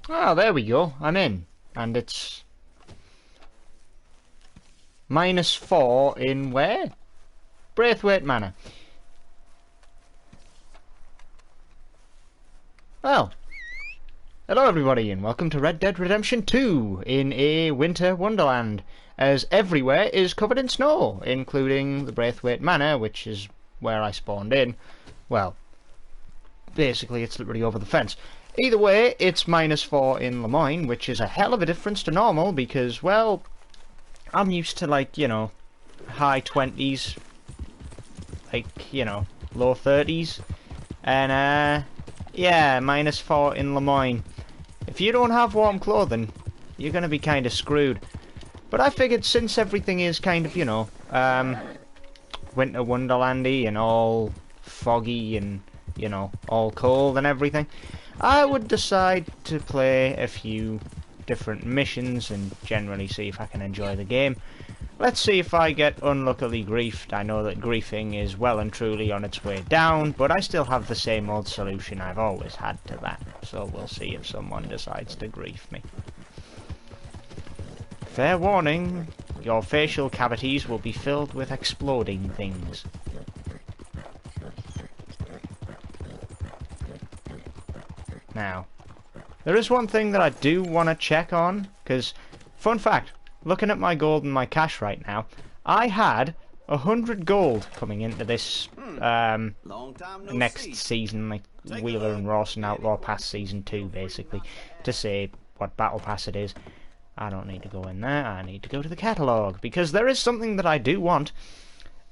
Oh, there we go. I'm in. And it's... -4 in where? Braithwaite Manor. Well, hello everybody and welcome to Red Dead Redemption 2 in a winter wonderland, as everywhere is covered in snow, including the Braithwaite Manor, which is where I spawned in. Well, basically it's literally over the fence. Either way, it's -4 in Lemoyne, which is a hell of a difference to normal because, well, I'm used to, like, you know, high 20s, like, you know, low 30s, and, yeah, -4 in Lemoyne. If you don't have warm clothing, you're gonna be kind of screwed. But I figured since everything is kind of, you know, winter wonderlandy and all foggy and, you know, all cold and everything, I would decide to play a few different missions and generally see if I can enjoy the game. Let's see if I get unluckily griefed. I know that griefing is well and truly on its way down, but I still have the same old solution I've always had to that. So we'll see if someone decides to grief me. Fair warning, your facial cavities will be filled with exploding things. Now, there is one thing that I do want to check on, because, fun fact, looking at my gold and my cash right now, I had 100 gold coming into this next season, like Wheeler and Rawson Outlaw Pass Season 2, basically, to say what Battle Pass it is. I don't need to go in there, I need to go to the catalogue, because there is something that I do want.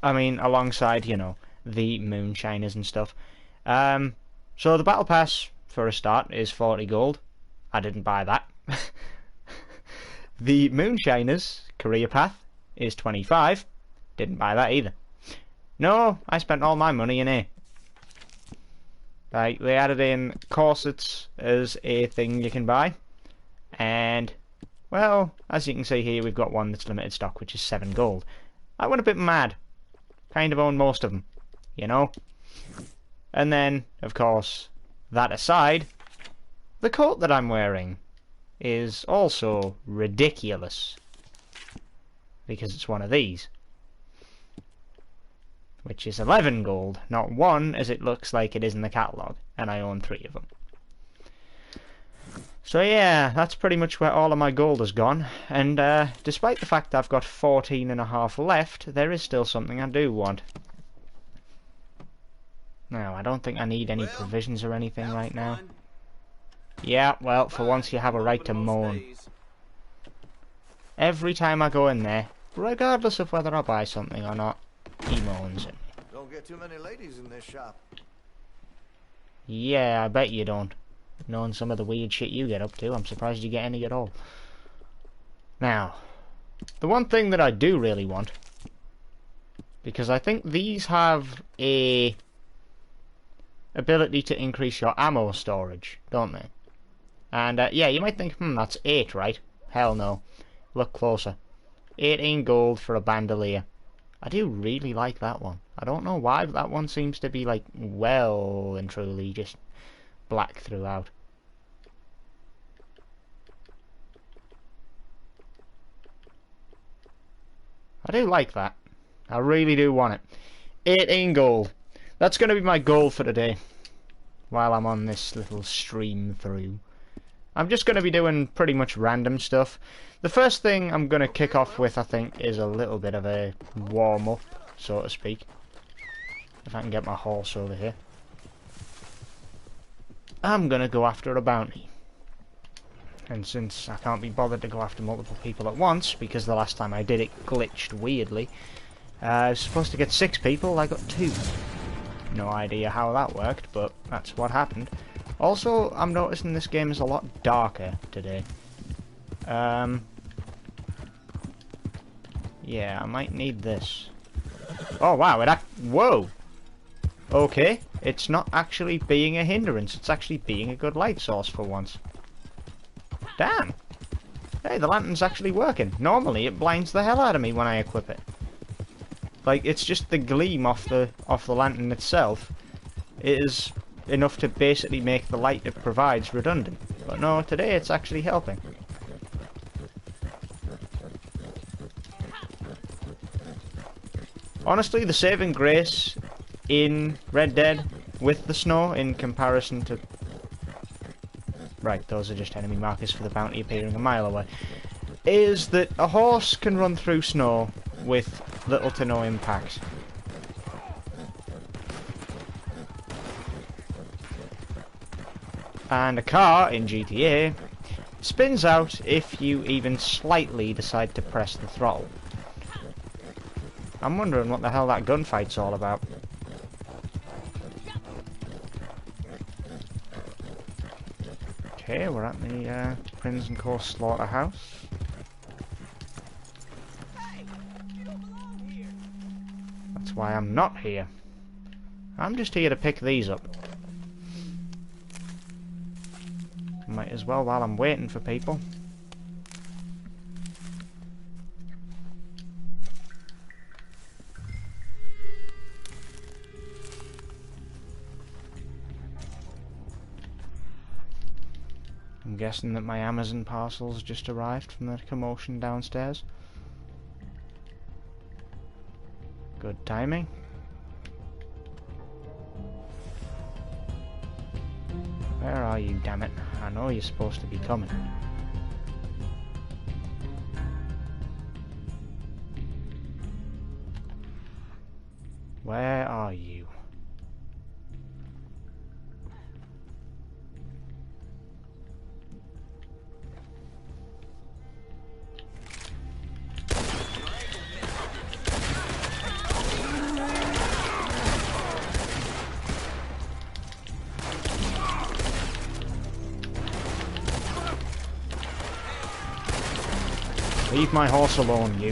I mean, alongside, you know, the Monnshiners and stuff. So the Battle Pass, for a start, is 40 gold. I didn't buy that. The Monnshiners career path is 25. Didn't buy that either. No, I spent all my money in here. Like, they added in corsets as a thing you can buy. And, well, as you can see here, we've got one that's limited stock, which is 7 gold. I went a bit mad. Kind of own most of them, you know? And then, of course, that aside, the coat that I'm wearing is also ridiculous. Because it's one of these. Which is 11 gold, not 1 as it looks like it is in the catalogue. And I own 3 of them. So yeah, that's pretty much where all of my gold has gone. And despite the fact I've got 14.5 left, there is still something I do want. Now, I don't think I need any provisions or anything right now. Yeah, well, for once you have a right to moan. Every time I go in there, regardless of whether I buy something or not, he moans at me. Don't get too many ladies in this shop. Yeah, I bet you don't. Knowing some of the weird shit you get up to, I'm surprised you get any at all. Now, the one thing that I do really want, because I think these have a ability to increase your ammo storage, don't they? And yeah, you might think, that's 8, right? Hell no. Look closer. 18 gold for a Bandolier. I do really like that one. I don't know why, but that one seems to be, like, well and truly just black throughout. I do like that. I really do want it. 18 gold. That's going to be my goal for today, while I'm on this little stream through. I'm just going to be doing pretty much random stuff. The first thing I'm going to kick off with, I think, is a little bit of a warm-up, so to speak. If I can get my horse over here. I'm going to go after a bounty. And since I can't be bothered to go after multiple people at once, because the last time I did it glitched weirdly, I was supposed to get 6 people, I got 2. No idea how that worked, but that's what happened. Also, I'm noticing this game is a lot darker today. Yeah, I might need this. Oh wow, whoa! Okay, it's not actually being a hindrance, it's actually being a good light source for once. Damn! Hey, the lantern's actually working. Normally, it blinds the hell out of me when I equip it. Like, it's just the gleam off the lantern itself is enough to basically make the light it provides redundant. But no, today it's actually helping. Honestly, the saving grace in Red Dead with the snow in comparison to... Right, those are just enemy markers for the bounty appearing a mile away. Is that a horse can run through snow with little to no impact. And a car in GTA spins out if you even slightly decide to press the throttle. I'm wondering what the hell that gunfight's all about. Okay, we're at the Crimson Coast Slaughterhouse. That's why I'm not here. I'm just here to pick these up. Might as well while I'm waiting for people. I'm guessing that my Amazon parcel's just arrived from the commotion downstairs. Good timing. Where are you, damn it? I know you're supposed to be coming. Where are you? Leave my horse alone, you.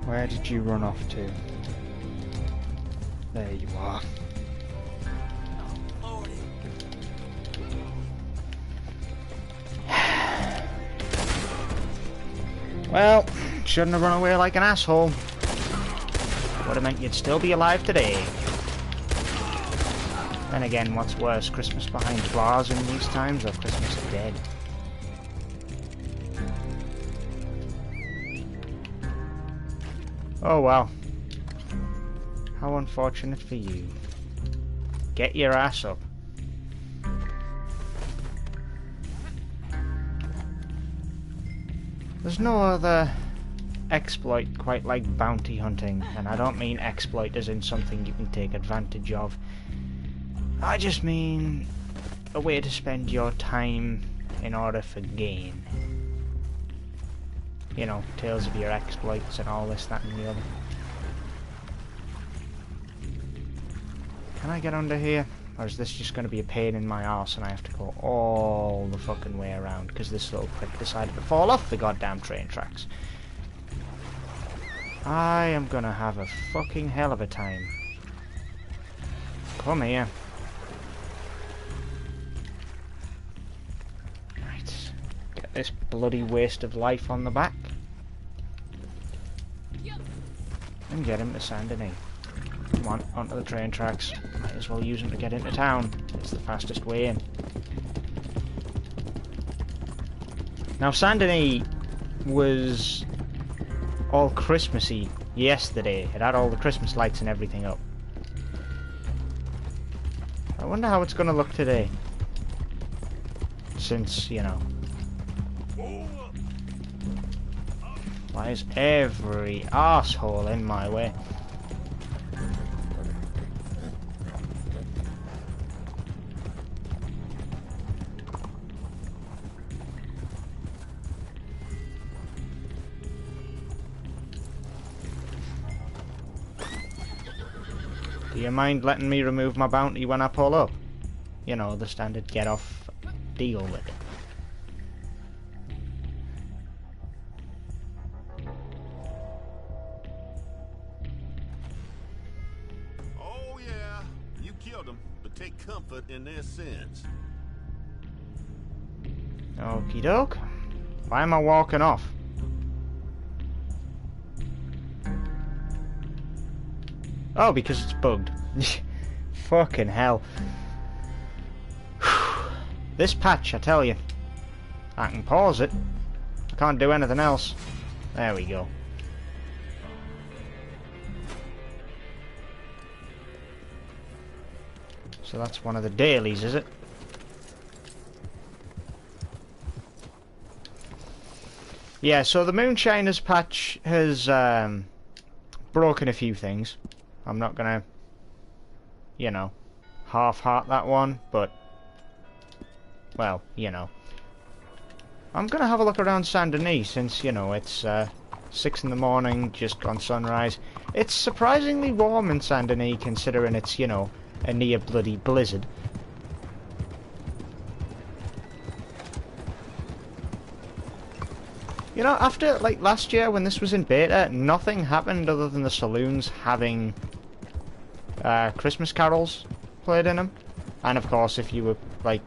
Where did you run off to? There you are. Well, shouldn't have run away like an asshole. Would have meant you'd still be alive today. Then again, what's worse, Christmas behind bars in these times or Christmas dead? Oh well. How unfortunate for you. Get your ass up. There's no other exploit quite like bounty hunting, and I don't mean exploit as in something you can take advantage of. I just mean a way to spend your time in order for gain. You know, tales of your exploits and all this, that and the other. Can I get under here? Or is this just going to be a pain in my arse and I have to go all the fucking way around because this little prick decided to fall off the goddamn train tracks? I am gonna have a fucking hell of a time. Come here. Right. Get this bloody waste of life on the back. And get him to Saint Denis. Come on, onto the train tracks. Might as well use them to get into town. It's the fastest way in. Now, Saint Denis was all Christmassy yesterday. It had all the Christmas lights and everything up. I wonder how it's going to look today. Since, you know... Why is every arsehole in my way? Do you mind letting me remove my bounty when I pull up? You know, the standard get off deal with it. take comfort in their sins. Okie doke. Why am I walking off? Oh, because it's bugged. Fucking hell. This patch, I tell you. I can pause it. I can't do anything else. There we go. So that's one of the dailies, is it? Yeah, so the Monnshiners patch has broken a few things. I'm not gonna, you know, half-heart that one, but, well, you know. I'm gonna have a look around Saint Denis since, you know, it's 6 in the morning, just on sunrise. It's surprisingly warm in Saint Denis considering it's, you know, a near bloody blizzard. You know, after, like, last year when this was in beta, nothing happened other than the saloons having Christmas carols played in them. And of course, if you were, like,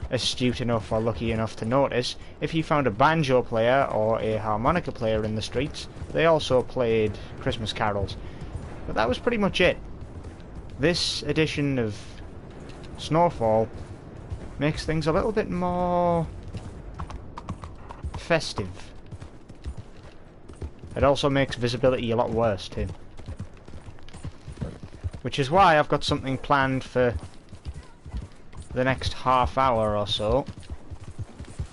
astute enough or lucky enough to notice, if you found a banjo player or a harmonica player in the streets, they also played Christmas carols. But that was pretty much it. This edition of Snowfall makes things a little bit more festive. It also makes visibility a lot worse too. Which is why I've got something planned for the next half hour or so,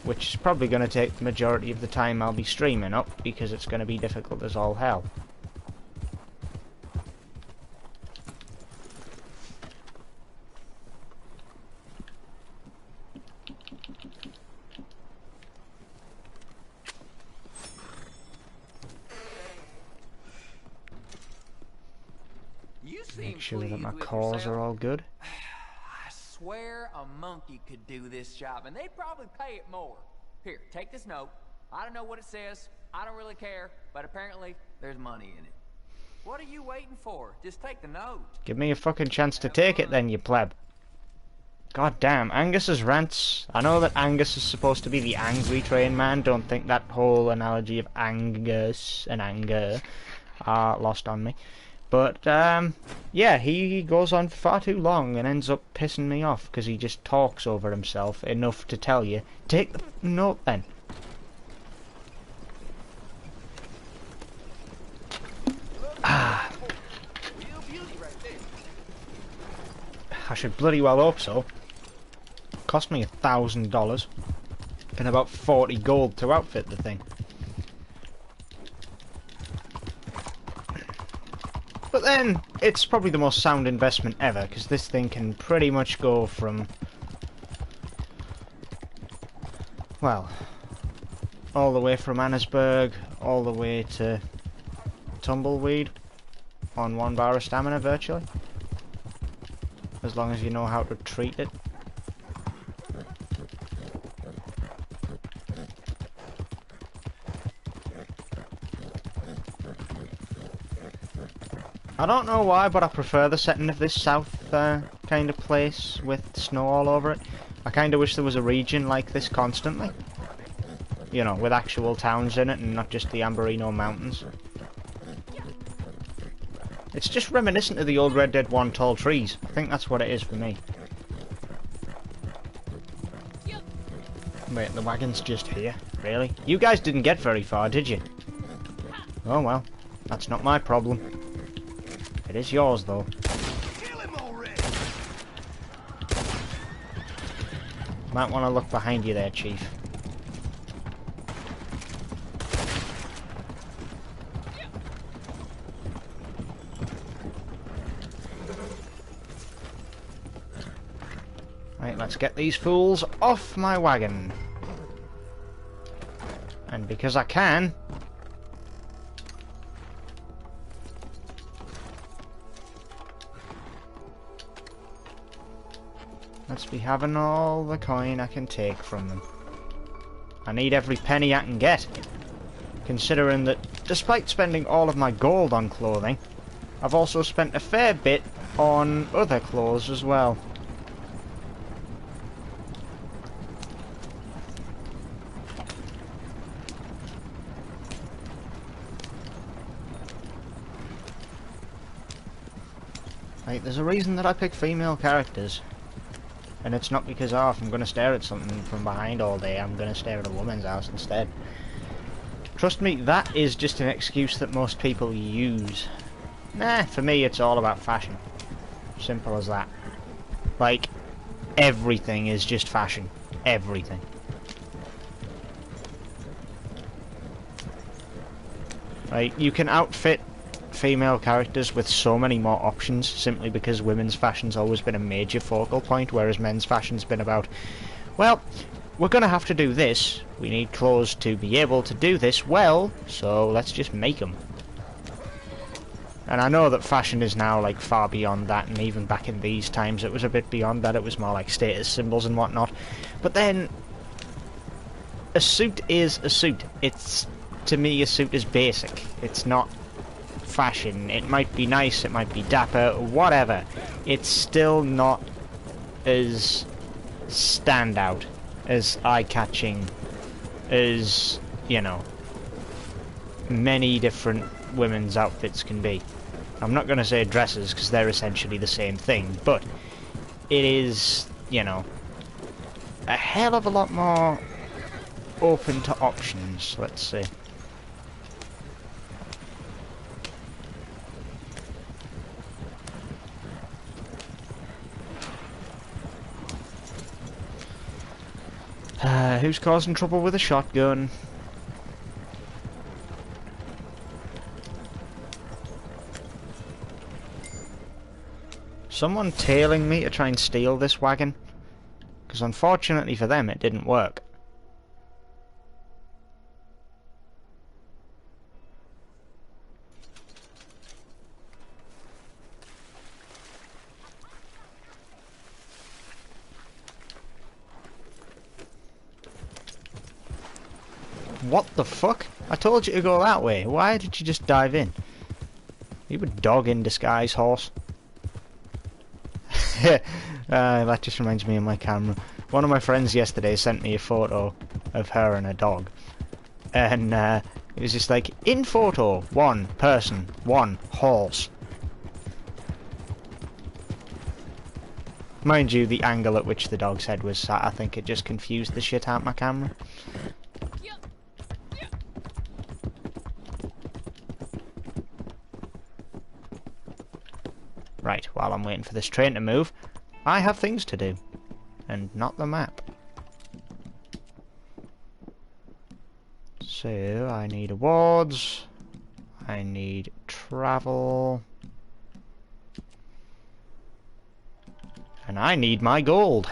which is probably going to take the majority of the time I'll be streaming up, because it's going to be difficult as all hell. Make sure that my cores are all good. I swear a monkey could do this job, and they'd probably pay it more. Here, take this note. I don't know what it says. I don't really care, but apparently there's money in it. What are you waiting for? Just take the note. Give me a fucking chance to take it then, you pleb. God damn, Angus's rants. I know that Angus is supposed to be the angry train man. Don't think that whole analogy of Angus and anger are lost on me. But, yeah, he goes on for far too long and ends up pissing me off because he just talks over himself enough to tell you, take the note then. Ah. I should bloody well hope so. Cost me $1,000 and about 40 gold to outfit the thing. But then, it's probably the most sound investment ever, because this thing can pretty much go from, well, all the way from Annesburg, all the way to Tumbleweed, on 1 bar of stamina virtually. As long as you know how to treat it. I don't know why, but I prefer the setting of this south kind of place with snow all over it. I kind of wish there was a region like this constantly. You know, with actual towns in it and not just the Amberino Mountains. It's just reminiscent of the old Red Dead 1 tall trees. I think that's what it is for me. Wait, the wagon's just here? Really? You guys didn't get very far, did you? Oh well, that's not my problem. It is yours, though. Kill him already. Might want to look behind you there, Chief. Right, let's get these fools off my wagon. And because I can... let's be having all the coin I can take from them. I need every penny I can get. Considering that, despite spending all of my gold on clothing, I've also spent a fair bit on other clothes as well. Like, there's a reason that I pick female characters. And it's not because, oh, if I'm going to stare at something from behind all day, I'm going to stare at a woman's house instead. Trust me, that is just an excuse that most people use. Nah, for me it's all about fashion. Simple as that. Like, everything is just fashion. Everything. Like, you can outfit female characters with so many more options simply because women's fashion's always been a major focal point, whereas men's fashion's been about, well, we're gonna have to do this, we need clothes to be able to do this well, so let's just make them. And I know that fashion is now like far beyond that, and even back in these times it was a bit beyond that, it was more like status symbols and whatnot. But then, a suit is a suit. It's, to me, a suit is basic. It's not fashion. It might be nice, it might be dapper, whatever. It's still not as standout, as eye-catching, as, you know, many different women's outfits can be. I'm not going to say dresses, because they're essentially the same thing, but it is, you know, a hell of a lot more open to options, let's say. Who's causing trouble with a shotgun? Someone tailing me to try and steal this wagon? Because unfortunately for them it didn't work. What the fuck? I told you to go that way. Why did you just dive in? You were dog in disguise, horse. That just reminds me of my camera. One of my friends yesterday sent me a photo of her and a dog. And it was just like, in photo, one person, one horse. Mind you, the angle at which the dog's head was sat, I think it just confused the shit out of my camera. Right, while I'm waiting for this train to move, I have things to do, and not the map. So, I need awards, I need travel, and I need my gold.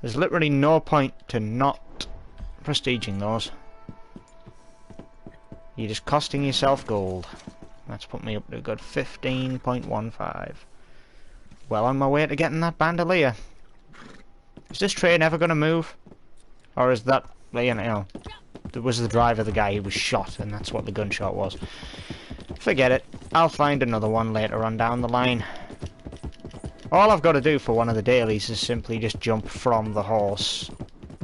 There's literally no point to not prestiging those. You're just costing yourself gold. That's put me up to a good 15.15. Well on my way to getting that bandolier. Is this train ever going to move? Or is that, you know, was the driver the guy who was shot and that's what the gunshot was? Forget it. I'll find another one later on down the line. All I've got to do for one of the dailies is simply just jump from the horse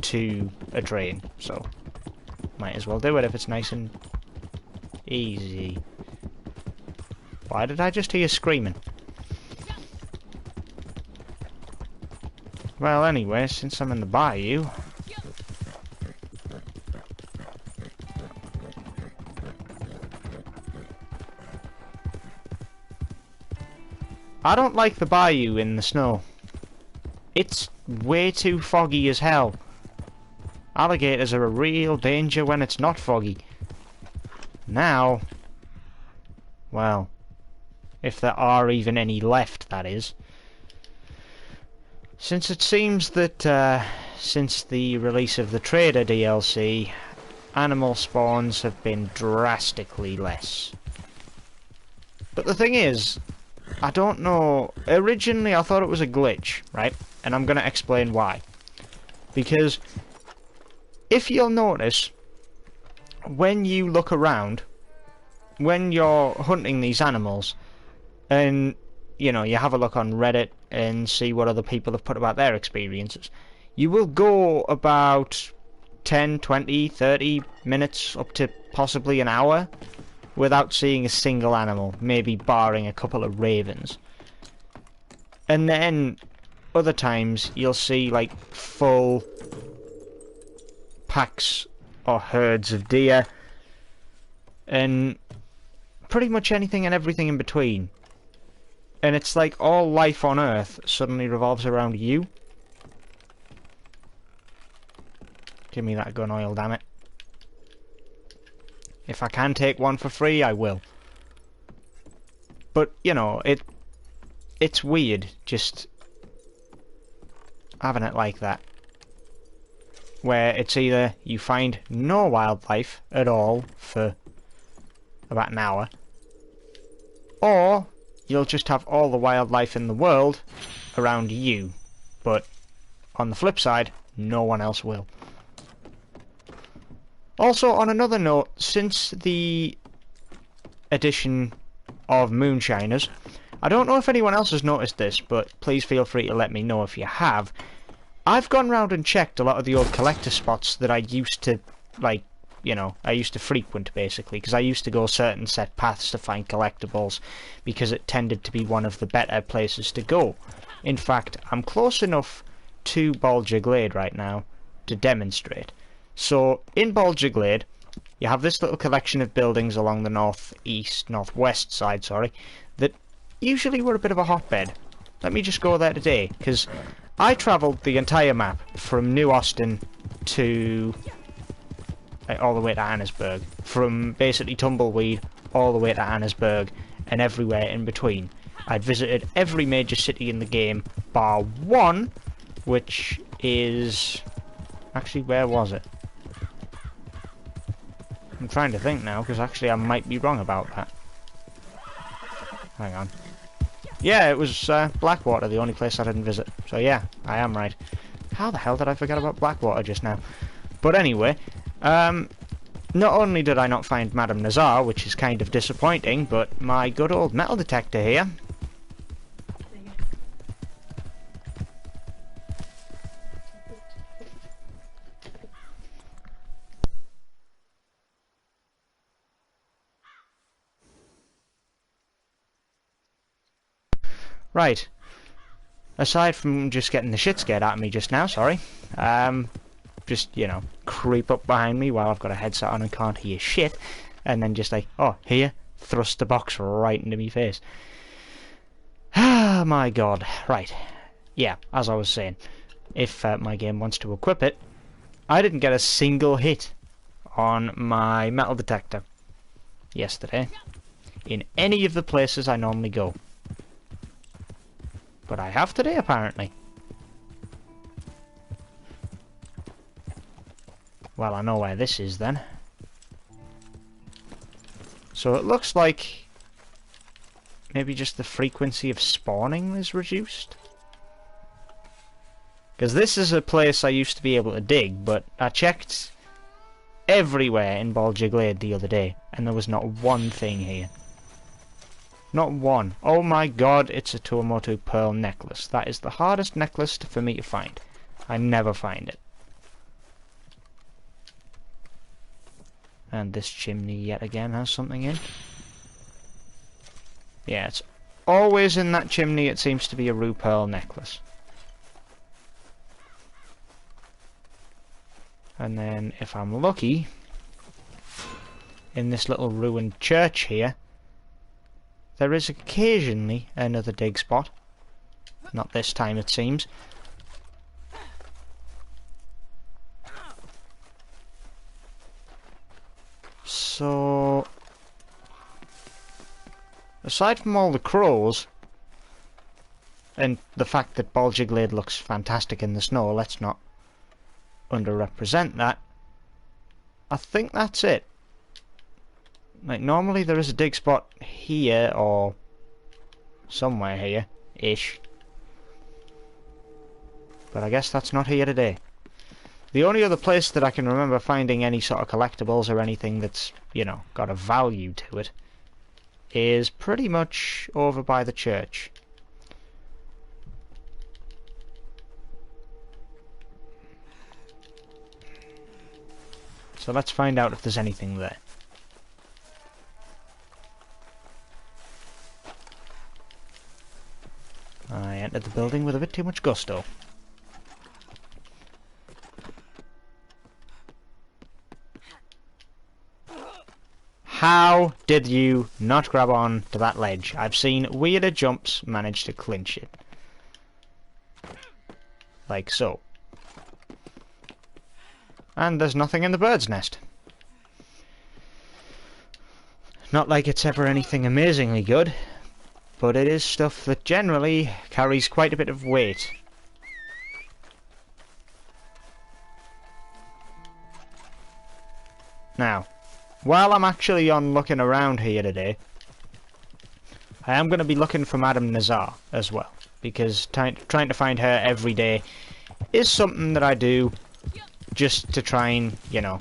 to a train. So, might as well do it if it's nice and easy. Why did I just hear screaming? Well, anyway, since I'm in the bayou... I don't like the bayou in the snow. It's way too foggy as hell. Alligators are a real danger when it's not foggy. Now... well... if there are even any left, that is. Since it seems that, since the release of the Trader DLC, animal spawns have been drastically less. But the thing is, I don't know, originally I thought it was a glitch, right? And I'm gonna explain why. Because, if you'll notice, when you look around, when you're hunting these animals, and you know, you have a look on Reddit and see what other people have put about their experiences, you will go about 10, 20, 30 minutes up to possibly an hour without seeing a single animal, maybe barring a couple of ravens. And then other times you'll see like full packs or herds of deer and pretty much anything and everything in between. And it's like all life on Earth suddenly revolves around you. Give me that gun oil, damn it. If I can take one for free, I will. But, you know, it's weird just having it like that. Where it's either you find no wildlife at all for about an hour, or you'll just have all the wildlife in the world around you. But on the flip side, no one else will. Also, on another note, since the addition of Monnshiners, I don't know if anyone else has noticed this, but please feel free to let me know if you have. I've gone round and checked a lot of the old collector spots that I used to, like, you know, I used to frequent, basically, because I used to go certain set paths to find collectibles, because it tended to be one of the better places to go. In fact, I'm close enough to Bandolier Glade right now to demonstrate. So, in Bandolier Glade, you have this little collection of buildings along the northwest side, sorry, that usually were a bit of a hotbed. Let me just go there today, because I travelled the entire map from New Austin to all the way to Annesburg, from basically Tumbleweed all the way to Annesburg, and everywhere in between. I'd visited every major city in the game, bar one, which is... actually, where was it? I'm trying to think now, because actually I might be wrong about that. Hang on. Yeah, it was Blackwater, the only place I didn't visit. So yeah, I am right. How the hell did I forget about Blackwater just now? But anyway, not only did I not find Madame Nazar, which is kind of disappointing, but my good old metal detector here. Right. Aside from just getting the shit scared out of me just now, sorry. Just, you know, creep up behind me while I've got a headset on and can't hear shit. And then just like, oh, here, thrust the box right into me face. Ah, my god. Right. Yeah, as I was saying, if my game wants to equip it, I didn't get a single hit on my metal detector yesterday in any of the places I normally go. But I have today, apparently. Well, I know where this is, then. So it looks like maybe just the frequency of spawning is reduced. Because this is a place I used to be able to dig, but I checked everywhere in Bandolier Glade the other day, and there was not one thing here. Not one. Oh my god, it's a Tuamotu pearl necklace. That is the hardest necklace for me to find. I never find it. And this chimney yet again has something in. Yeah, it's always in that chimney. It seems to be a rue pearl necklace. And then, if I'm lucky, in this little ruined church here, there is occasionally another dig spot. Not this time, it seems. So, aside from all the crows, and the fact that Bandolier Glade looks fantastic in the snow, let's not underrepresent that, I think that's it. Like, normally there is a dig spot here, or somewhere here-ish. But I guess that's not here today. The only other place that I can remember finding any sort of collectibles or anything that's, you know, got a value to it is pretty much over by the church. So let's find out if there's anything there. I entered the building with a bit too much gusto. How did you not grab on to that ledge? I've seen weirder jumps manage to clinch it. Like so. And there's nothing in the bird's nest. Not like it's ever anything amazingly good, but it is stuff that generally carries quite a bit of weight. Now, while I'm actually on looking around here today, I am going to be looking for Madame Nazar as well, because trying to find her every day is something that I do just to try and, you know,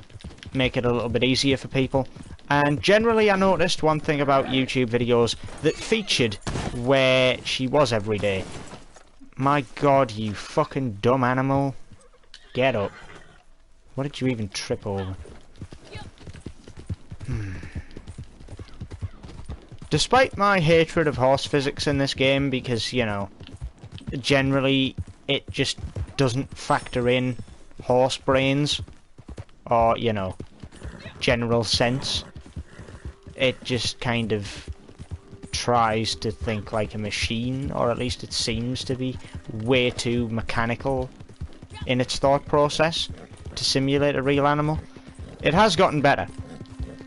make it a little bit easier for people. And generally I noticed one thing about YouTube videos that featured where she was every day. My god, you fucking dumb animal. Get up. What did you even trip over? Despite my hatred of horse physics in this game, because, you know, generally it just doesn't factor in horse brains, or, you know, general sense. It just kind of tries to think like a machine, or at least it seems to be way too mechanical in its thought process to simulate a real animal. It has gotten better.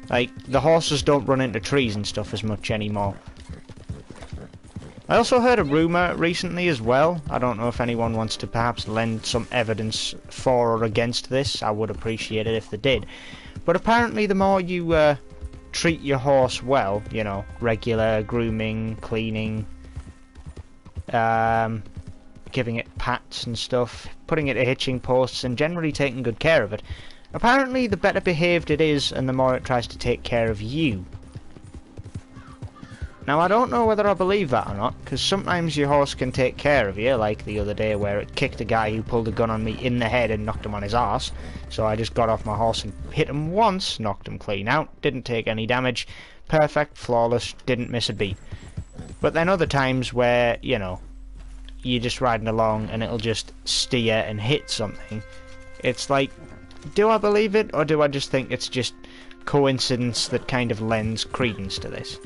Like, the horses don't run into trees and stuff as much anymore. I also heard a rumour recently as well. I don't know if anyone wants to perhaps lend some evidence for or against this. I would appreciate it if they did. But apparently the more you treat your horse well, you know, regular grooming, cleaning, giving it pats and stuff, putting it to hitching posts and generally taking good care of it, apparently the better behaved it is and the more it tries to take care of you. Now, I don't know whether I believe that or not, because sometimes your horse can take care of you, like the other day where it kicked a guy who pulled a gun on me in the head and knocked him on his arse. So I just got off my horse and hit him once, knocked him clean out, didn't take any damage, perfect, flawless, didn't miss a beat. But then other times where, you know, you're just riding along and it'll just steer and hit something, it's like, do I believe it, or do I just think it's just coincidence that kind of lends credence to this?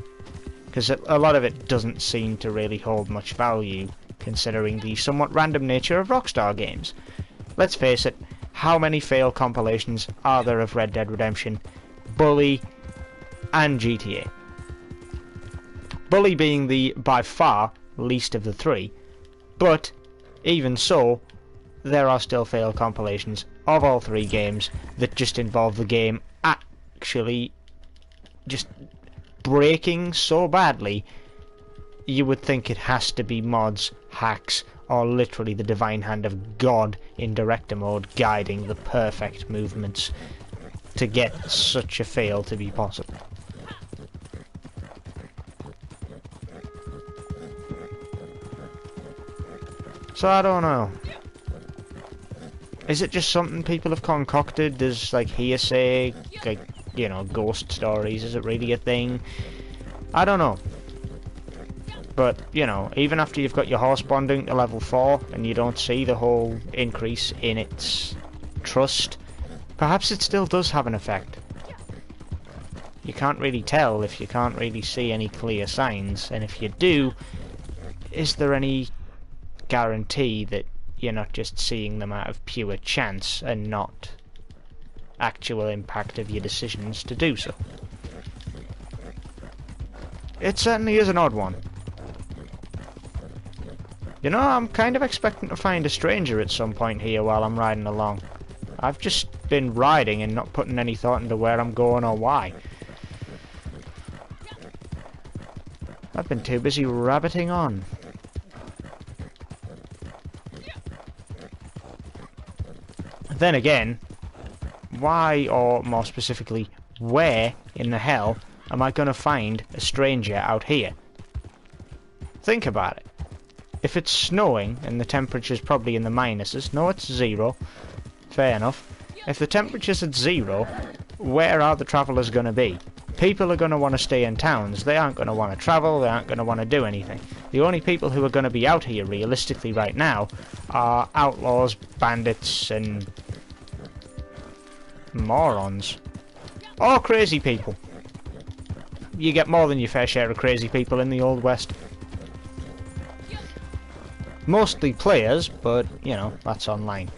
Because a lot of it doesn't seem to really hold much value, considering the somewhat random nature of Rockstar games. Let's face it, how many fail compilations are there of Red Dead Redemption, Bully, and GTA? Bully being the, by far, least of the three, but, even so, there are still fail compilations of all three games that just involve the game actually just breaking so badly you would think it has to be mods, hacks, or literally the divine hand of God in director mode guiding the perfect movements to get such a fail to be possible. So I don't know. Is it just something people have concocted? There's like hearsay, like, you know, ghost stories. Is it really a thing? I don't know. But, you know, even after you've got your horse bonding to level 4 and you don't see the whole increase in its trust, perhaps it still does have an effect. You can't really tell if you can't really see any clear signs, and if you do, is there any guarantee that you're not just seeing them out of pure chance and not actual impact of your decisions to do so? It certainly is an odd one. You know, I'm kind of expecting to find a stranger at some point here while I'm riding along. I've just been riding and not putting any thought into where I'm going or why. I've been too busy rabbiting on. Then again, why, or more specifically, where in the hell am I going to find a stranger out here? Think about it. If it's snowing and the temperature's probably in the minuses, no, it's 0. Fair enough. If the temperature's at 0, where are the travellers going to be? People are going to want to stay in towns. They aren't going to want to travel. They aren't going to want to do anything. The only people who are going to be out here realistically right now are outlaws, bandits, and morons. Or crazy people. You get more than your fair share of crazy people in the Old West. Mostly players, but, you know, that's online.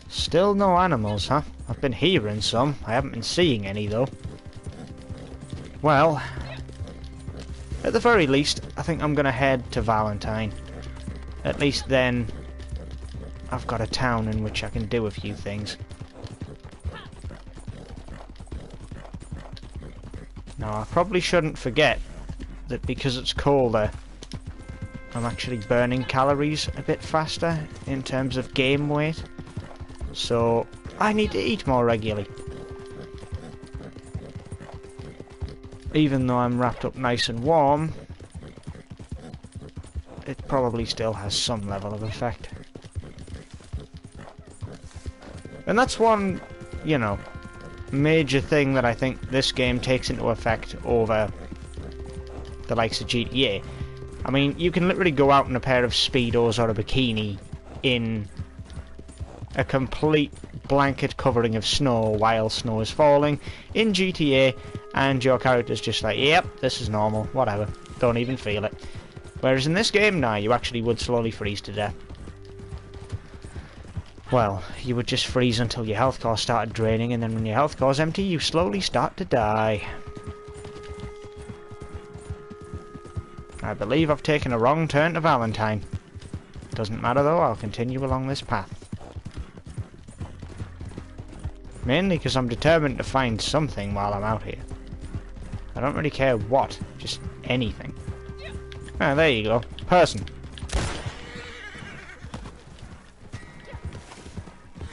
Still no animals, huh? I've been hearing some. I haven't been seeing any, though. Well, at the very least, I think I'm going to head to Valentine. At least then, I've got a town in which I can do a few things. Now, I probably shouldn't forget that because it's colder, I'm actually burning calories a bit faster in terms of game weight. So, I need to eat more regularly. Even though I'm wrapped up nice and warm, it probably still has some level of effect. And that's one, you know, major thing that I think this game takes into effect over the likes of GTA. I mean, you can literally go out in a pair of Speedos or a bikini in a complete blanket covering of snow while snow is falling in GTA, and your character's just like, yep, this is normal, whatever, don't even feel it. Whereas in this game, nah, you actually would slowly freeze to death. Well, you would just freeze until your health core started draining, and then when your health core's empty, you slowly start to die. I believe I've taken a wrong turn to Valentine. Doesn't matter though, I'll continue along this path. Mainly because I'm determined to find something while I'm out here. I don't really care what, just anything. Ah, there you go. Person.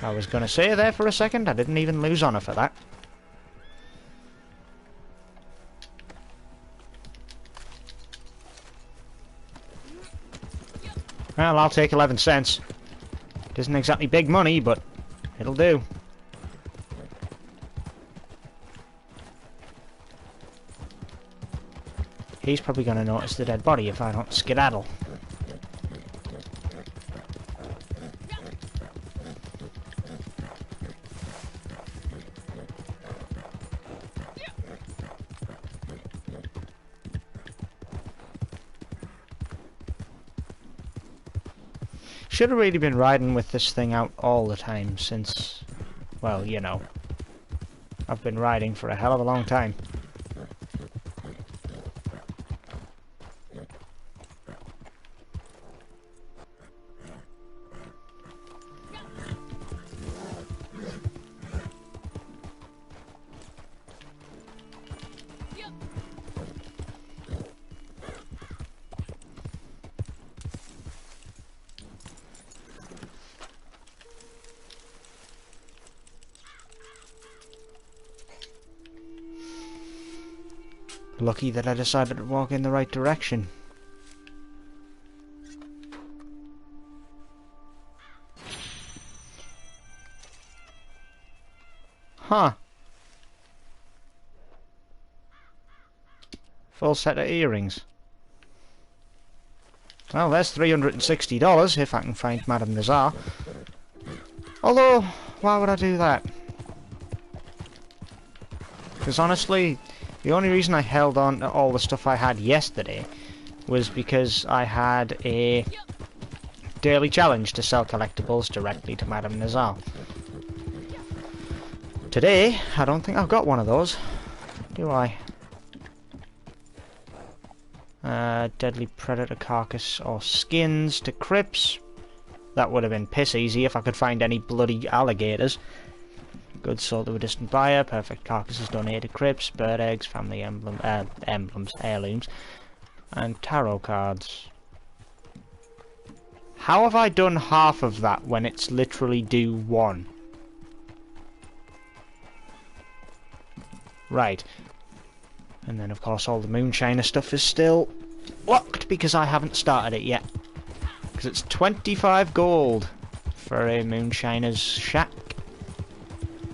I was gonna say there for a second, I didn't even lose honour for that. Well, I'll take 11 cents. It isn't exactly big money, but it'll do. He's probably going to notice the dead body if I don't skedaddle. Should have really been riding with this thing out all the time since, well, you know, I've been riding for a hell of a long time. Lucky that I decided to walk in the right direction. Huh. Full set of earrings. Well, there's $360 if I can find Madame Nazar. Although, why would I do that? Because honestly, the only reason I held on to all the stuff I had yesterday was because I had a daily challenge to sell collectibles directly to Madame Nazar. Today, I don't think I've got one of those, do I? Deadly Predator Carcass or Skins to Crips. That would have been piss easy if I could find any bloody alligators. Good sold to a distant buyer, perfect carcasses donated Crips, bird eggs, family emblems, heirlooms, and tarot cards. How have I done half of that when it's literally due 1? Right. And then of course all the Moonshiner stuff is still locked because I haven't started it yet. Because it's 25 gold for a Moonshiner's shack.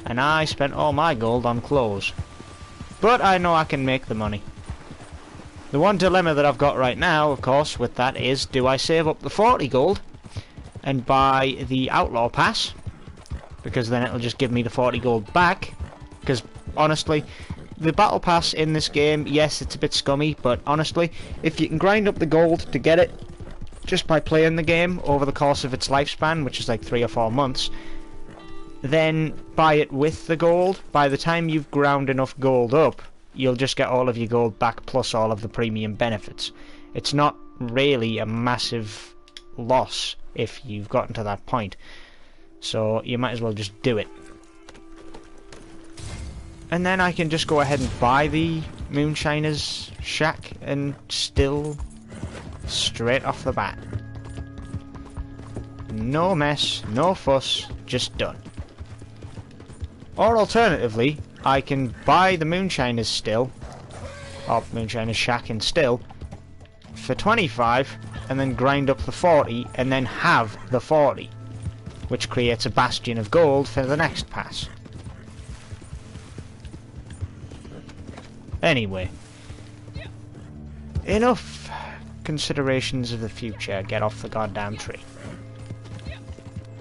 And I spent all my gold on clothes. But I know I can make the money. The one dilemma that I've got right now, of course, with that is, do I save up the 40 gold and buy the Outlaw Pass? Because then it'll just give me the 40 gold back. Because, honestly, the Battle Pass in this game, yes, it's a bit scummy, but honestly, if you can grind up the gold to get it, just by playing the game over the course of its lifespan, which is like 3 or 4 months, then buy it with the gold. By the time you've ground enough gold up, you'll just get all of your gold back plus all of the premium benefits. It's not really a massive loss if you've gotten to that point. So you might as well just do it. And then I can just go ahead and buy the Moonshiner's shack and still straight off the bat. No mess, no fuss, just done. Or alternatively, I can buy the Moonshiner's still, or Moonshiner's shack and still, for 25, and then grind up the 40, and then have the 40, which creates a bastion of gold for the next pass. Anyway, enough considerations of the future, get off the goddamn tree.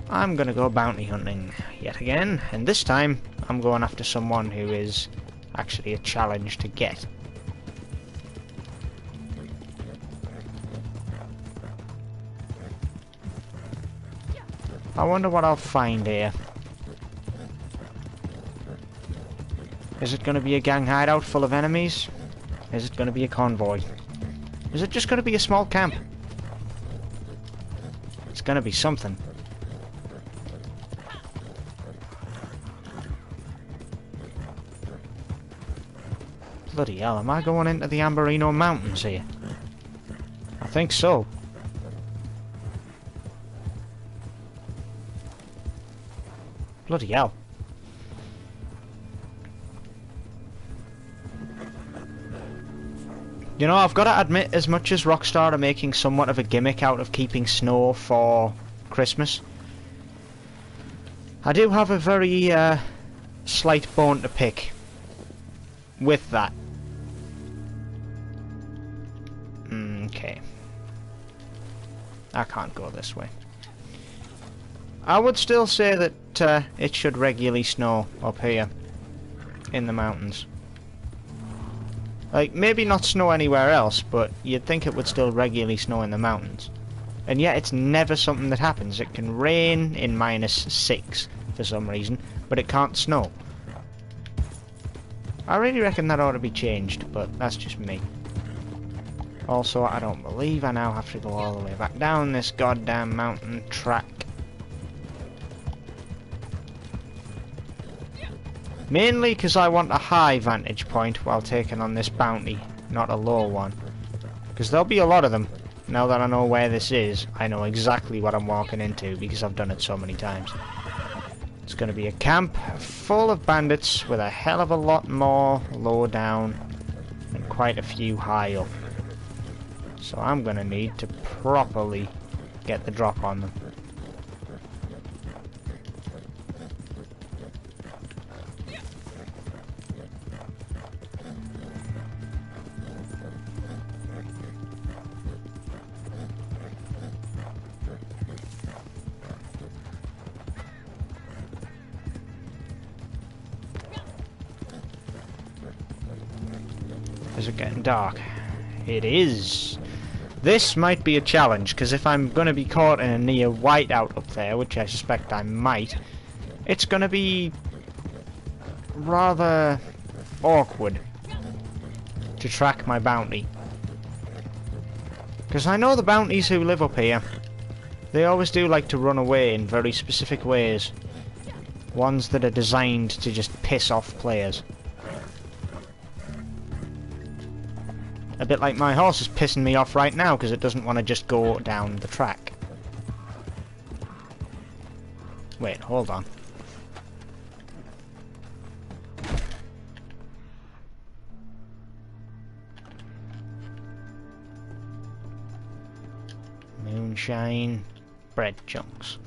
I'm gonna go bounty hunting yet again, and this time I'm going after someone who is actually a challenge to get. I wonder what I'll find here. Is it gonna be a gang hideout full of enemies? Is it gonna be a convoy? Is it just gonna be a small camp? It's gonna be something. Bloody hell, am I going into the Amberino Mountains here? I think so. Bloody hell. You know, I've got to admit, as much as Rockstar are making somewhat of a gimmick out of keeping snow for Christmas, I do have a very slight bone to pick with that. Okay. I can't go this way. I would still say that it should regularly snow up here in the mountains. Like, maybe not snow anywhere else, but you'd think it would still regularly snow in the mountains. And yet it's never something that happens. It can rain in -6 for some reason, but it can't snow. I really reckon that ought to be changed, but that's just me. Also, I don't believe I now have to go all the way back down this goddamn mountain track. Mainly because I want a high vantage point while taking on this bounty, not a low one. Because there'll be a lot of them. Now that I know where this is, I know exactly what I'm walking into because I've done it so many times. It's going to be a camp full of bandits with a hell of a lot more low down and quite a few high up. So I'm going to need to properly get the drop on them. Is it getting dark? It is. This might be a challenge, because if I'm going to be caught in a near whiteout up there, which I suspect I might, it's going to be rather awkward to track my bounty. Because I know the bounties who live up here, they always do like to run away in very specific ways. Ones that are designed to just piss off players. A bit like my horse is pissing me off right now because it doesn't want to just go down the track. Wait, hold on. Moonshine, bread chunks.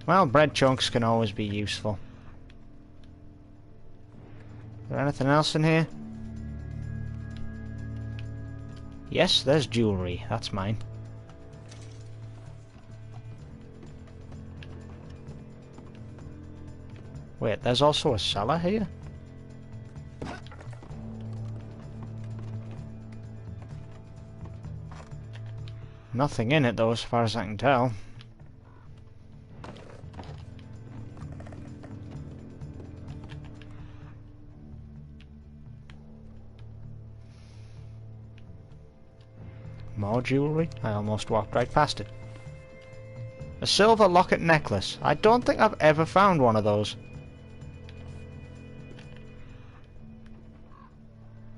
Well, bread chunks can always be useful. Is there anything else in here? Yes, there's jewellery. That's mine. Wait, there's also a cellar here? Nothing in it though, as far as I can tell. More jewellery? I almost walked right past it. A silver locket necklace. I don't think I've ever found one of those.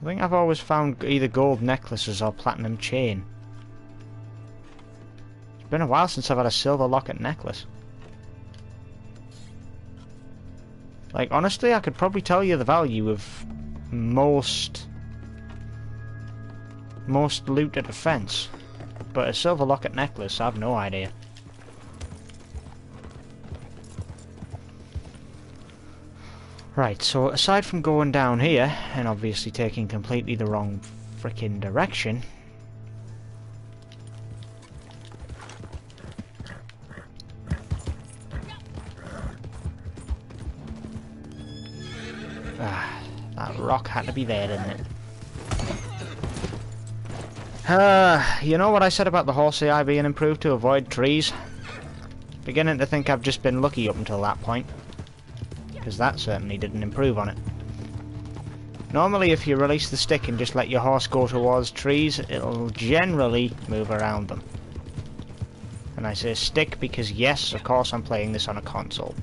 I think I've always found either gold necklaces or platinum chain. It's been a while since I've had a silver locket necklace. Like, honestly, I could probably tell you the value of most loot at a fence. But a silver locket necklace, I've no idea. Right, so aside from going down here, and obviously taking completely the wrong frickin' direction... Ah, that rock had to be there, didn't it? You know what I said about the horse AI being improved to avoid trees? Beginning to think I've just been lucky up until that point. Because that certainly didn't improve on it. Normally if you release the stick and just let your horse go towards trees, it'll generally move around them. And I say stick because yes, of course I'm playing this on a console.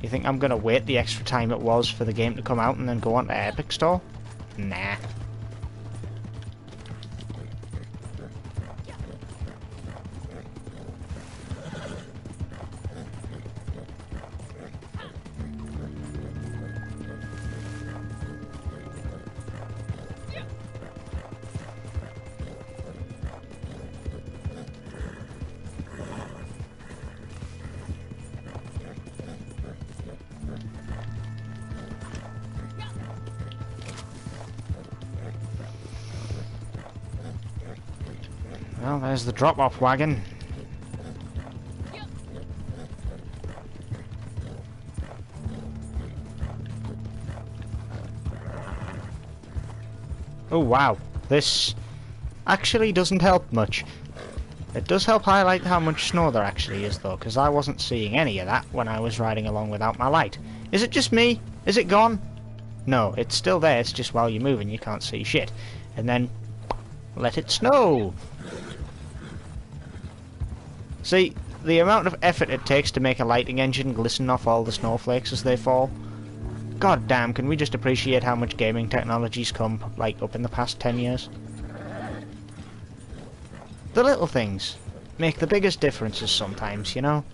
You think I'm gonna wait the extra time it was for the game to come out and then go on to Epic Store? Nah. Well, there's the drop-off wagon. Oh wow, this actually doesn't help much. It does help highlight how much snow there actually is though, because I wasn't seeing any of that when I was riding along without my light. Is it just me? Is it gone? No, it's still there, it's just while you're moving you can't see shit. And then, let it snow! See, the amount of effort it takes to make a lighting engine glisten off all the snowflakes as they fall. God damn, can we just appreciate how much gaming technology's come, like, up in the past 10 years? The little things make the biggest differences sometimes, you know?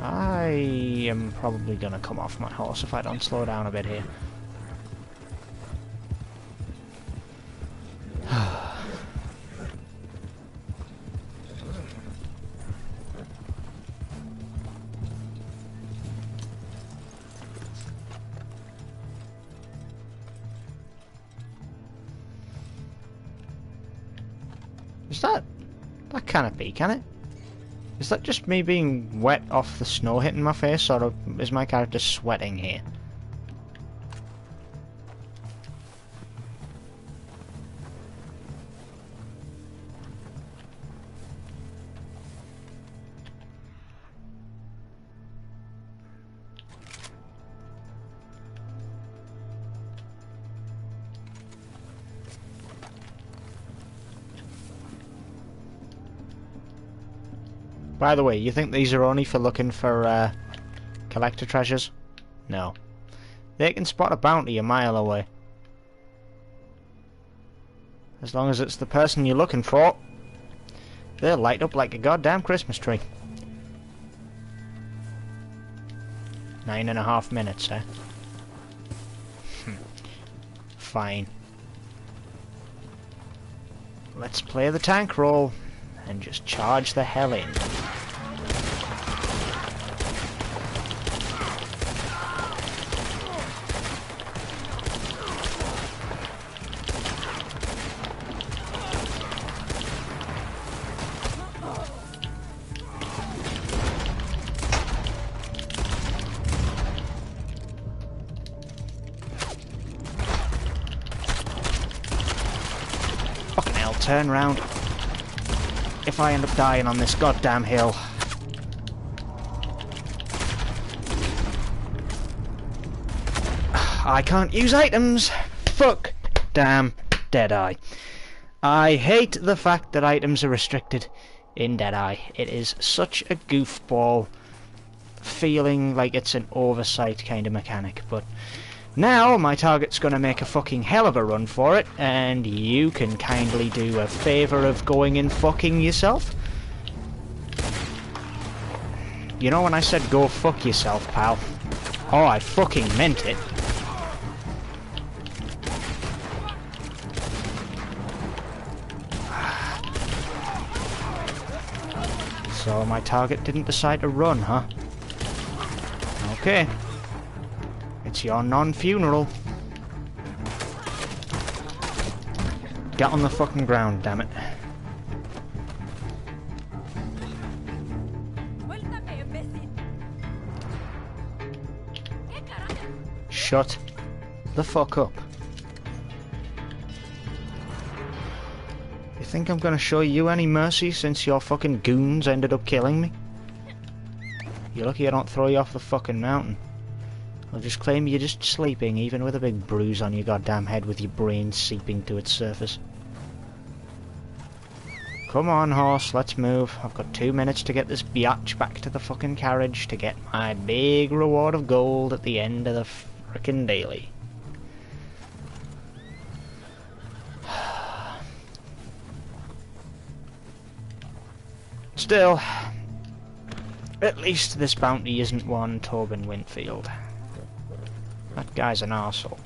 I am probably gonna come off my horse if I don't slow down a bit here. Is that canopy, can it? Is that just me being wet off the snow hitting my face, or is my character sweating here? By the way, you think these are only for looking for collector treasures? No. They can spot a bounty a mile away. As long as it's the person you're looking for, they'll light up like a goddamn Christmas tree. 9.5 minutes, eh? Fine. Let's play the tank role and just charge the hell in. Fucking hell, turn round. If I end up dying on this goddamn hill. I can't use items! Fuck! Damn Deadeye. I hate the fact that items are restricted in Deadeye. It is such a goofball feeling like it's an oversight kind of mechanic, but now my target's gonna make a fucking hell of a run for it, and you can kindly do a favour of going and fucking yourself. You know when I said go fuck yourself, pal? Oh, I fucking meant it. So my target didn't decide to run, huh? Okay. It's your non-funeral. Get on the fucking ground, damn it. Shut the fuck up. You think I'm gonna show you any mercy since your fucking goons ended up killing me? You're lucky I don't throw you off the fucking mountain. I'll just claim you're just sleeping, even with a big bruise on your goddamn head with your brain seeping to its surface. Come on, horse, let's move. I've got 2 minutes to get this biatch back to the fucking carriage to get my big reward of gold at the end of the frickin' daily. Still, at least this bounty isn't one Tobin Winfield. That guy's an arsehole.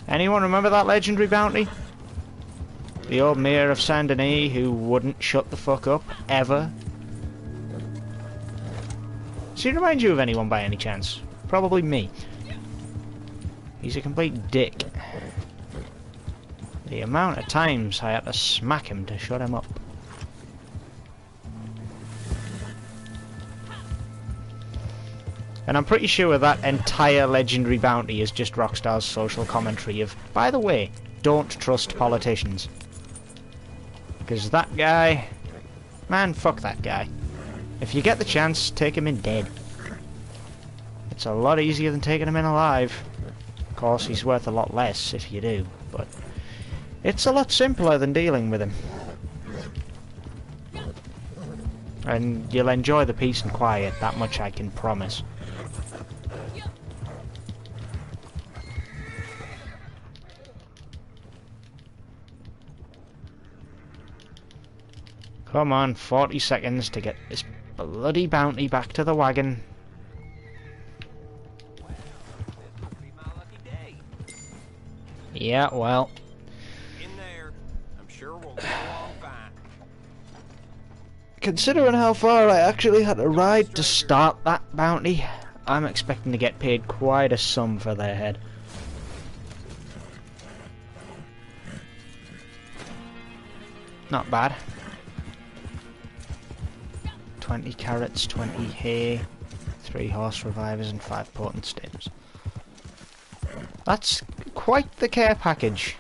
Anyone remember that legendary bounty? The old mayor of Saint Denis who wouldn't shut the fuck up, ever? Does he remind you of anyone by any chance? Probably me. He's a complete dick. The amount of times I had to smack him to shut him up. And I'm pretty sure that entire legendary bounty is just Rockstar's social commentary of, by the way, don't trust politicians. Because that guy... Man, fuck that guy. If you get the chance, take him in dead. It's a lot easier than taking him in alive. Of course, he's worth a lot less if you do, but... it's a lot simpler than dealing with him. And you'll enjoy the peace and quiet, that much I can promise. Come on, 40 seconds to get this bloody bounty back to the wagon. Yeah, well. In there. I'm sure we'll get along fine. Considering how far I actually had to ride to start that bounty, I'm expecting to get paid quite a sum for their head. Not bad. 20 carrots, 20 hay, 3 horse revivers and 5 potent stims. That's quite the care package.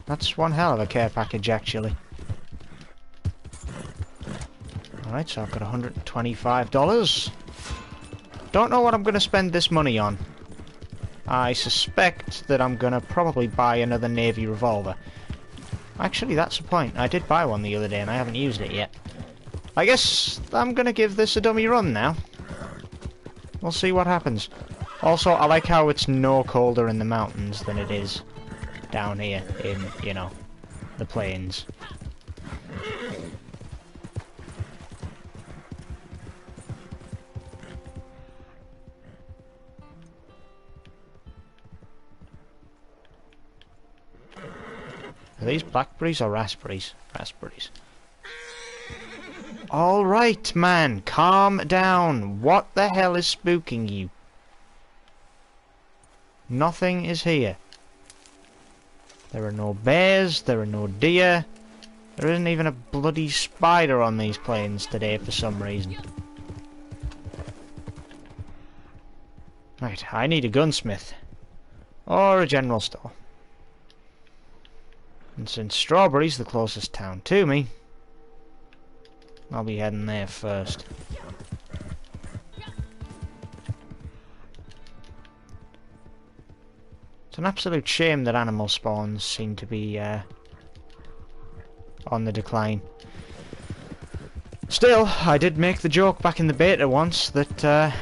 That's one hell of a care package, actually. Alright, so I've got $125. Don't know what I'm going to spend this money on. I suspect that I'm going to probably buy another Navy revolver. Actually, that's the point. I did buy one the other day and I haven't used it yet. I guess I'm gonna give this a dummy run now. We'll see what happens. Also, I like how it's no colder in the mountains than it is down here in, you know, the plains. Are these blackberries or raspberries? Raspberries. Alright, man, calm down. What the hell is spooking you? Nothing is here. There are no bears, there are no deer. There isn't even a bloody spider on these plains today for some reason. Right, I need a gunsmith. Or a general store. And since Strawberry's the closest town to me, I'll be heading there first. It's an absolute shame that animal spawns seem to be on the decline. Still, I did make the joke back in the beta once that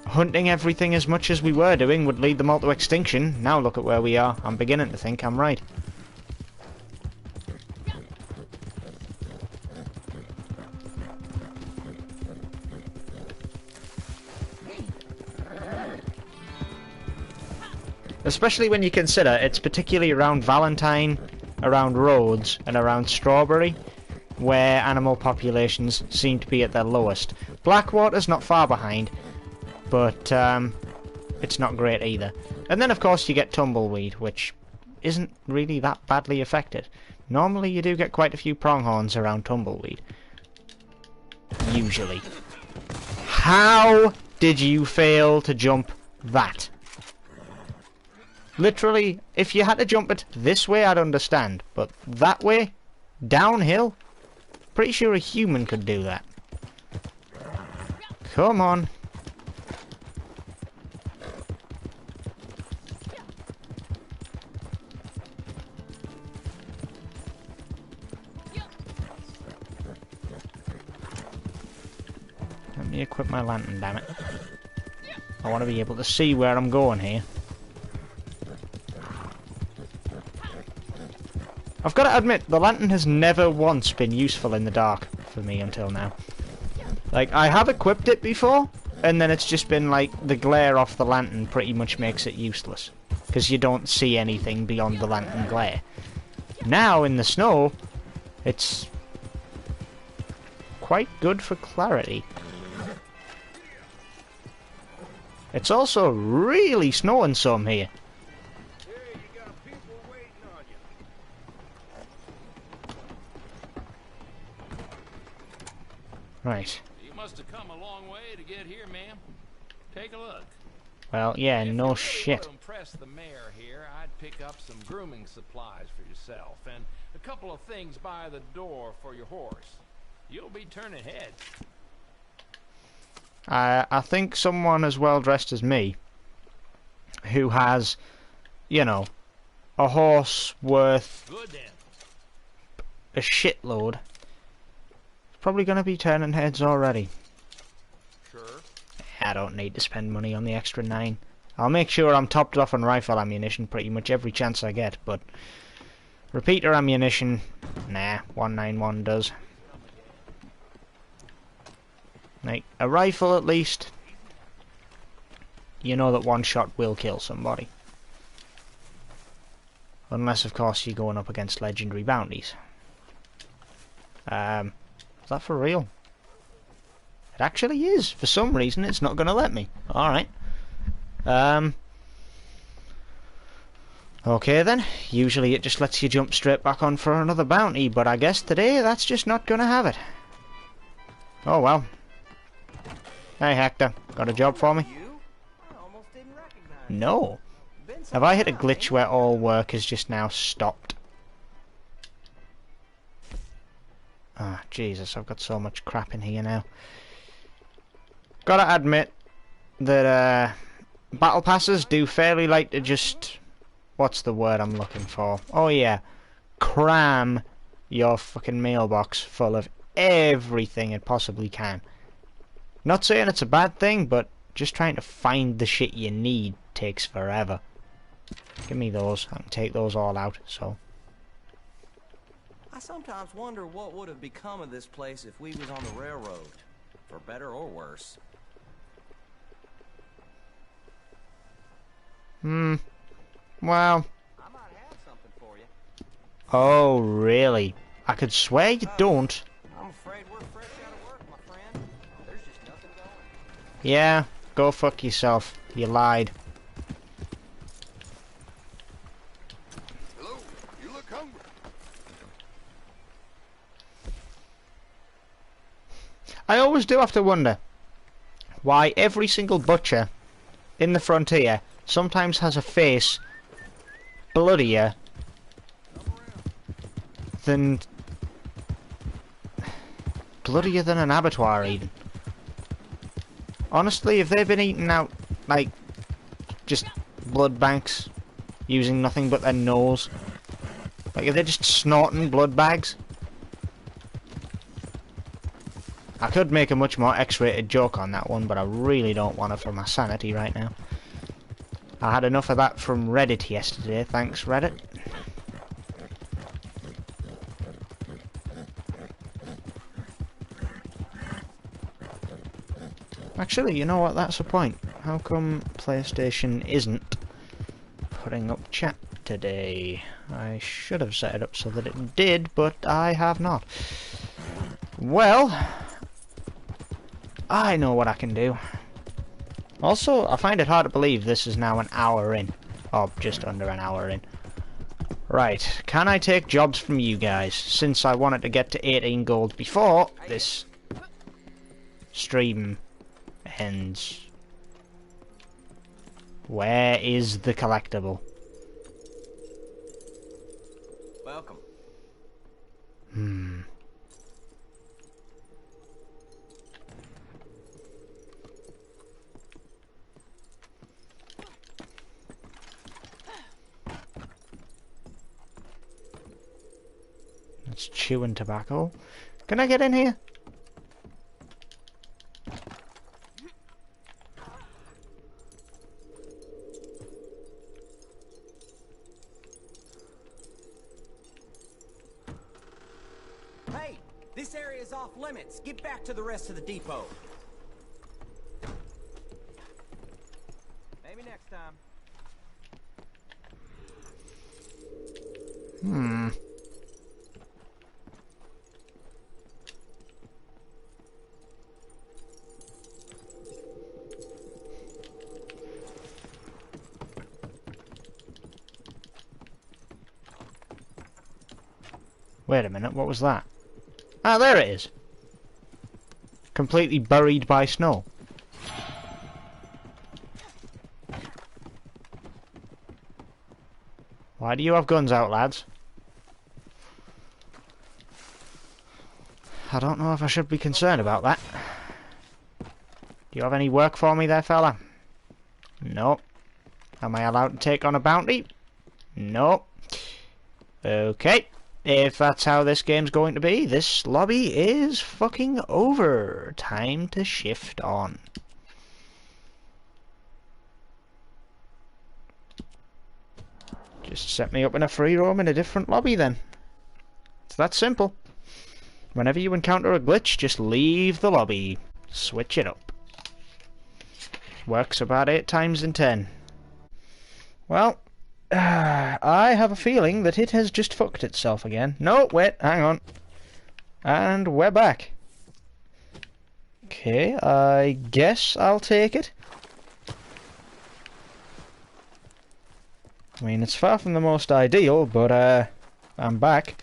hunting everything as much as we were doing would lead them all to extinction. Now look at where we are. I'm beginning to think I'm right. Especially when you consider it's particularly around Valentine, around Rhodes, and around Strawberry, where animal populations seem to be at their lowest. Blackwater's not far behind, but it's not great either. And then of course you get Tumbleweed, which isn't really that badly affected. Normally you do get quite a few pronghorns around Tumbleweed. Usually. How did you fail to jump that? Literally, if you had to jump it this way, I'd understand. But that way? Downhill? Pretty sure a human could do that. Come on. Let me equip my lantern, damn it. I want to be able to see where I'm going here. I've got to admit, the lantern has never once been useful in the dark for me until now. Like, I have equipped it before, and then it's just been like, the glare off the lantern pretty much makes it useless. Because you don't see anything beyond the lantern glare. Now, in the snow, it's quite good for clarity. It's also really snowing some here. Right. You must have come a long way to get here, ma'am. Take a look. Well, yeah, If no you really shit. want to impress the mayor here, I'd pick up some grooming supplies for yourself and a couple of things by the door for your horse. You'll be turning heads. I think someone as well dressed as me, who has, you know, a horse worth Good then. a shitload, probably going to be turning heads already. Sure. I don't need to spend money on the extra 9. I'll make sure I'm topped off on rifle ammunition pretty much every chance I get, but repeater ammunition, nah, 191 does. Like, a rifle at least, you know that one shot will kill somebody. Unless, of course, you're going up against legendary bounties. Is that for real? It actually is. For some reason, it's not going to let me. Alright. Okay then. Usually it just lets you jump straight back on for another bounty, but I guess today that's just not going to have it. Oh well. Hey Hector, got a job for me? No. Have I hit a glitch where all work has just now stopped? Ah, Jesus, I've got so much crap in here now. Gotta admit that battle passes do fairly like to just... What's the word I'm looking for? Oh yeah. cram your fucking mailbox full of everything it possibly can. Not saying it's a bad thing, but just trying to find the shit you need takes forever. Give me those. I can take those all out, so. I sometimes wonder what would have become of this place if we was on the railroad, for better or worse. Well. I might have something for you. Oh, really? I could swear you don't. I'm afraid we're fresh out of work, my friend. There's just nothing going. Yeah, go fuck yourself. You lied. Hello, you look hungry. I always do have to wonder why every single butcher in the frontier sometimes has a face bloodier than an abattoir even. Honestly, if they've been eating out like just blood banks using nothing but their nose, like if they're just snorting blood bags, I could make a much more X-rated joke on that one, but I really don't want to for my sanity right now. I had enough of that from Reddit yesterday, thanks Reddit. Actually, you know what, that's a point. How come PlayStation isn't putting up chat today? I should have set it up so that it did, but I have not. Well, I know what I can do. Also, I find it hard to believe this is now an hour in. Or just under an hour in. Right, can I take jobs from you guys? Since I wanted to get to 18 gold before this stream ends. Where is the collectible? Welcome. It's chewing tobacco. Can I get in here? Hey, this area is off limits. Get back to the rest of the depot. Maybe next time. Wait a minute, what was that? Ah, there it is. Completely buried by snow. Why do you have guns out, lads? I don't know if I should be concerned about that. Do you have any work for me there, fella? No. Am I allowed to take on a bounty? No. Okay. If that's how this game's going to be, this lobby is fucking over. Time to shift on. Just set me up in a free roam in a different lobby then. It's that simple. Whenever you encounter a glitch, just leave the lobby. Switch it up. Works about 8 times in 10. Well, I have a feeling that it has just fucked itself again. No, wait, hang on. And we're back. Okay, I guess I'll take it. I mean, it's far from the most ideal, but I'm back.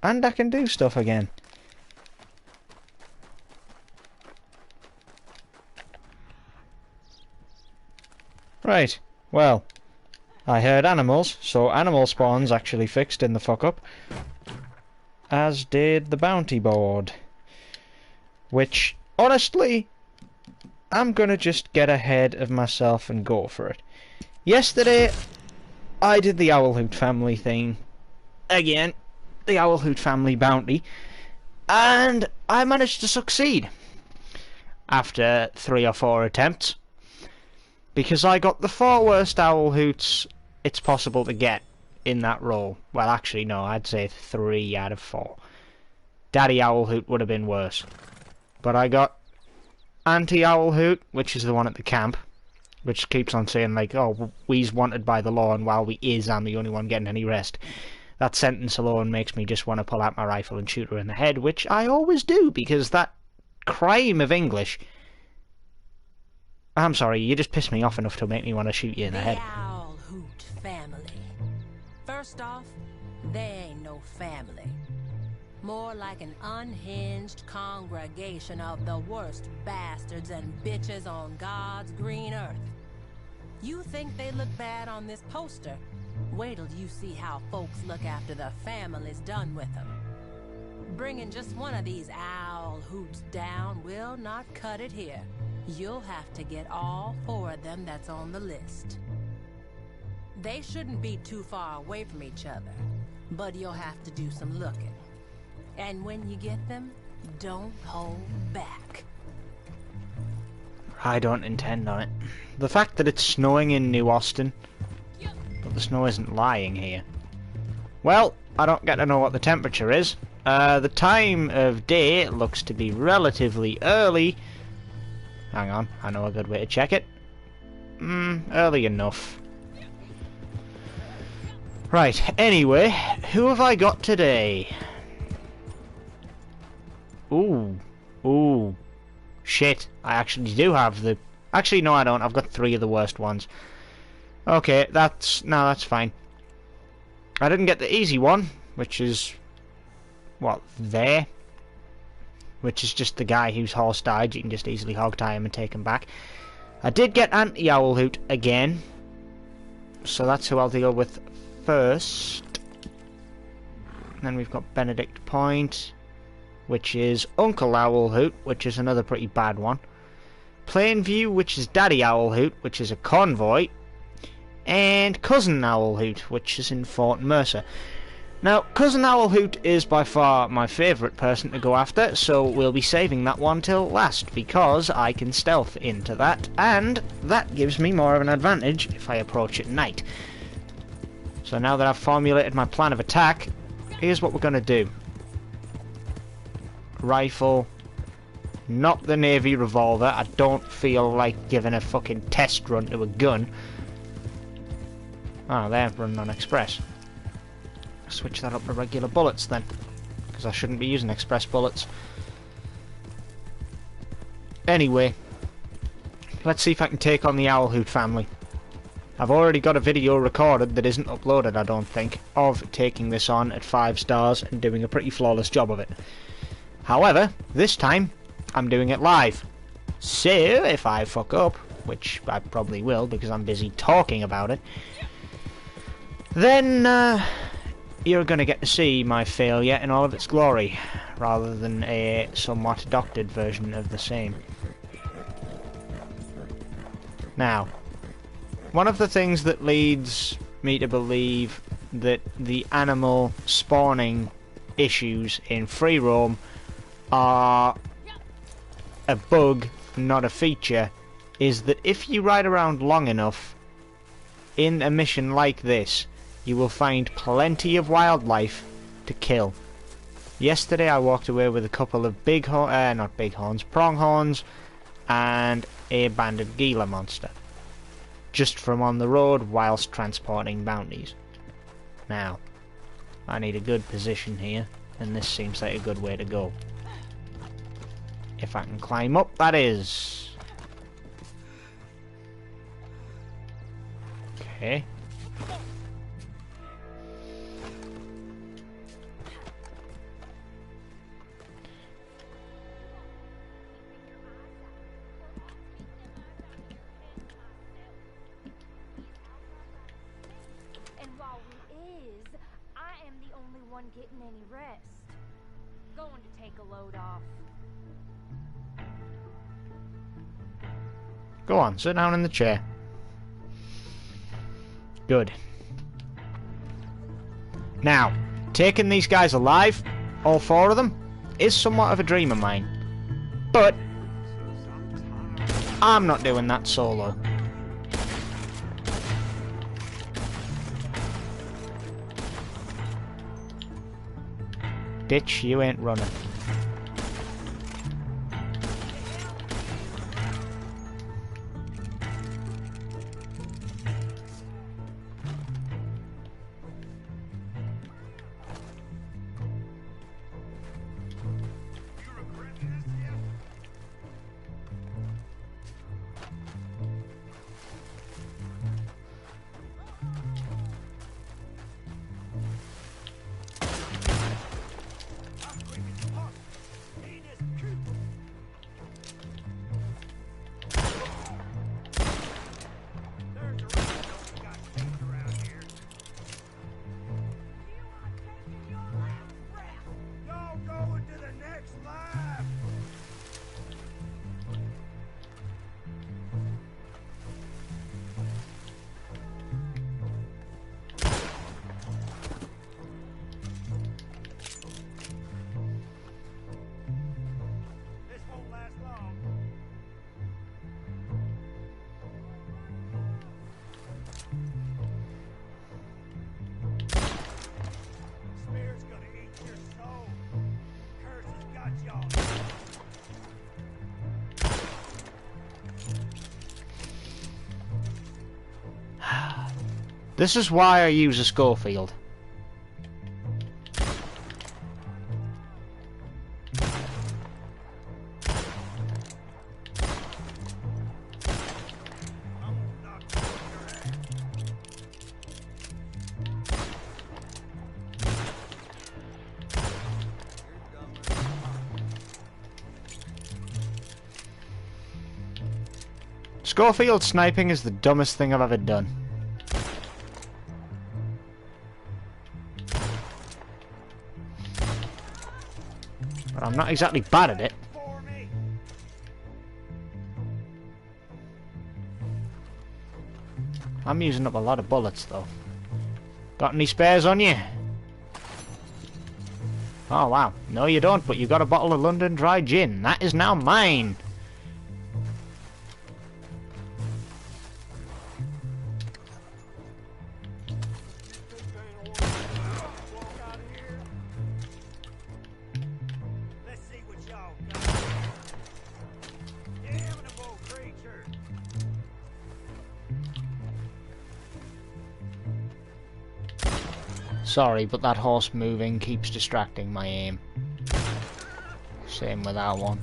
And I can do stuff again. Right, well, I heard animals, so animal spawn's actually fixed in the fuck-up. As did the bounty board. Which, honestly, I'm gonna just get ahead of myself and go for it. Yesterday, I did the Owl Hoot family thing, again, the Owl Hoot family bounty, and I managed to succeed after 3 or 4 attempts, because I got the 4 worst Owl Hoots it's possible to get in that role. Well, actually, no, I'd say 3 out of 4. Daddy Owl Hoot would have been worse. But I got Auntie Owl Hoot, which is the one at the camp, which keeps on saying, like, oh, we's wanted by the law, and while we is, I'm the only one getting any rest. That sentence alone makes me just want to pull out my rifle and shoot her in the head, which I always do, because that crime of English... I'm sorry, you just pissed me off enough to make me want to shoot you in the head. Owl Hoot family. First off, they ain't no family. More like an unhinged congregation of the worst bastards and bitches on God's green earth. You think they look bad on this poster? Wait till you see how folks look after the families done with them. Bringing just one of these Owl Hoots down will not cut it here. You'll have to get all 4 of them that's on the list. They shouldn't be too far away from each other, but you'll have to do some looking. And when you get them, don't hold back. I don't intend on it. The fact that it's snowing in New Austin, but the snow isn't lying here. Well, I don't get to know what the temperature is. The time of day looks to be relatively early. Hang on, I know a good way to check it. Early enough. Right, anyway, who have I got today? Ooh. Shit, I actually do have the... Actually, no, I don't. I've got 3 of the worst ones. Okay, that's fine. I didn't get the easy one, which is... what, there? Which is just the guy whose horse died. You can just easily hog tie him and take him back. I did get Auntie Owl Hoot again, so that's who I'll deal with first. And then we've got Benedict Point, which is Uncle Owl Hoot, which is another pretty bad one. Plainview, which is Daddy Owl Hoot, which is a convoy. And Cousin Owl Hoot, which is in Fort Mercer. Now, Cousin Owl Hoot is by far my favourite person to go after, so we'll be saving that one till last, because I can stealth into that, and that gives me more of an advantage if I approach at night. So now that I've formulated my plan of attack, here's what we're going to do. Rifle, not the Navy revolver. I don't feel like giving a fucking test run to a gun. Oh, they're running on express. Switch that up to regular bullets then, because I shouldn't be using express bullets. Anyway, let's see if I can take on the Owl Hoot family. I've already got a video recorded that isn't uploaded, I don't think, of taking this on at 5 stars and doing a pretty flawless job of it. However, this time, I'm doing it live. So, if I fuck up, which I probably will because I'm busy talking about it, then, you're going to get to see my failure in all of its glory, rather than a somewhat doctored version of the same. Now, one of the things that leads me to believe that the animal spawning issues in free roam are a bug, not a feature, is that if you ride around long enough in a mission like this, you will find plenty of wildlife to kill. Yesterday I walked away with a couple of pronghorns and a banded Gila monster, just from on the road whilst transporting bounties. Now, I need a good position here, and this seems like a good way to go. If I can climb up, that is. Okay. Getting any rest. Going to take a load off. Go on, sit down in the chair. Good. Now, taking these guys alive, all 4 of them, is somewhat of a dream of mine. But I'm not doing that solo. Bitch, you ain't running. This is why I use a Schofield. Schofield sniping is the dumbest thing I've ever done. But I'm not exactly bad at it. I'm using up a lot of bullets though. Got any spares on you? Oh wow. No you don't, but you got a bottle of London Dry Gin. That is now mine. Sorry, but that horse moving keeps distracting my aim. Same with that one.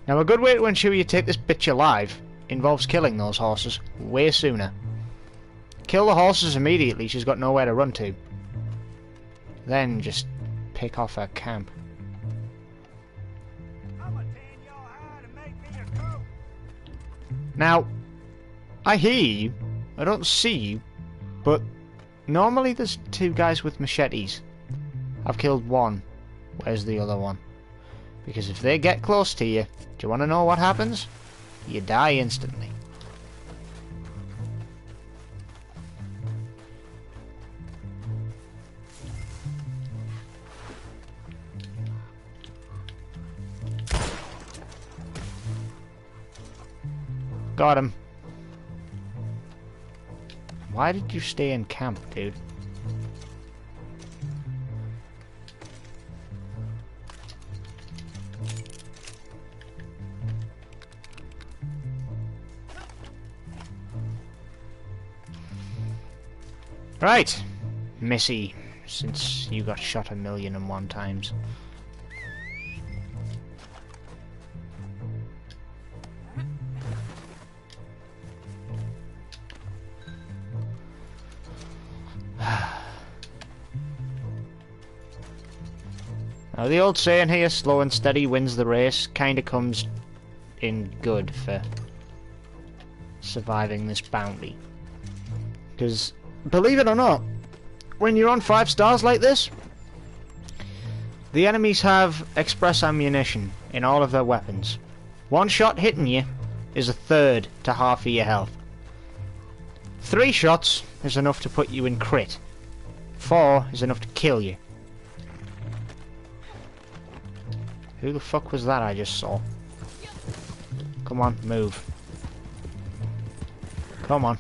Now a good way to ensure you take this bitch alive involves killing those horses way sooner. Kill the horses immediately, she's got nowhere to run to. Then just pick off her camp. Now, I hear you, I don't see you, but normally there's 2 guys with machetes. I've killed one. Where's the other one? Because if they get close to you, do you want to know what happens? You die instantly. Got him. Why did you stay in camp, dude? Right, Missy, since you got shot 1,000,001 times. Now the old saying here, slow and steady wins the race, kinda comes in good for surviving this bounty. Because, believe it or not, when you're on 5 stars like this, the enemies have express ammunition in all of their weapons. One shot hitting you is 1/3 to half of your health. 3 shots is enough to put you in crit. 4 is enough to kill you. Who the fuck was that I just saw? Come on, move. Come on.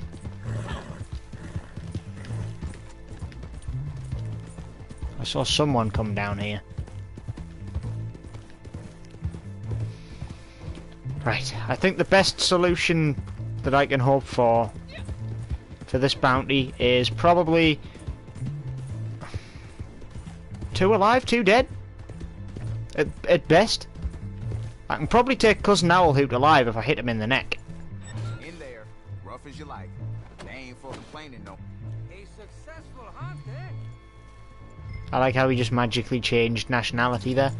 I saw someone come down here. Right, I think the best solution that I can hope for this bounty is probably 2 alive, 2 dead. At best. I can probably take Cousin Owlhoot alive if I hit him in the neck. In there, rough as you like. They ain't for complaining, no. A successful hunt, eh? I like how he just magically changed nationality there.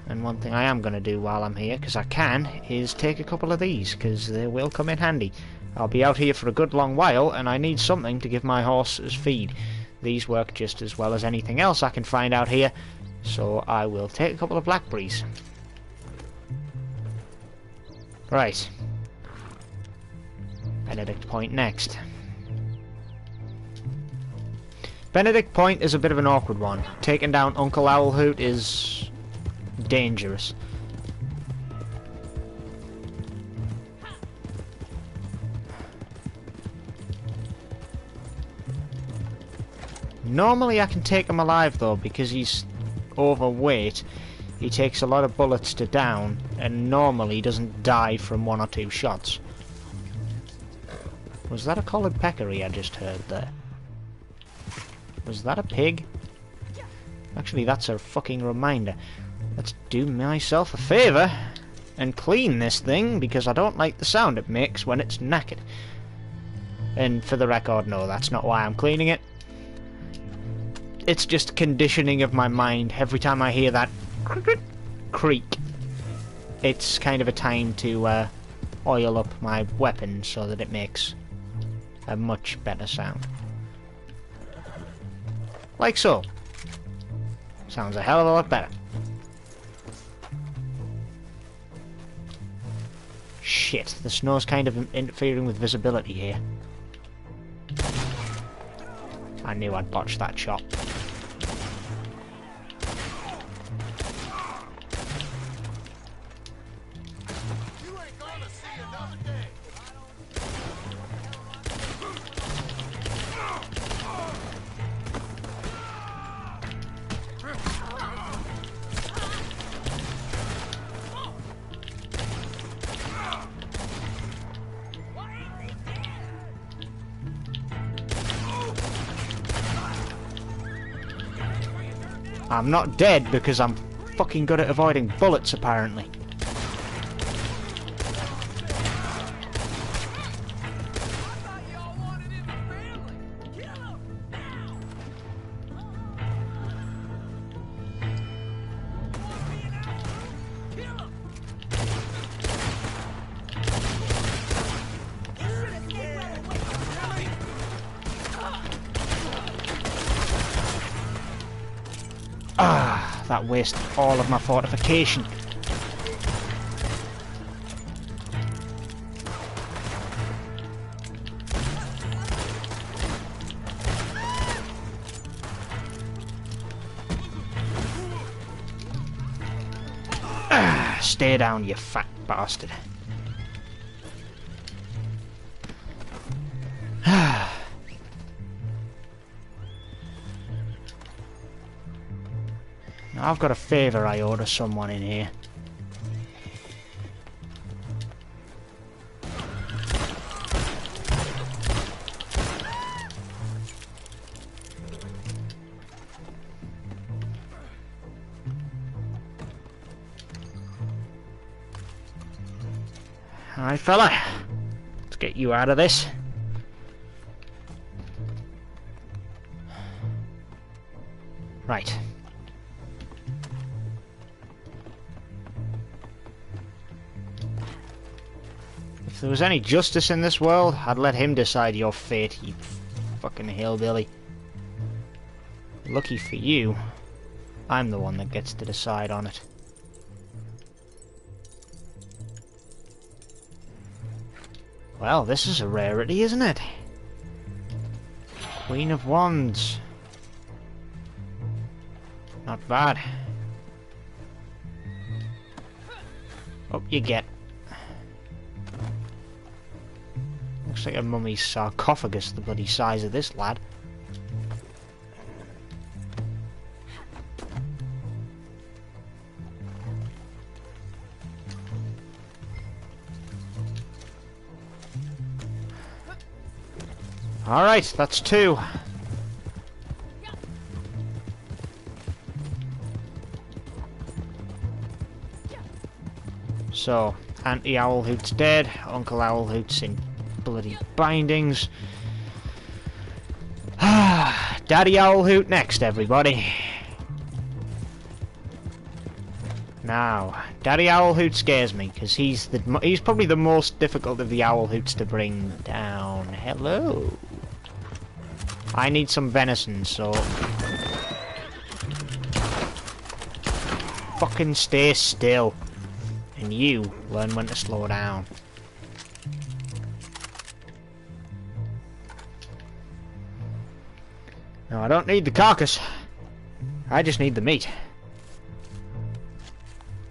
And one thing I am going to do while I'm here, because I can, is take a couple of these, because they will come in handy. I'll be out here for a good long while, and I need something to give my horse as feed. These work just as well as anything else I can find out here, so I will take a couple of blackberries. Right. Benedict Point next. Benedict Point is a bit of an awkward one. Taking down Uncle Owlhoot is dangerous. Normally I can take him alive though, because he's overweight. He takes a lot of bullets to down, and normally doesn't die from 1 or 2 shots. Was that a collared peccary I just heard there? Was that a pig? Actually, that's a fucking reminder. Let's do myself a favour and clean this thing, because I don't like the sound it makes when it's knackered. And for the record, no, that's not why I'm cleaning it. It's just conditioning of my mind. Every time I hear that creak, it's kind of a time to oil up my weapon so that it makes a much better sound. Like so. Sounds a hell of a lot better. Shit, the snow's kind of interfering with visibility here. I knew I'd botch that shot. I'm not dead because I'm fucking good at avoiding bullets, apparently. Ah, that wasted all of my fortification. Ah, stay down, you fat bastard. Now I've got a favour I owe to someone in here. Alright, fella. Let's get you out of this. Right. If there was any justice in this world, I'd let him decide your fate, you fucking hillbilly. Lucky for you, I'm the one that gets to decide on it. Well, this is a rarity, isn't it? Queen of Wands. Not bad. Up you get. Looks like a mummy's sarcophagus, the bloody size of this lad. Alright, that's 2. So, Auntie Owlhoot's dead, Uncle Owlhoot's in bloody bindings. Daddy Owlhoot next, everybody. Now, Daddy Owlhoot scares me, because he's probably the most difficult of the Owlhoots to bring down. Hello. I need some venison, so... Fucking stay still. And you, learn when to slow down. No, I don't need the carcass. I just need the meat.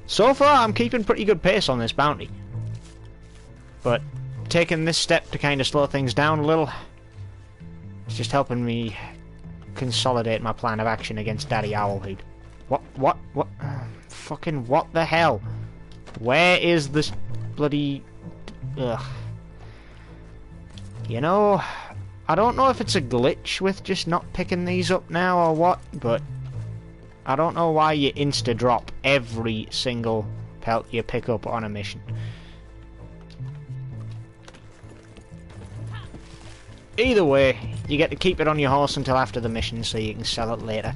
So far, I'm keeping pretty good pace on this bounty. But taking this step to kind of slow things down a little, it's just helping me consolidate my plan of action against Daddy Owlhoot. What? Fucking what the hell? Where is this bloody... Ugh. You know, I don't know if it's a glitch with just not picking these up now or what, but I don't know why you insta-drop every single pelt you pick up on a mission. Either way, you get to keep it on your horse until after the mission so you can sell it later.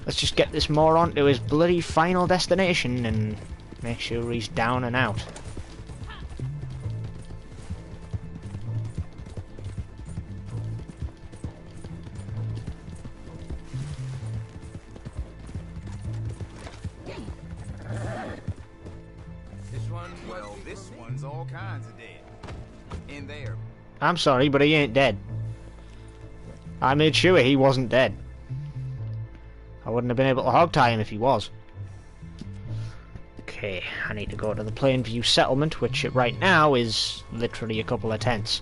Let's just get this moron to his bloody final destination and make sure he's down and out. Well, this one's all kinds of dead. In there. I'm sorry, but he ain't dead. I made sure he wasn't dead. I wouldn't have been able to hog-tie him if he was. Okay, I need to go to the Plainview settlement, which right now is literally a couple of tents.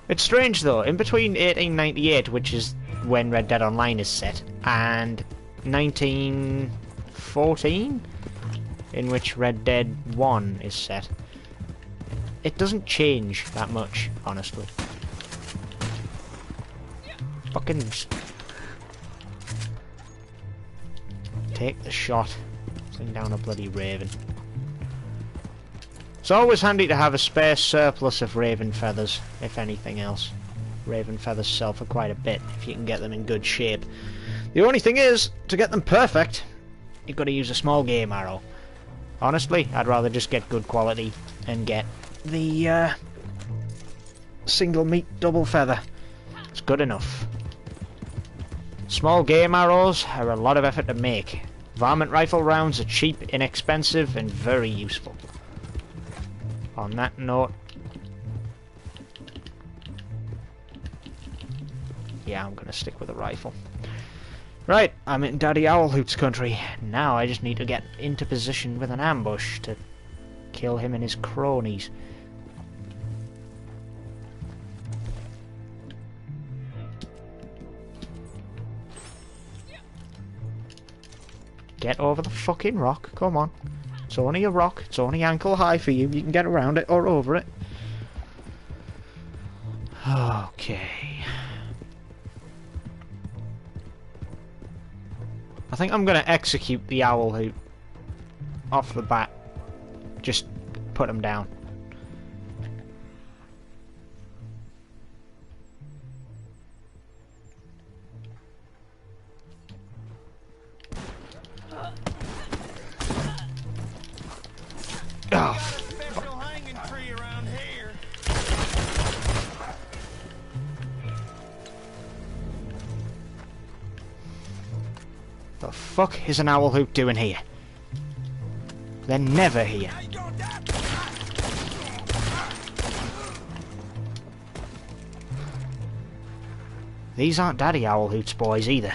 It's strange though, in between 1898, which is when Red Dead Online is set, and 1914, in which Red Dead 1 is set, it doesn't change that much, honestly. Fucking take the shot. Sling down a bloody raven. It's always handy to have a spare surplus of raven feathers, if anything else. Raven feathers sell for quite a bit if you can get them in good shape. The only thing is, to get them perfect, you've got to use a small game arrow. Honestly, I'd rather just get good quality and get the single meat double feather. It's good enough. Small game arrows are a lot of effort to make. Varmint rifle rounds are cheap, inexpensive, and very useful. On that note, yeah, I'm gonna stick with a rifle. Right, I'm in Daddy Owlhoot's country. Now I just need to get into position with an ambush to kill him and his cronies. Get over the fucking rock, come on. It's only a rock, it's only ankle high for you, you can get around it or over it. Okay. I think I'm gonna execute the Owlhoot off the bat. Just put him down. Oh, Special hanging tree around here. the fuck is an Owlhoot doing here? They're never here. These aren't Daddy Owlhoot's boys either.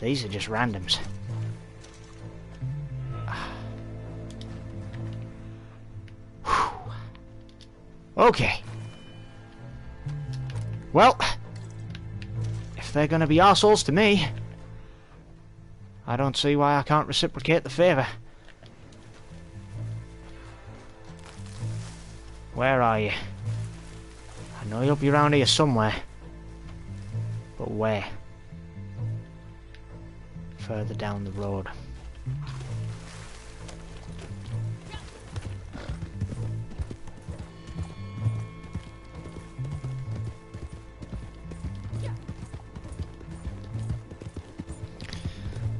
These are just randoms. Okay. Well, if they're gonna be arseholes to me, I don't see why I can't reciprocate the favour. Where are you? I know you'll be around here somewhere. But where? Further down the road.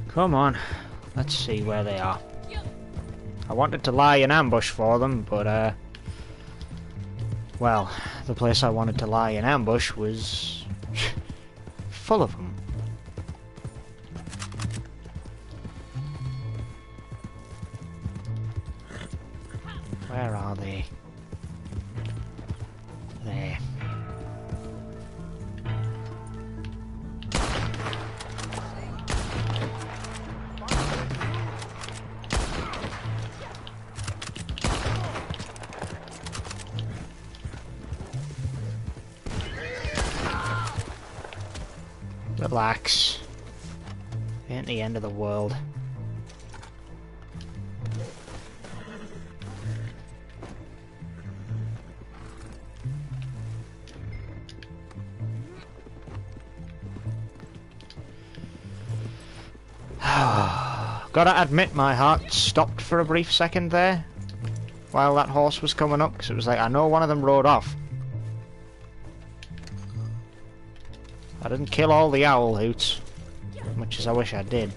Come on, let's see where they are. I wanted to lie in ambush for them, but well, the place I wanted to lie in ambush was full of them. Where are they? There. Relax. Ain't the end of the world. Gotta admit, my heart stopped for a brief second there while that horse was coming up, because it was like, I know one of them rode off. I didn't kill all the owl hoots, much as I wish I did.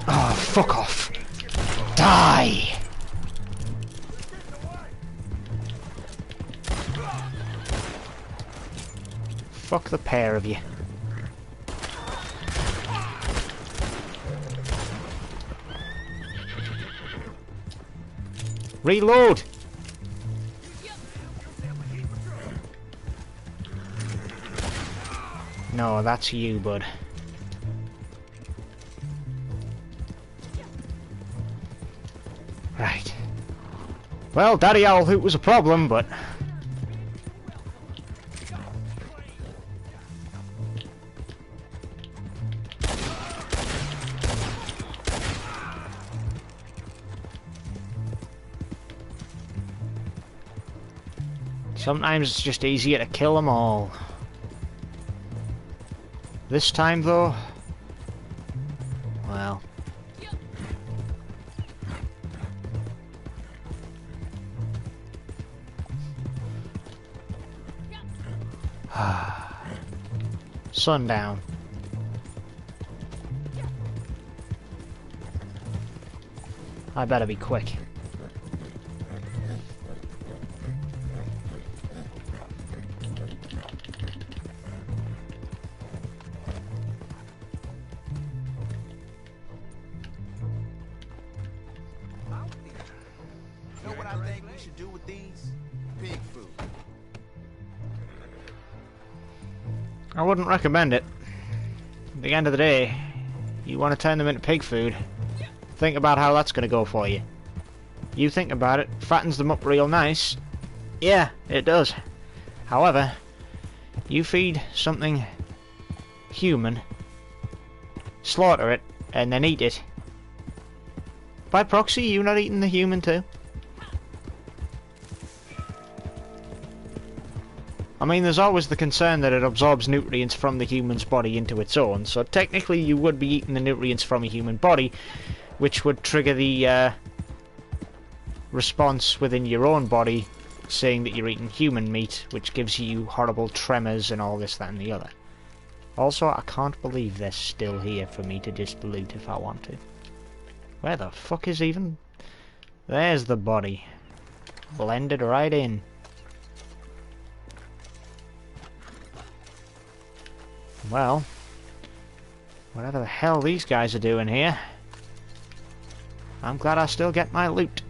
Oh, fuck off! Die! Fuck the pair of you. Reload! No, that's you, bud. Right. Well, Daddy Owl Hoot was a problem, but... sometimes it's just easier to kill them all. This time, though... well... sundown. I better be quick. You know what I think we should do with these? Pig food. I wouldn't recommend it. At the end of the day, you want to turn them into pig food. Think about how that's going to go for you. You think about it, fattens them up real nice. Yeah, it does. However, you feed something human, slaughter it, and then eat it. By proxy, you not eating the human too? I mean, there's always the concern that it absorbs nutrients from the human's body into its own, so technically you would be eating the nutrients from a human body, which would trigger the response within your own body saying that you're eating human meat, which gives you horrible tremors and all this, that and the other. Also, I can't believe they're still here for me to just loot if I want to. Where the fuck is even... there's the body. Blended right in. Well, whatever the hell these guys are doing here, I'm glad I still get my loot.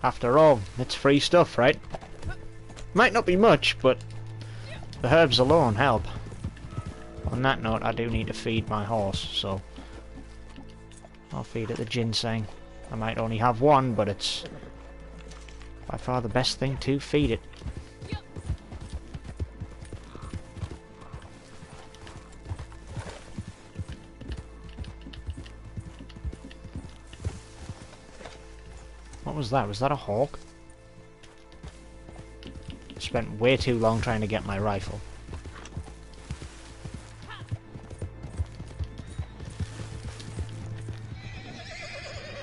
After all, it's free stuff, right? Might not be much, but the herbs alone help. On that note, I do need to feed my horse, so I'll feed it the ginseng. I might only have one, but it's by far the best thing to feed it. What was that? Was that a hawk? Spent way too long trying to get my rifle.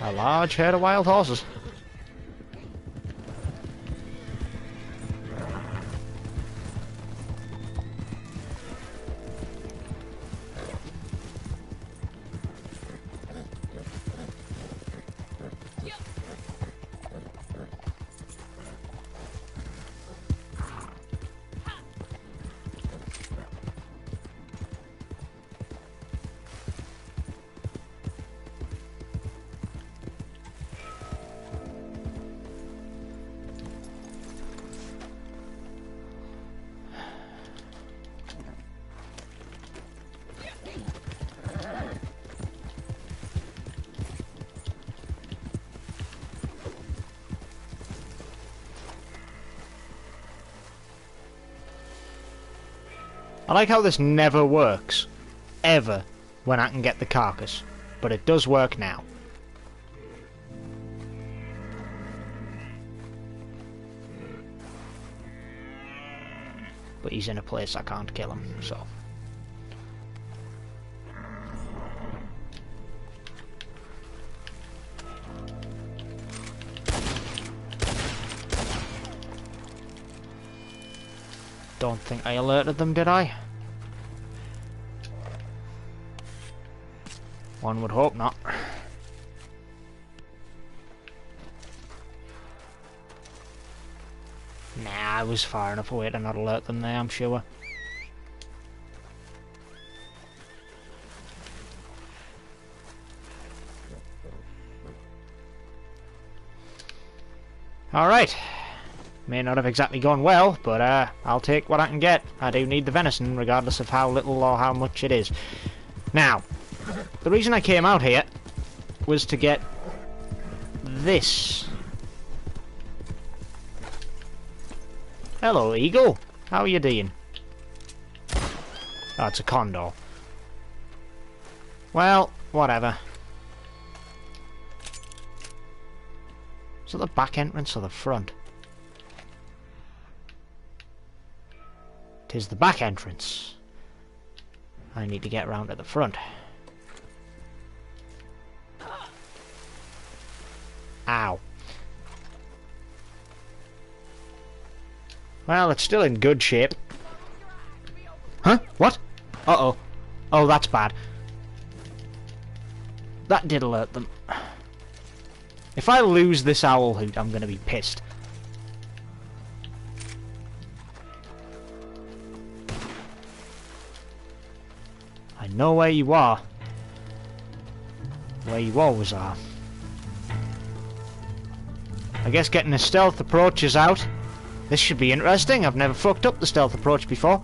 A large herd of wild horses. I like how this never works, ever, when I can get the carcass, but it does work now. But he's in a place I can't kill him, so... Don't think I alerted them, did I? One would hope not. Nah, I was far enough away to not alert them there, I'm sure. Alright. May not have exactly gone well, but I'll take what I can get. I do need the venison, regardless of how little or how much it is. Now, the reason I came out here was to get this. Hello, eagle. How are you doing? Oh, it's a condor. Well, whatever. Is it the back entrance or the front? It is the back entrance. I need to get round to the front. Ow. Well, it's still in good shape. Huh? What? Uh-oh. Oh, that's bad. That did alert them. If I lose this owl hoot, I'm gonna be pissed. I know where you are. Where you always are. I guess getting a stealth approach is out. This should be interesting. I've never fucked up the stealth approach before.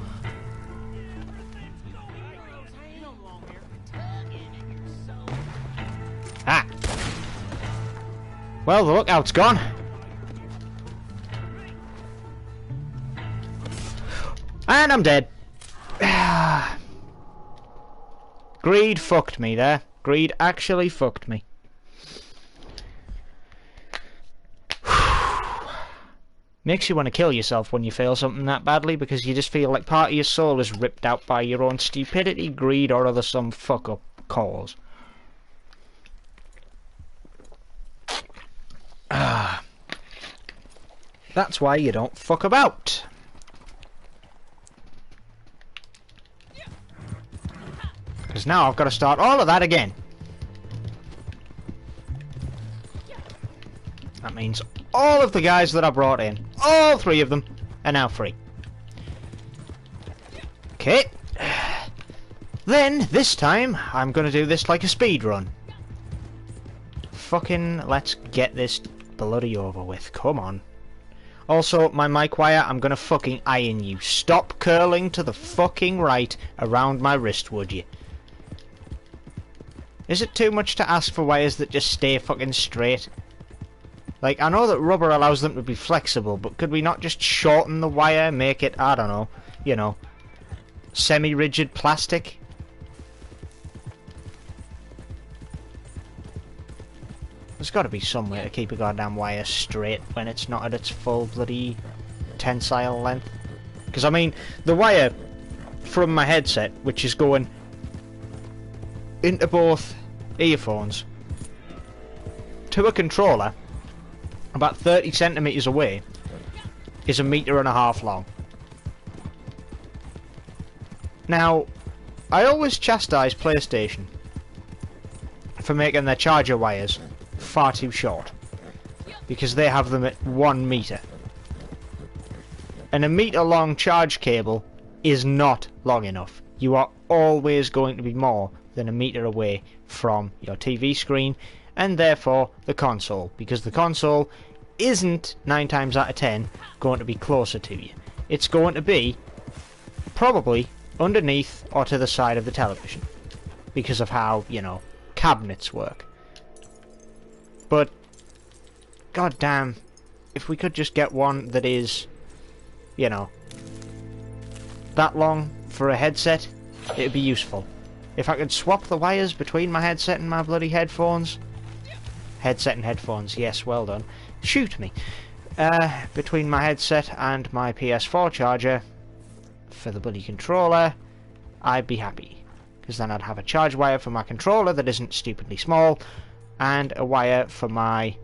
Ah! Well, the lookout's gone. And I'm dead. Greed fucked me there. Greed actually fucked me. Makes you want to kill yourself when you fail something that badly, because you just feel like part of your soul is ripped out by your own stupidity, greed, or other some fuck-up cause. That's why you don't fuck about. Because now I've got to start all of that again. That means all of the guys that I brought in, all three of them, are now free. Okay. Then, this time, I'm going to do this like a speed run. Fucking let's get this bloody over with. Come on. Also, my mic wire, I'm gonna fucking iron you. Stop curling to the fucking right around my wrist, would you? Is it too much to ask for wires that just stay fucking straight? Like, I know that rubber allows them to be flexible, but could we not just shorten the wire, make it, I don't know, you know, semi-rigid plastic? There's got to be some way to keep a goddamn wire straight when it's not at its full bloody tensile length. Because, I mean, the wire from my headset, which is going into both earphones, to a controller, about 30 centimetres away, is 1.5 meters long. Now, I always chastise PlayStation for making their charger wires far too short, because they have them at 1 meter, and 1 meter long charge cable is not long enough. You are always going to be more than 1 meter away from your TV screen, and therefore the console, because the console isn't 9 times out of 10 going to be closer to you. It's going to be probably underneath or to the side of the television, because of how, you know, cabinets work. But, goddamn, if we could just get one that is, you know, that long for a headset, it'd be useful. If I could swap the wires between my headset and my bloody headphones... Headset and headphones, yes, well done. Shoot me. Between my headset and my PS4 charger for the bloody controller, I'd be happy. Because then I'd have a charge wire for my controller that isn't stupidly small, and a wire for my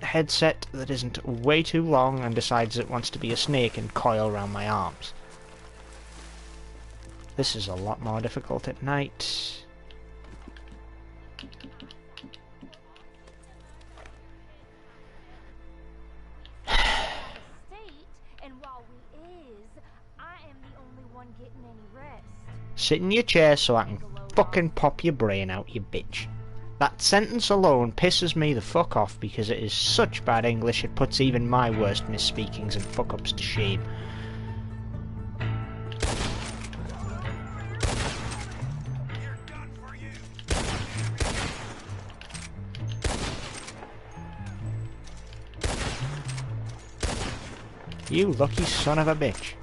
headset that isn't way too long and decides it wants to be a snake and coil around my arms. This is a lot more difficult at night. And while we is, I am the only one getting any rest. Sit in your chair so I can fucking pop your brain out, you bitch. That sentence alone pisses me the fuck off because it is such bad English it puts even my worst misspeakings and fuck-ups to shame. You lucky son of a bitch.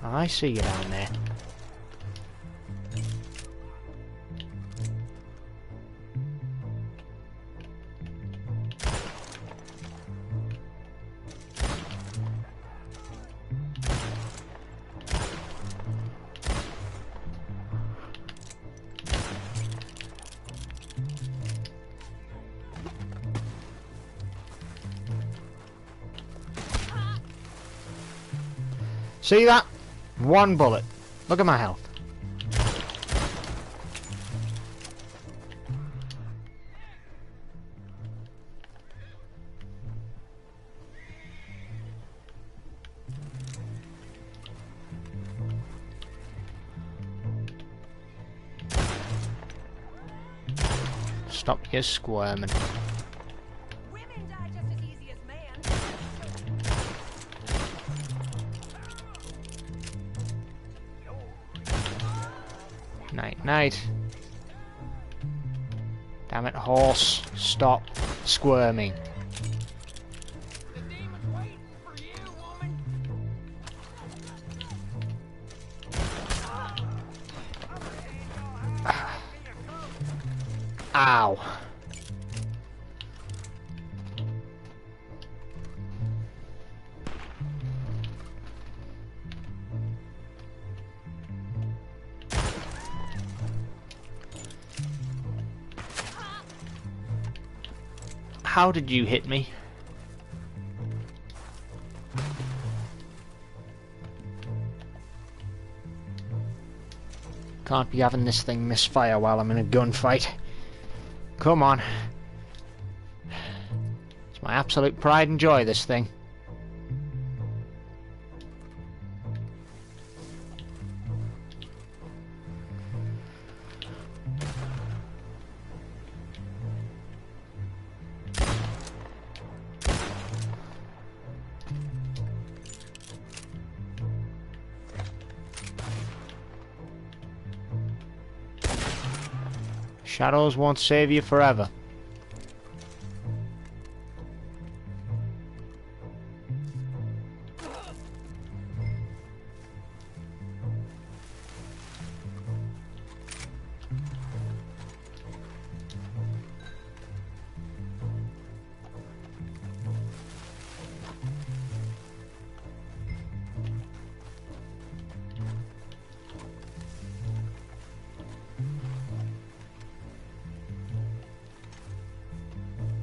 I see you down there. See that? One bullet. Look at my health. Stop your squirming. Women die just as easy as men. Night, night. Damn it, horse. Stop squirming. The demon's waiting for you, woman. Ow. How did you hit me? Can't be having this thing misfire while I'm in a gunfight. Come on. It's my absolute pride and joy, this thing. Shadows won't save you forever.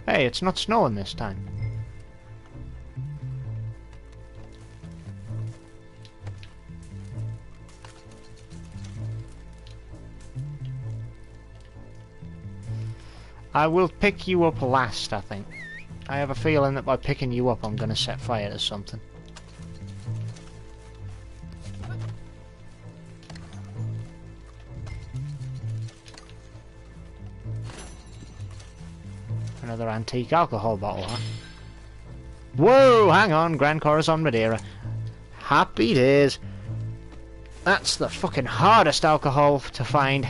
Hey, it's not snowing this time. I will pick you up last, I think. I have a feeling that by picking you up I'm going to set fire to something. Another antique alcohol bottle, huh? Whoa, hang on, Grand Corazon Madeira. Happy days. That's the fucking hardest alcohol to find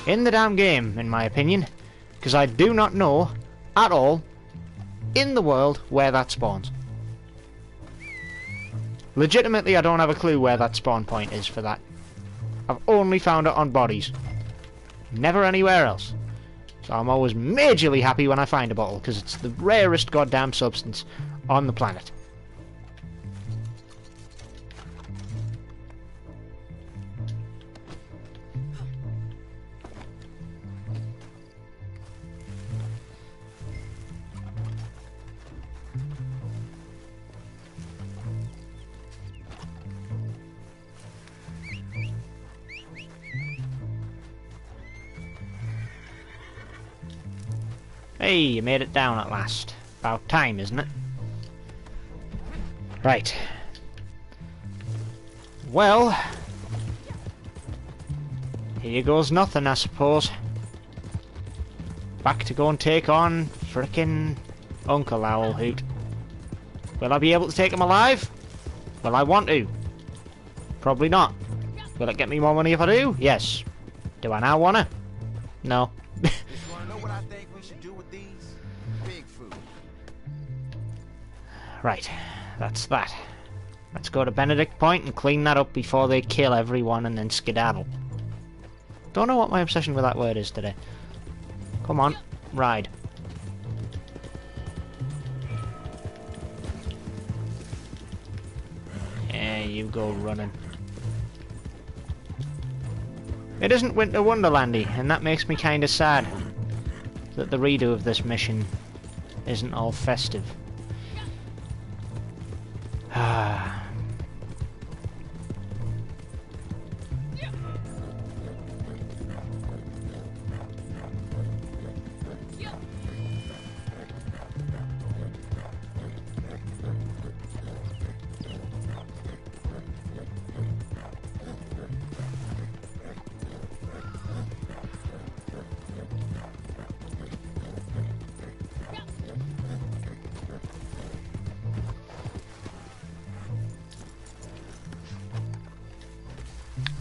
in the damn game, in my opinion. Because I do not know, at all, in the world, where that spawns. Legitimately, I don't have a clue where that spawn point is for that. I've only found it on bodies. Never anywhere else. So I'm always majorly happy when I find a bottle, because it's the rarest goddamn substance on the planet. Hey, you made it down at last. About time, isn't it? Right. Well, here goes nothing, I suppose. Back to go and take on frickin' Uncle Owl Hoot. Will I be able to take him alive? Will I want to? Probably not. Will it get me more money if I do? Yes. Do I now wanna? No. Right, that's that. Let's go to Benedict Point and clean that up before they kill everyone and then skedaddle. Don't know what my obsession with that word is today. Come on, ride. Yeah, you go running. It isn't Winter Wonderlandy, and that makes me kinda sad that the redo of this mission isn't all festive.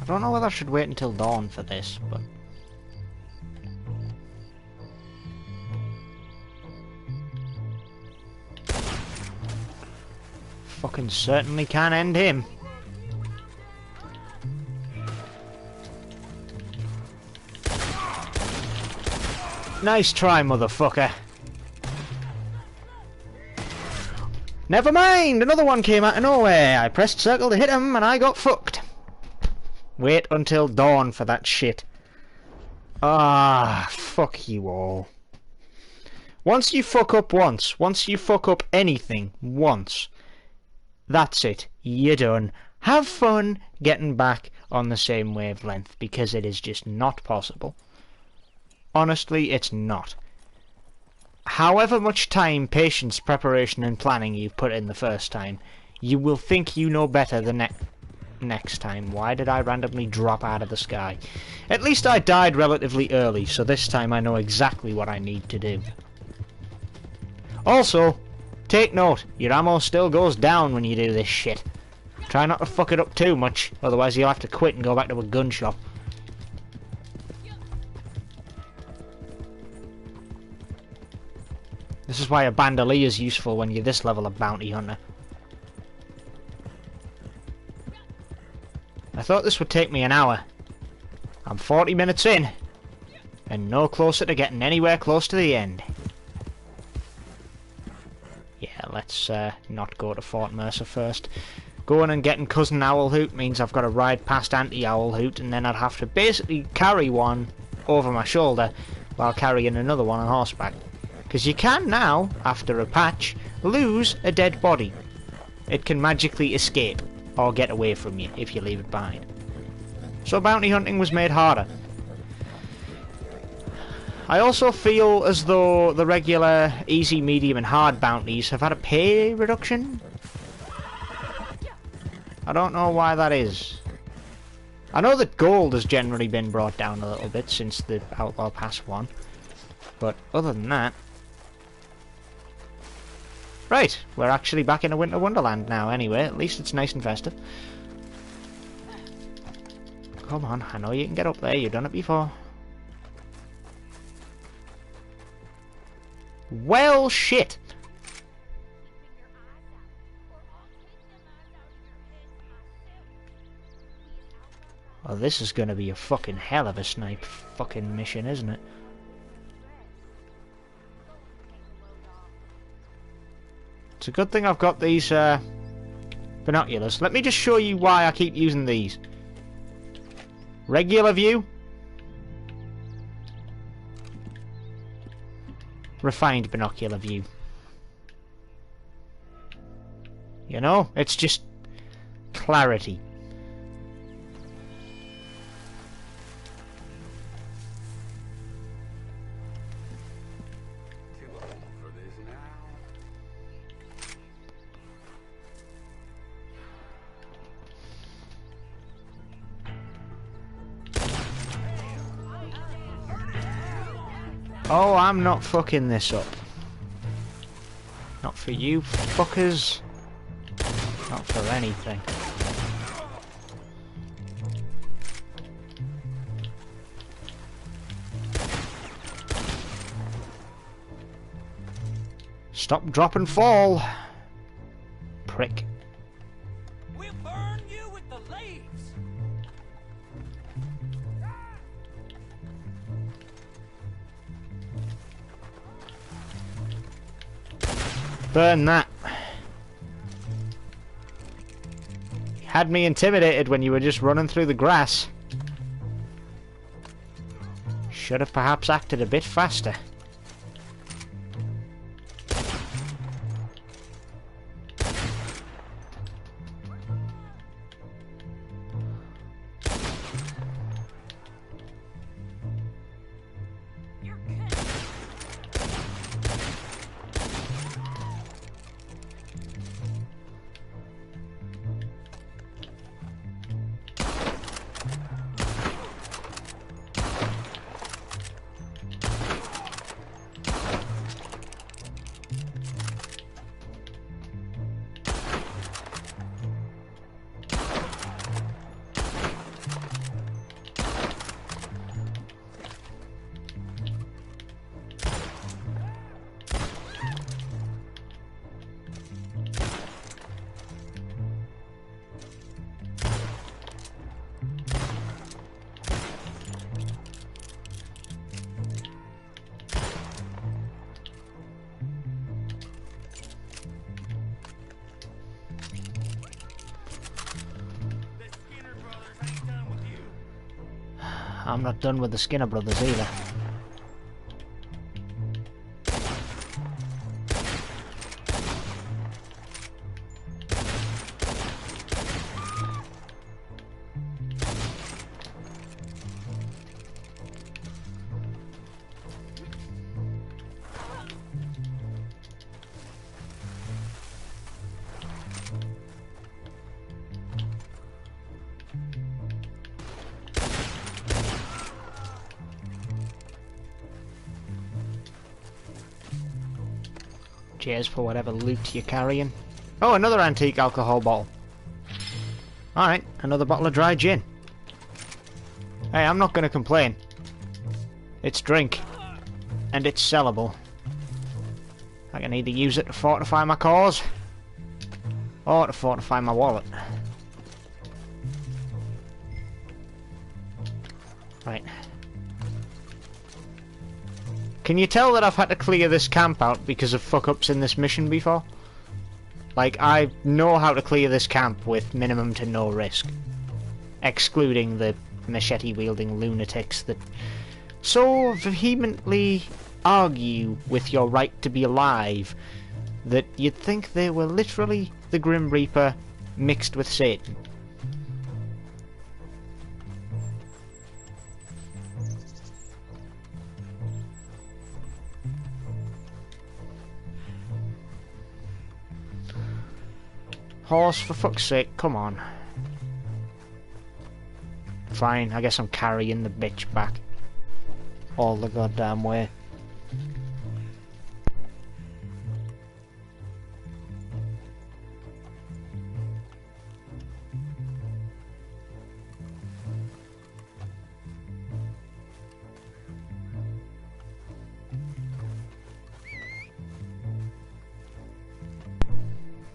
I don't know whether I should wait until dawn for this, but... fucking certainly can end him. Nice try, motherfucker. Never mind! Another one came out of nowhere. I pressed circle to hit him and I got fucked. Wait until dawn for that shit. Ah, fuck you all. Once you fuck up once you fuck up anything once, that's it. You're done. have fun getting back on the same wavelength, because it is just not possible. Honestly, it's not. However much time, patience, preparation and planning you've put in the first time, you will think you know better the next time. Why did I randomly drop out of the sky? At least I died relatively early, so this time I know exactly what I need to do. Also, take note, your ammo still goes down when you do this shit. Try not to fuck it up too much, otherwise you'll have to quit and go back to a gun shop. This is why a bandolier is useful when you're this level of bounty hunter. I thought this would take me an hour. I'm 40 minutes in, and no closer to getting anywhere close to the end. Yeah, let's not go to Fort Mercer first. Going and getting Cousin Owlhoot means I've got to ride past Auntie Owlhoot, and then I'd have to basically carry one over my shoulder while carrying another one on horseback. Because you can now, after a patch, lose a dead body. It can magically escape or get away from you if you leave it behind. So bounty hunting was made harder. I also feel as though the regular easy, medium and hard bounties have had a pay reduction. I don't know why that is. I know that gold has generally been brought down a little bit since the Outlaw Pass 1, but other than that... Right, we're actually back in a winter wonderland now anyway, at least it's nice and festive. Come on, I know you can get up there, you've done it before. Well, shit! Well, this is gonna be a fucking hell of a snipe fucking mission, isn't it? It's a good thing I've got these binoculars. Let me just show you why I keep using these. Regular view. Refined binocular view. You know, it's just clarity. Oh, I'm not fucking this up. Not for you fuckers. Not for anything. Stop, drop and fall. Prick. We'll burn you with the leaves. Burn that. You had me intimidated when you were just running through the grass. Should have perhaps acted a bit faster. I'm not done with the Skinner brothers either. Cheers for whatever loot you're carrying. Oh, another antique alcohol bottle. Alright, another bottle of dry gin. Hey, I'm not going to complain. It's drink. And it's sellable. I can either use it to fortify my cause, or to fortify my wallet. Right. Can you tell that I've had to clear this camp out because of fuck-ups in this mission before? Like, I know how to clear this camp with minimum to no risk. Excluding the machete-wielding lunatics that so vehemently argue with your right to be alive that you'd think they were literally the Grim Reaper mixed with Satan. Horse, for fuck's sake, come on. Fine, I guess I'm carrying the bitch back. All the goddamn way.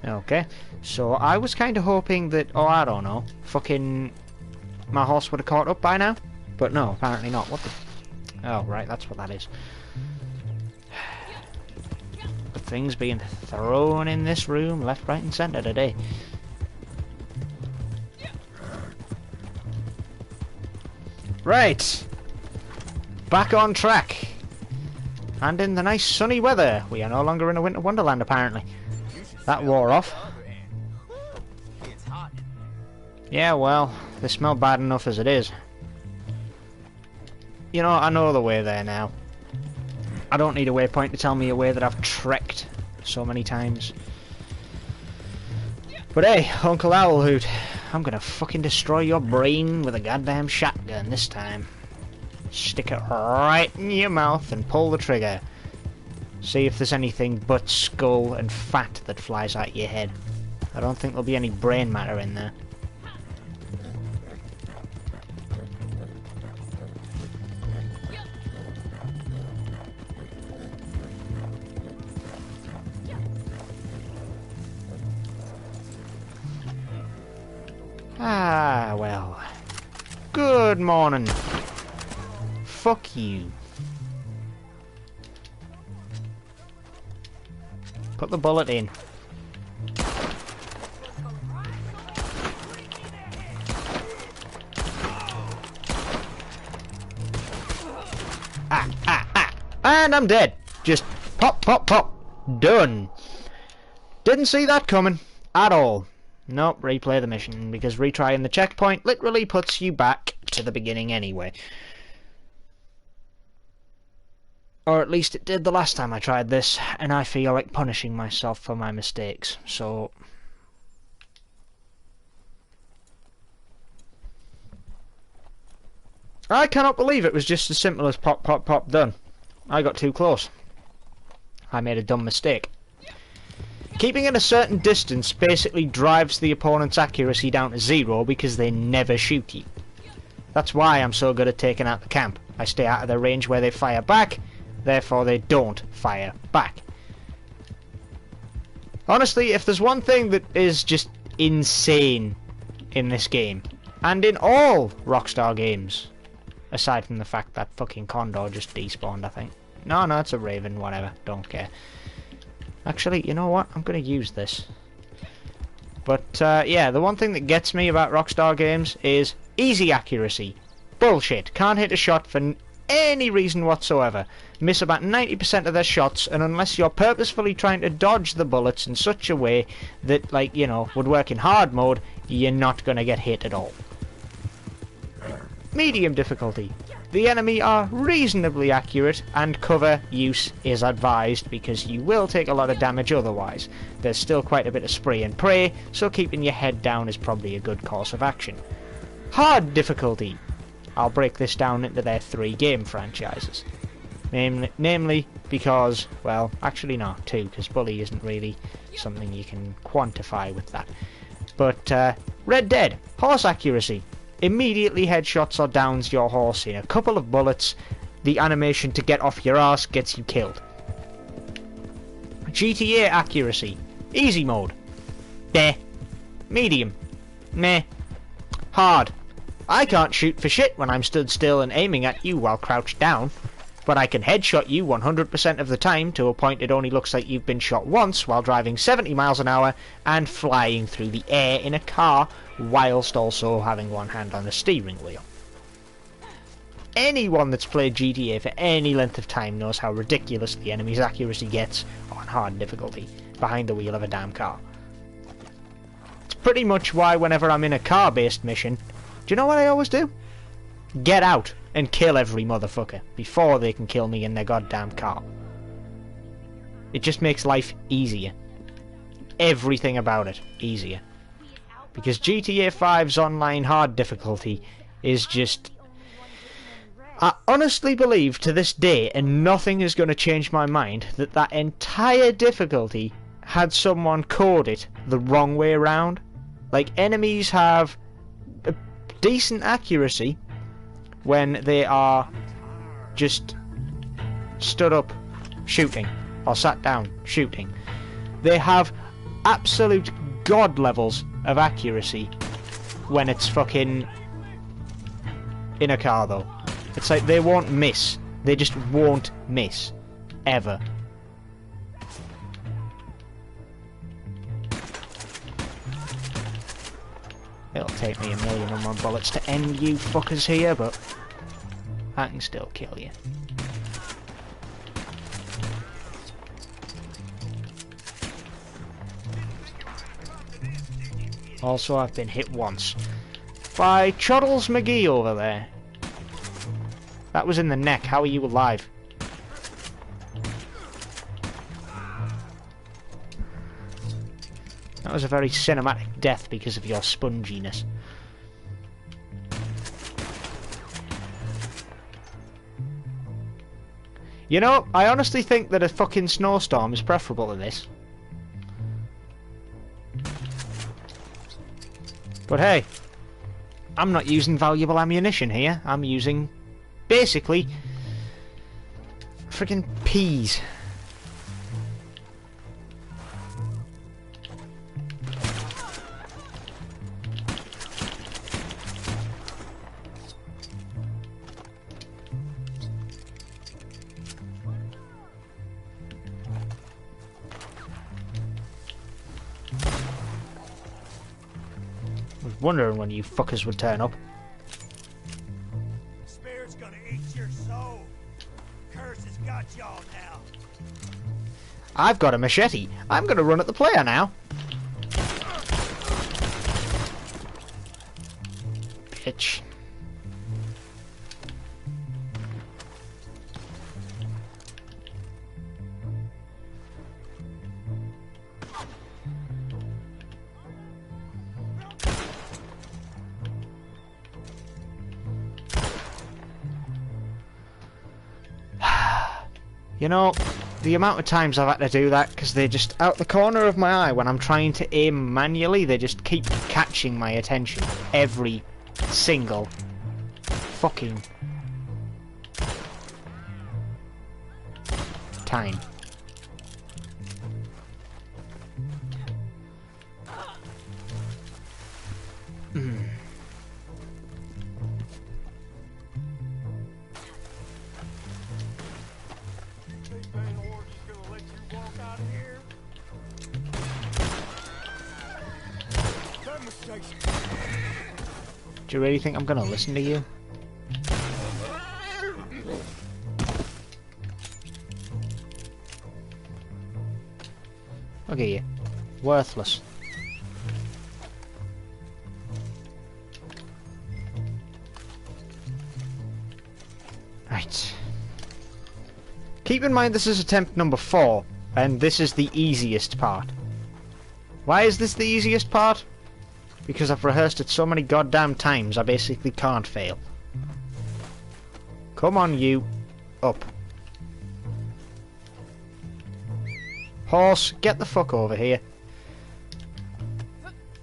Okay, so I was kind of hoping that, oh, I don't know, fucking my horse would have caught up by now, but no, apparently not. What the? Oh, right, that's what that is. The things being thrown in this room, left, right, and centre today. Right, back on track, and in the nice sunny weather. We are no longer in a winter wonderland, apparently. That wore off. Yeah, well, they smell bad enough as it is. You know, I know the way there now. I don't need a waypoint to tell me a way that I've trekked so many times. But hey, Uncle Owlhoot, I'm gonna fucking destroy your brain with a goddamn shotgun this time. Stick it right in your mouth and pull the trigger. See if there's anything but skull and fat that flies out your head. I don't think there'll be any brain matter in there. Ah, well. Good morning. Fuck you. Put the bullet in. And I'm dead. Just pop, pop, pop. Done. Didn't see that coming at all. Nope, replay the mission, because retrying the checkpoint literally puts you back to the beginning anyway. Or at least it did the last time I tried this, and I feel like punishing myself for my mistakes, so... I cannot believe it was just as simple as pop, pop, pop, done. I got too close. I made a dumb mistake. Keeping at a certain distance basically drives the opponent's accuracy down to 0 because they never shoot you. That's why I'm so good at taking out the camp. I stay out of the range where they fire back, therefore they don't fire back. Honestly, if there's one thing that is just insane in this game, and in all Rockstar games, aside from the fact that fucking Condor just despawned, I think. No, it's a Raven, whatever, don't care. Actually, you know what? I'm going to use this. But, yeah, the one thing that gets me about Rockstar games is easy accuracy. Bullshit. Can't hit a shot for any reason whatsoever. Miss about 90% of their shots, and unless you're purposefully trying to dodge the bullets in such a way that, like, you know, would work in hard mode, you're not going to get hit at all. Medium difficulty. The enemy are reasonably accurate, and cover use is advised because you will take a lot of damage otherwise. There's still quite a bit of spray and pray, so keeping your head down is probably a good course of action. Hard difficulty. I'll break this down into their 3 game franchises. Namely because, well, actually no, 2, because bully isn't really something you can quantify with that. But Red Dead, horse accuracy. Immediately headshots or downs your horse in a couple of bullets. The animation to get off your arse gets you killed. GTA accuracy. Easy mode. Meh. Medium. Meh. Hard. I can't shoot for shit when I'm stood still and aiming at you while crouched down, but I can headshot you 100% of the time to a point it only looks like you've been shot once while driving 70 miles an hour and flying through the air in a car whilst also having one hand on the steering wheel. Anyone that's played GTA for any length of time knows how ridiculous the enemy's accuracy gets on hard difficulty behind the wheel of a damn car. It's pretty much why whenever I'm in a car-based mission, do you know what I always do? Get out and kill every motherfucker before they can kill me in their goddamn car. It just makes life easier. Everything about it easier. Because GTA 5's online hard difficulty is just... I honestly believe to this day, and nothing is going to change my mind, that that entire difficulty had someone code it the wrong way around. Like, enemies have a decent accuracy when they are just stood up shooting or sat down shooting. They have absolute god levels of accuracy when it's fucking in a car though. It's like they won't miss. They just won't miss. Ever. It'll take me a million of my bullets to end you fuckers here, but I can still kill you. Also, I've been hit once by Choddles McGee over there. That was in the neck. How are you alive? That was a very cinematic death because of your sponginess. You know, I honestly think that a fucking snowstorm is preferable to this. But hey, I'm not using valuable ammunition here. I'm using, basically, freaking peas. Wondering when you fuckers would turn up. Spirit's gonna eat your soul. Curse has got y'all now. I've got a machete. I'm gonna run at the player now. Bitch. You know, the amount of times I've had to do that because they're just out the corner of my eye when I'm trying to aim manually, they just keep catching my attention every single fucking time. Do you really think I'm gonna listen to you? Look at you. Worthless. Right. Keep in mind this is attempt number 4, and this is the easiest part. Why is this the easiest part? Because I've rehearsed it so many goddamn times, I basically can't fail. Come on, you. Up. Horse, get the fuck over here.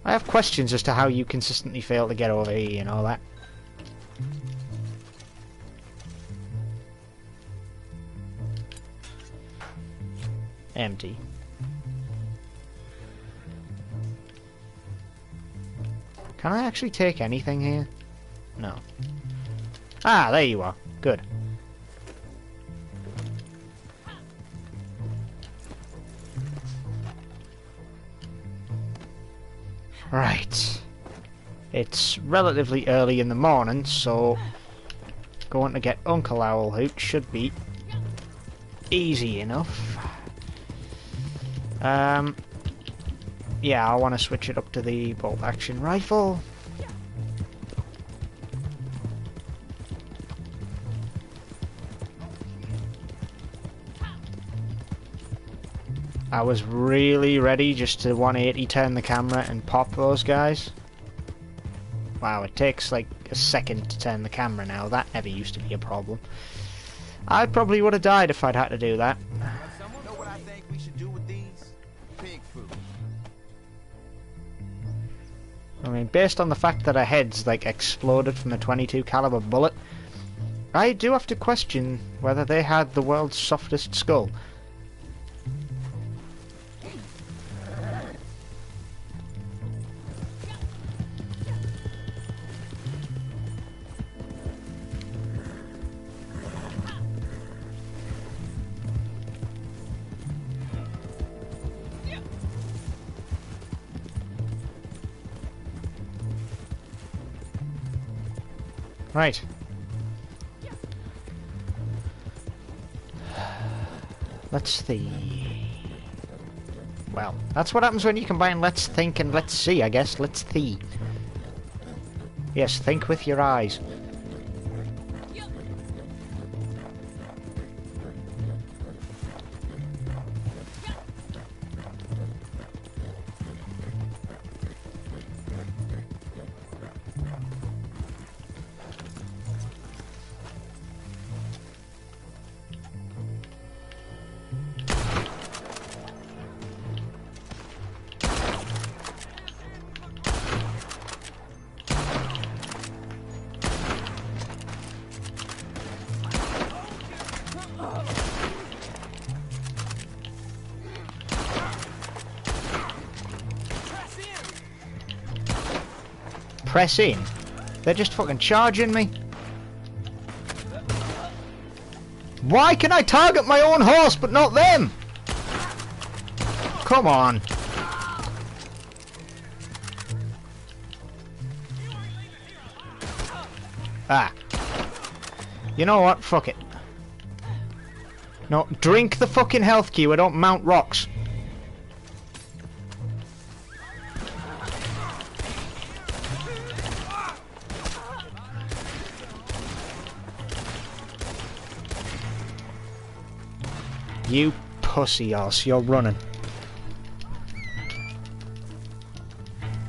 I have questions as to how you consistently fail to get over here and all that. Empty. Can I actually take anything here? No. Ah, there you are. Good. Right. It's relatively early in the morning, so going to get Uncle Owl Hoot should be easy enough. Yeah, I want to switch it up to the bolt-action rifle. I was really ready just to 180 turn the camera and pop those guys. Wow, it takes like a second to turn the camera now. That never used to be a problem. I probably would have died if I'd had to do that. Someone know what I think we should do with these? Pig food. I mean, based on the fact that our heads like exploded from a 22 caliber bullet, I do have to question whether they had the world's softest skull. Right. Let's see. Well, that's what happens when you combine let's think and let's see, I guess. Let's see. Yes, think with your eyes. Press in. They're just fucking charging me. Why can I target my own horse but not them? Come on. Ah. You know what? Fuck it. No, drink the fucking health cue. I don't mount rocks. You pussy ass, you're running.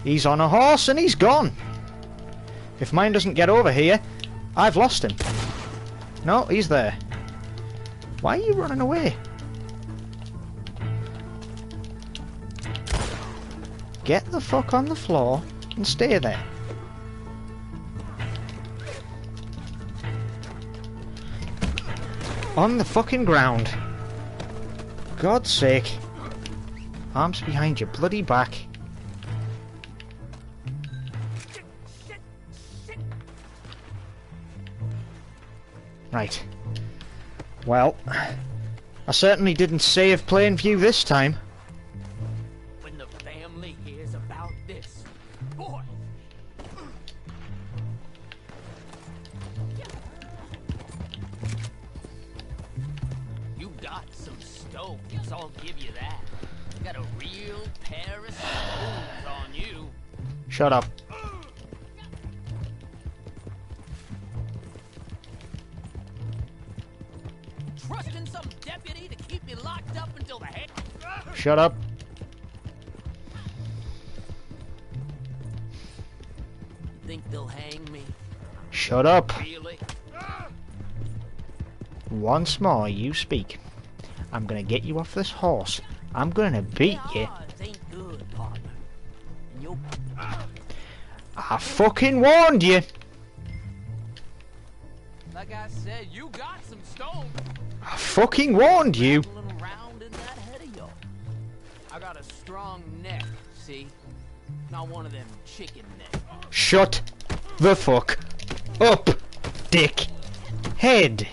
He's on a horse and he's gone. If mine doesn't get over here, I've lost him. No, he's there. Why are you running away? Get the fuck on the floor and stay there. On the fucking ground. God's sake. Arms behind your bloody back. Right. Well, I certainly didn't save plain view this time. When the family hears about this, boy. You got some stoke, I'll give you that. You got a real pair of stones on you. Shut up. Trusting some deputy to keep me locked up until the head. Shut up. Think they'll hang me? Shut up. Really? Once more you speak. I'm gonna get you off this horse I'm gonna beat you. Odds ain't good, partner. And you'll I fucking warned you. like I said, you got some stone. I fucking warned you. Rattling around in that head of yours. I got a strong neck, see? Not one of them chicken necks. Shut the fuck up, dick head.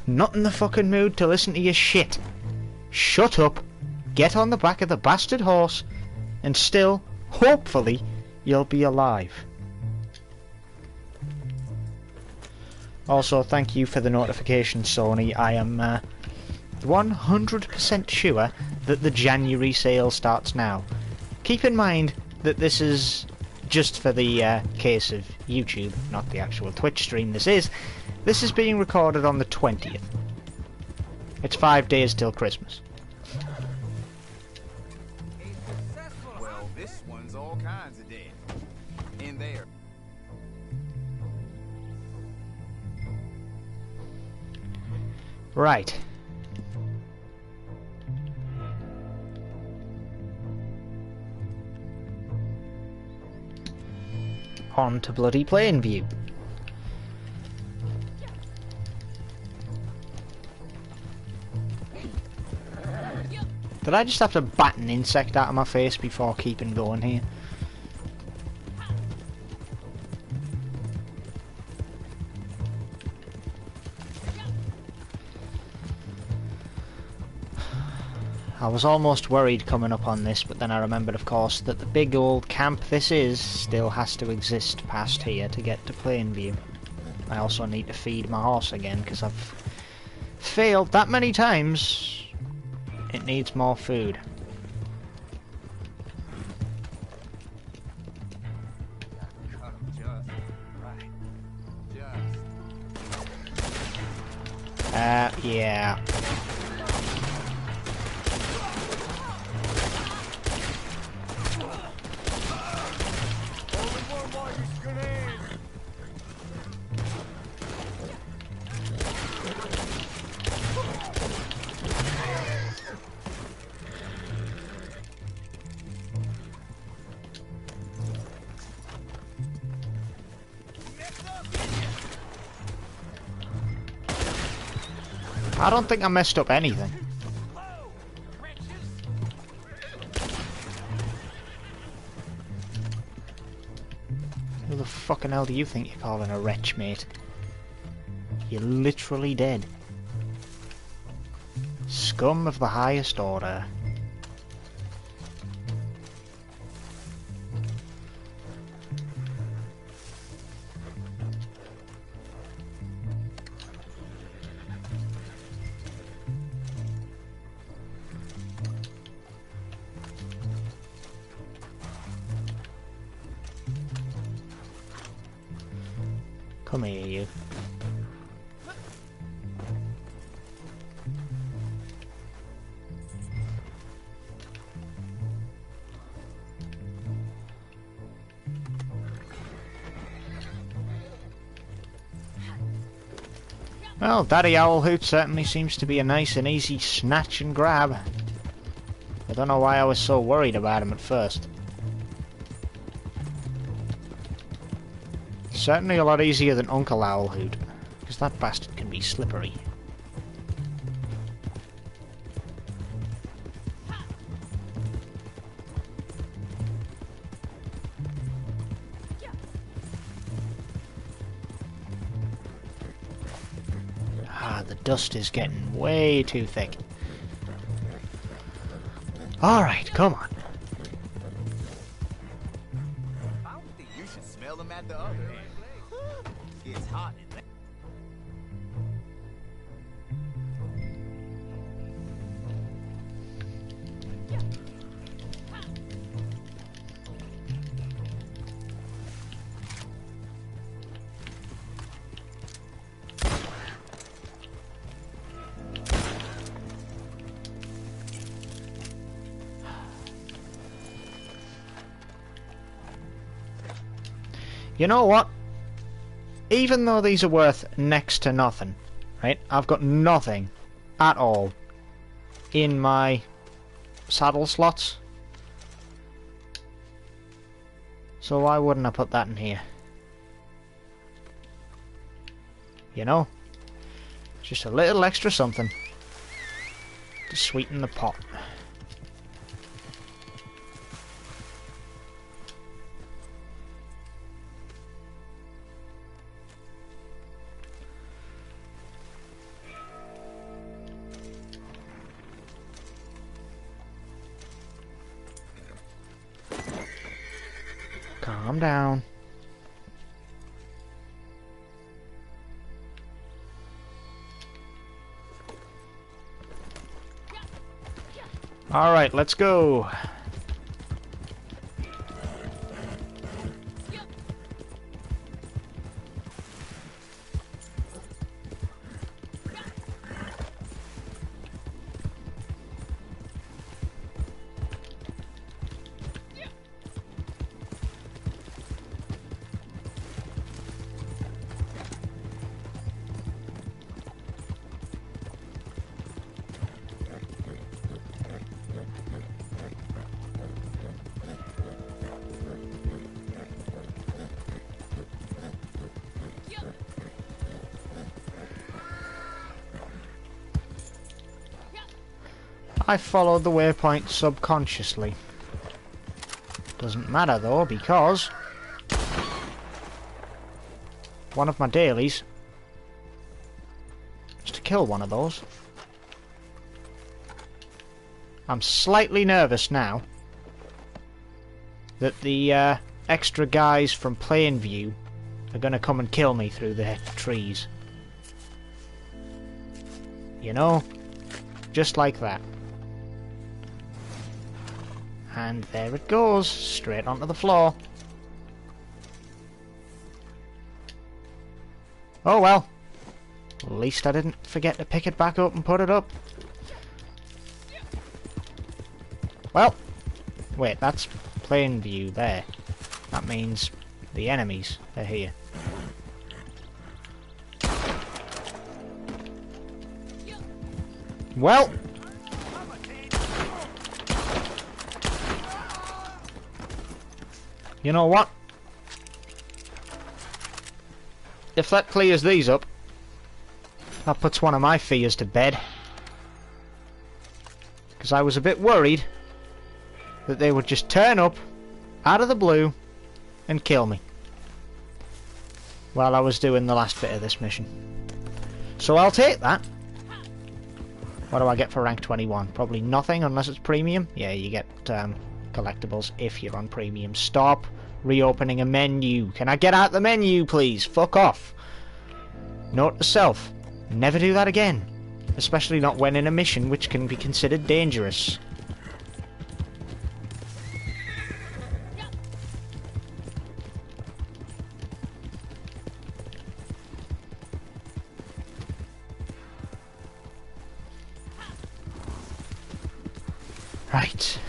Not in the fucking mood to listen to your shit. Shut up, get on the back of the bastard horse, and still, hopefully, you'll be alive. Also, thank you for the notification, Sony. I am 100% sure that the January sale starts now. Keep in mind that this is just for the case of YouTube, not the actual Twitch stream. This is being recorded on the 20th. It's 5 days till Christmas. Well, this one's all kinds of dead. In there. Right. On to bloody plain view. Did I just have to bat an insect out of my face before keeping going here? I was almost worried coming up on this, but then I remembered, of course, that the big old camp this is still has to exist past here to get to Plainview. I also need to feed my horse again, because I've failed that many times. It needs more food. Cut 'em just right. Just. Yeah. I don't think I messed up anything. Who the fucking hell do you think you're calling a wretch, mate? You're literally dead. Scum of the highest order. Come here, you. Well, Daddy Owlhoot certainly seems to be a nice and easy snatch and grab. I don't know why I was so worried about him at first. Certainly a lot easier than Uncle Owlhoot, because that bastard can be slippery. Ah, the dust is getting way too thick. Alright, come on. I don't think you should smell them at the other end. It's hot in there. You know what? Even though these are worth next to nothing, right? I've got nothing at all in my saddle slots. So why wouldn't I put that in here? You know? Just a little extra something to sweeten the pot. Calm down. All right, let's go. I followed the waypoint subconsciously. Doesn't matter though, because one of my dailies is to kill one of those. I'm slightly nervous now that the extra guys from Plainview are gonna come and kill me through the trees. You know? Just like that. And there it goes, straight onto the floor. Oh well. At least I didn't forget to pick it back up and put it up. Well, wait, that's plain view there. That means the enemies are here. Well, you know what? If that clears these up, that puts one of my fears to bed. Because I was a bit worried that they would just turn up out of the blue and kill me while I was doing the last bit of this mission. So I'll take that. What do I get for rank 21? Probably nothing unless it's premium. Yeah, you get collectibles if you're on premium. Stop reopening a menu. Can I get out the menu, please? Fuck off. Note to self. Never do that again. Especially not when in a mission which can be considered dangerous. Right.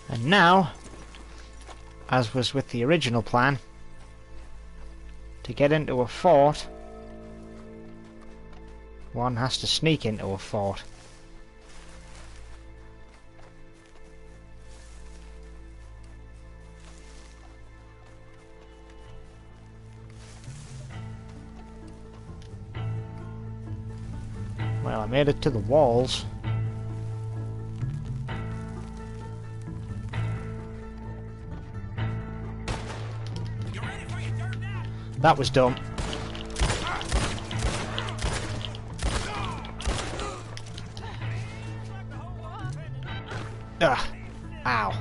And now, as was with the original plan, to get into a fort, one has to sneak into a fort. Well, I made it to the walls. That was dumb. Ugh. Ow.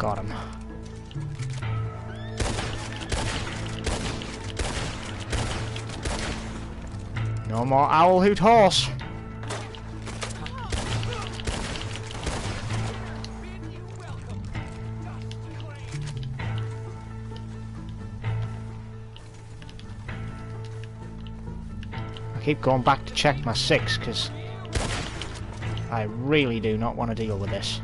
Got him. No more owl hoot horse. I keep going back to check my 6 because I really do not want to deal with this.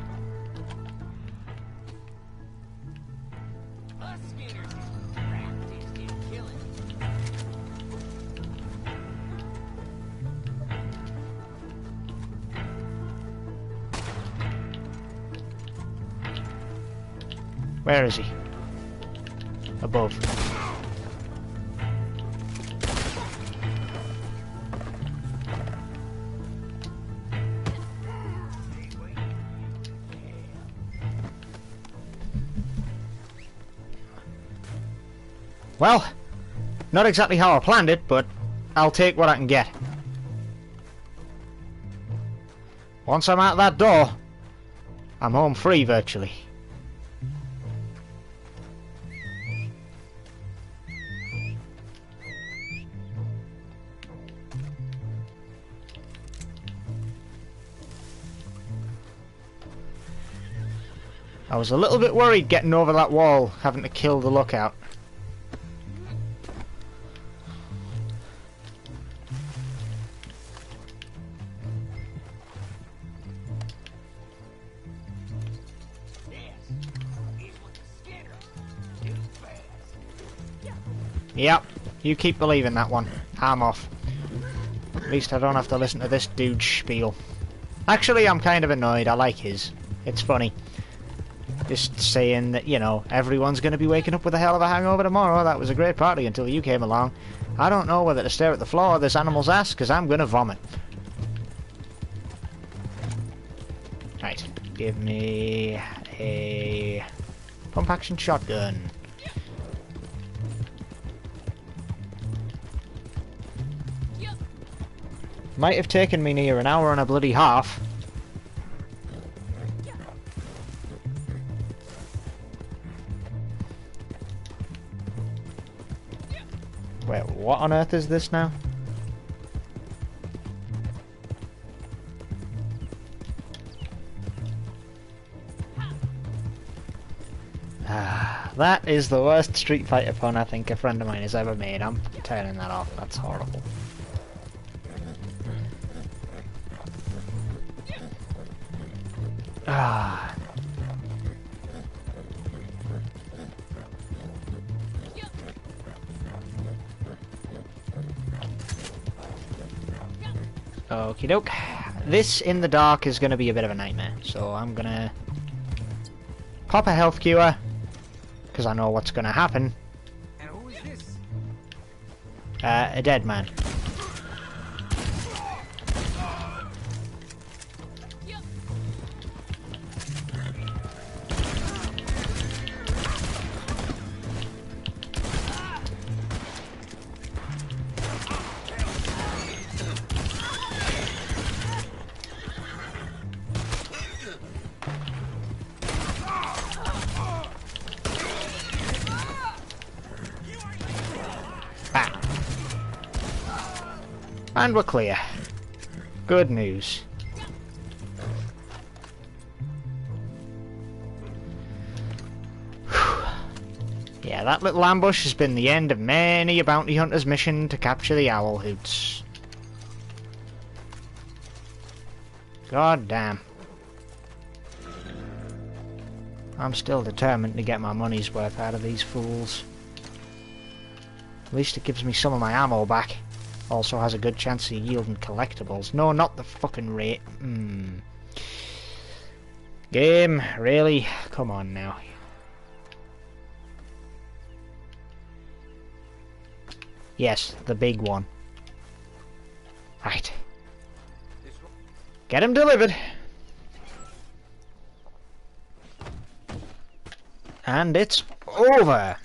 Where is he? Above. Well, not exactly how I planned it, but I'll take what I can get. Once I'm out that door, I'm home free virtually. I was a little bit worried getting over that wall, having to kill the lookout. Yep, you keep believing that one. I'm off. At least I don't have to listen to this dude's spiel. Actually, I'm kind of annoyed. I like his. It's funny. Just saying that, you know, everyone's going to be waking up with a hell of a hangover tomorrow. That was a great party until you came along. I don't know whether to stare at the floor of this animal's ass, because I'm going to vomit. Right, give me a pump-action shotgun. Might have taken me near an hour and a bloody half. Wait, what on earth is this now? That is the worst Street Fighter pun I think a friend of mine has ever made. I'm turning that off. That's horrible. Ah. Okie doke. This in the dark is going to be a bit of a nightmare, so I'm going to pop a health cure, because I know what's going to happen. And who is this? A dead man. And we're clear. Good news. Yeah, that little ambush has been the end of many a bounty hunter's mission to capture the owl hoots. God damn. I'm still determined to get my money's worth out of these fools. At least it gives me some of my ammo back. Also has a good chance of yielding collectibles. No, not the fucking rate. Game, really? Come on now. Yes, the big one. Right. Get him delivered. And it's over.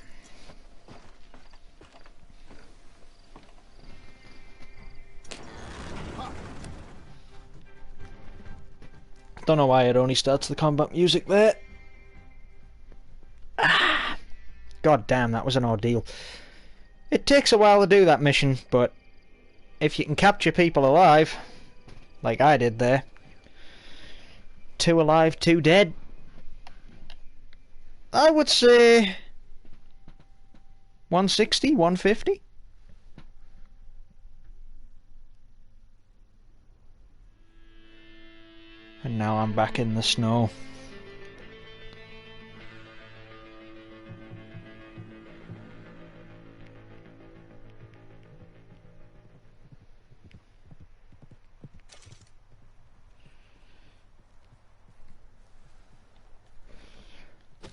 Don't know why it only starts the combat music there. God damn, that was an ordeal. It takes a while to do that mission, but if you can capture people alive, like I did there, 2 alive, 2 dead, I would say 160, 150. And now I'm back in the snow.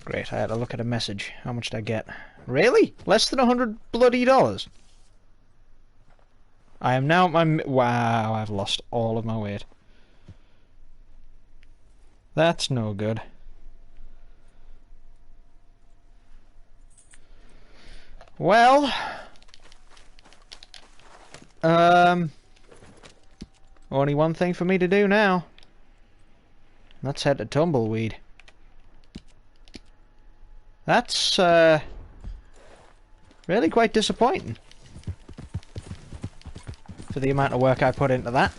Great, I had to look at a message. How much did I get? Really? Less than $100 bloody dollars? I am now at my... Wow, I've lost all of my weight. That's no good. Well... Only one thing for me to do now. Let's head to Tumbleweed. That's, really quite disappointing. For the amount of work I put into that.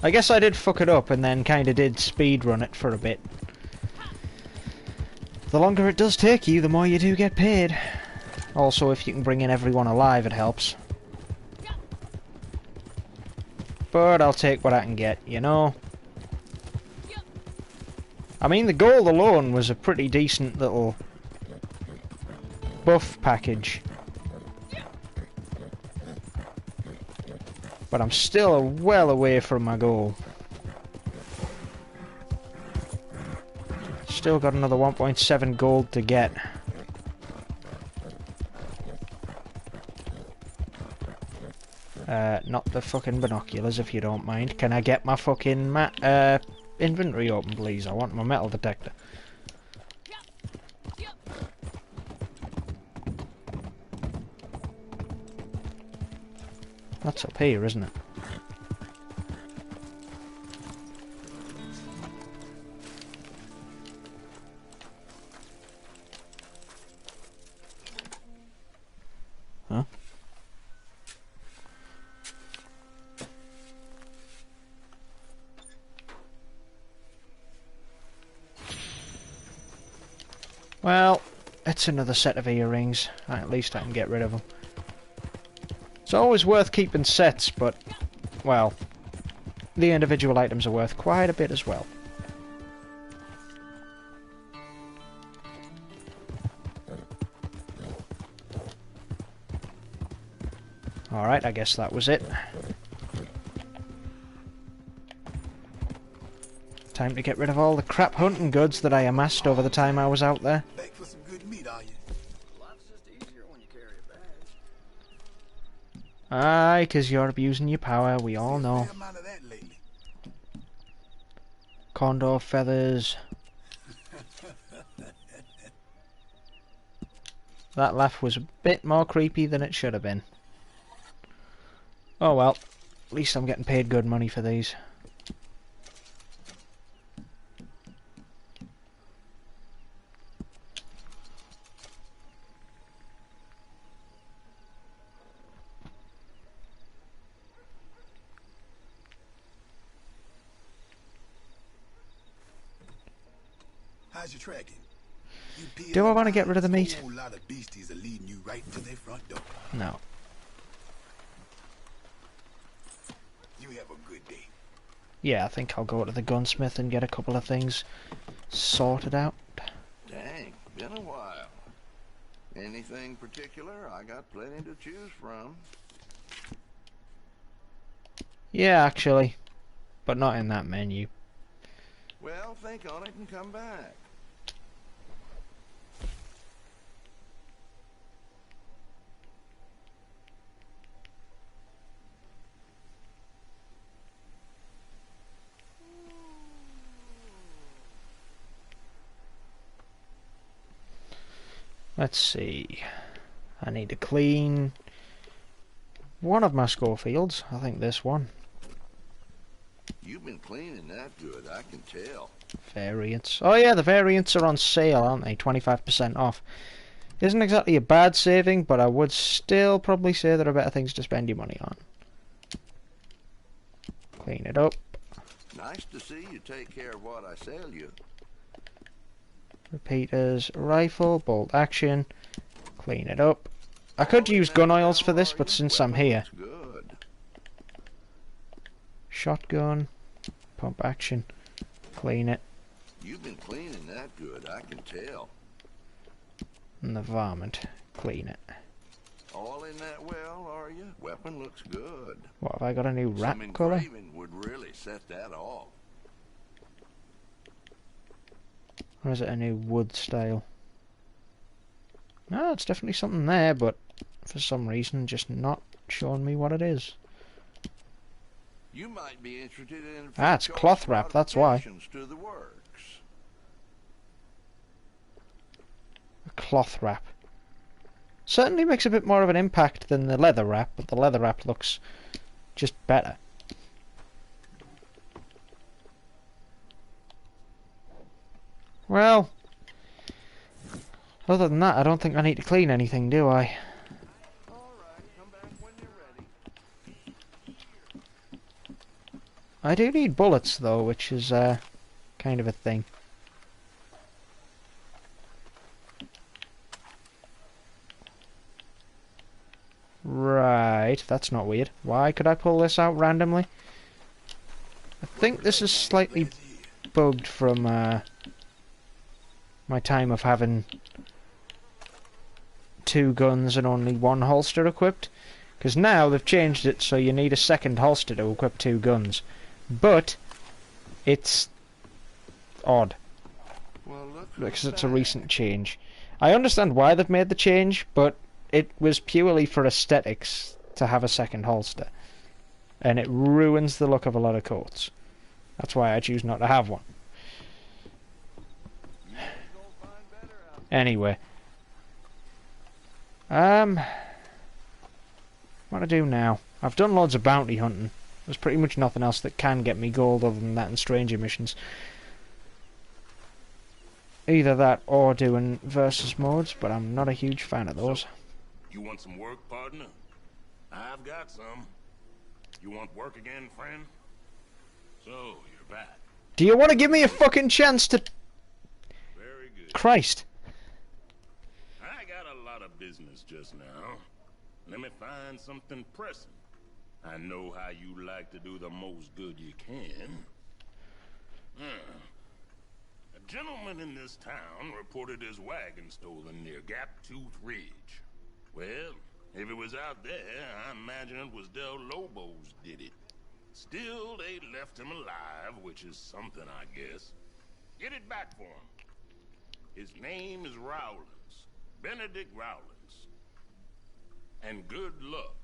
I guess I did fuck it up and then kinda did speedrun it for a bit. The longer it does take you, the more you do get paid. Also, if you can bring in everyone alive, it helps. But I'll take what I can get, you know? I mean, the gold alone was a pretty decent little buff package. But I'm still well away from my goal. Still got another 1.7 gold to get. Not the fucking binoculars, if you don't mind. Can I get my fucking inventory open, please? I want my metal detector. That's up here, isn't it? Huh? Well, it's another set of earrings. At least I can get rid of them. It's always worth keeping sets, but, well, the individual items are worth quite a bit as well. Alright, I guess that was it. Time to get rid of all the crap hunting goods that I amassed over the time I was out there. Back for some good meat, are you? Life's just easier when you carry a badge. Aye, 'cause you're abusing your power, we all know. Condor feathers. That laugh was a bit more creepy than it should have been. Oh well, at least I'm getting paid good money for these. How's your tracking? Do I want to get rid of the meat? A whole lot of beasties are leading you right to their front door. No. You have a good day. Yeah, I think I'll go to the gunsmith and get a couple of things sorted out. Dang, been a while. Anything particular? I got plenty to choose from. Yeah, actually. But not in that menu. Well, think on it and come back. Let's see. I need to clean one of my Schofields. I think this one. You've been cleaning that good, I can tell. Variants. Oh yeah, the variants are on sale, aren't they? 25% off. Isn't exactly a bad saving, but I would still probably say there are better things to spend your money on. Clean it up. Nice to see you take care of what I sell you. Repeaters, rifle, bolt action. Clean it up. I could use gun oils for this, but since I'm here... Good. Shotgun, pump action, clean it. You've been cleaning that good, I can tell. And the varmint, clean it. All in that well, are you? Weapon looks good. What, have I got a new wrap Some colour? engraving would really set that off. Or is it a new wood style? No, it's definitely something there, but for some reason just not showing me what it is. You might be interested in Ah, it's cloth wrap, that's why. to the works. A cloth wrap. Certainly makes a bit more of an impact than the leather wrap, but the leather wrap looks just better. Well, other than that, I don't think I need to clean anything, do I? I do need bullets, though, which is kind of a thing. Right, that's not weird. Why could I pull this out randomly? I think this is slightly bugged from my time of having 2 guns and only 1 holster equipped. Because now they've changed it so you need a second holster to equip 2 guns. But it's odd. Because it's a recent change. I understand why they've made the change, but it was purely for aesthetics to have a second holster. And it ruins the look of a lot of coats. That's why I choose not to have one. Anyway. What do I do now? I've done loads of bounty hunting. There's pretty much nothing else that can get me gold other than that and stranger missions. Either that or doing versus modes, but I'm not a huge fan of those. You want some work, partner? I've got some. You want work again, friend? So, you're back. Do you want to give me a fucking chance to... Very good. Christ. I got a lot of business just now. Let me find something pressing. I know how you like to do the most good you can. A gentleman in this town reported his wagon stolen near Gap Tooth Ridge. Well, if it was out there, I imagine it was Del Lobos did it. Still, they left him alive, which is something, I guess. Get it back for him. His name is Rowlands. Benedict Rowlands. And good luck.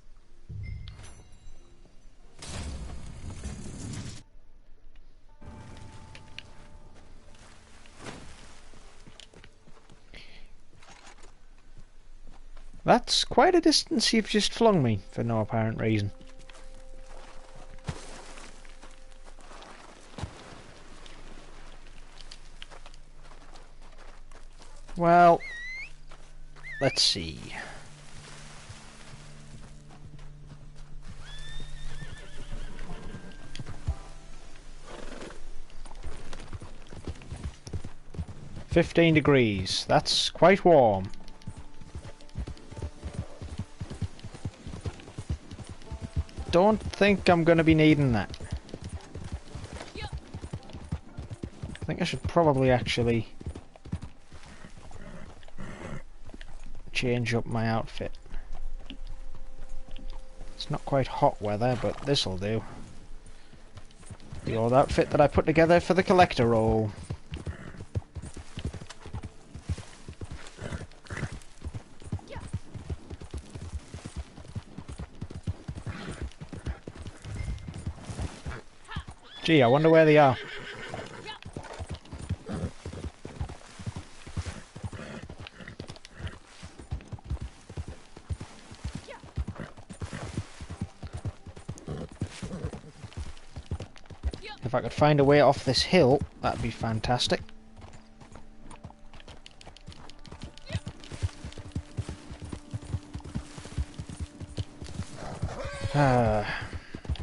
That's quite a distance you've just flung me, for no apparent reason. Well, let's see. $15°. That's quite warm. Don't think I'm going to be needing that. I think I should probably actually change up my outfit. It's not quite hot weather, but this'll do. The old outfit that I put together for the collector role. Gee, I wonder where they are. If I could find a way off this hill, that'd be fantastic.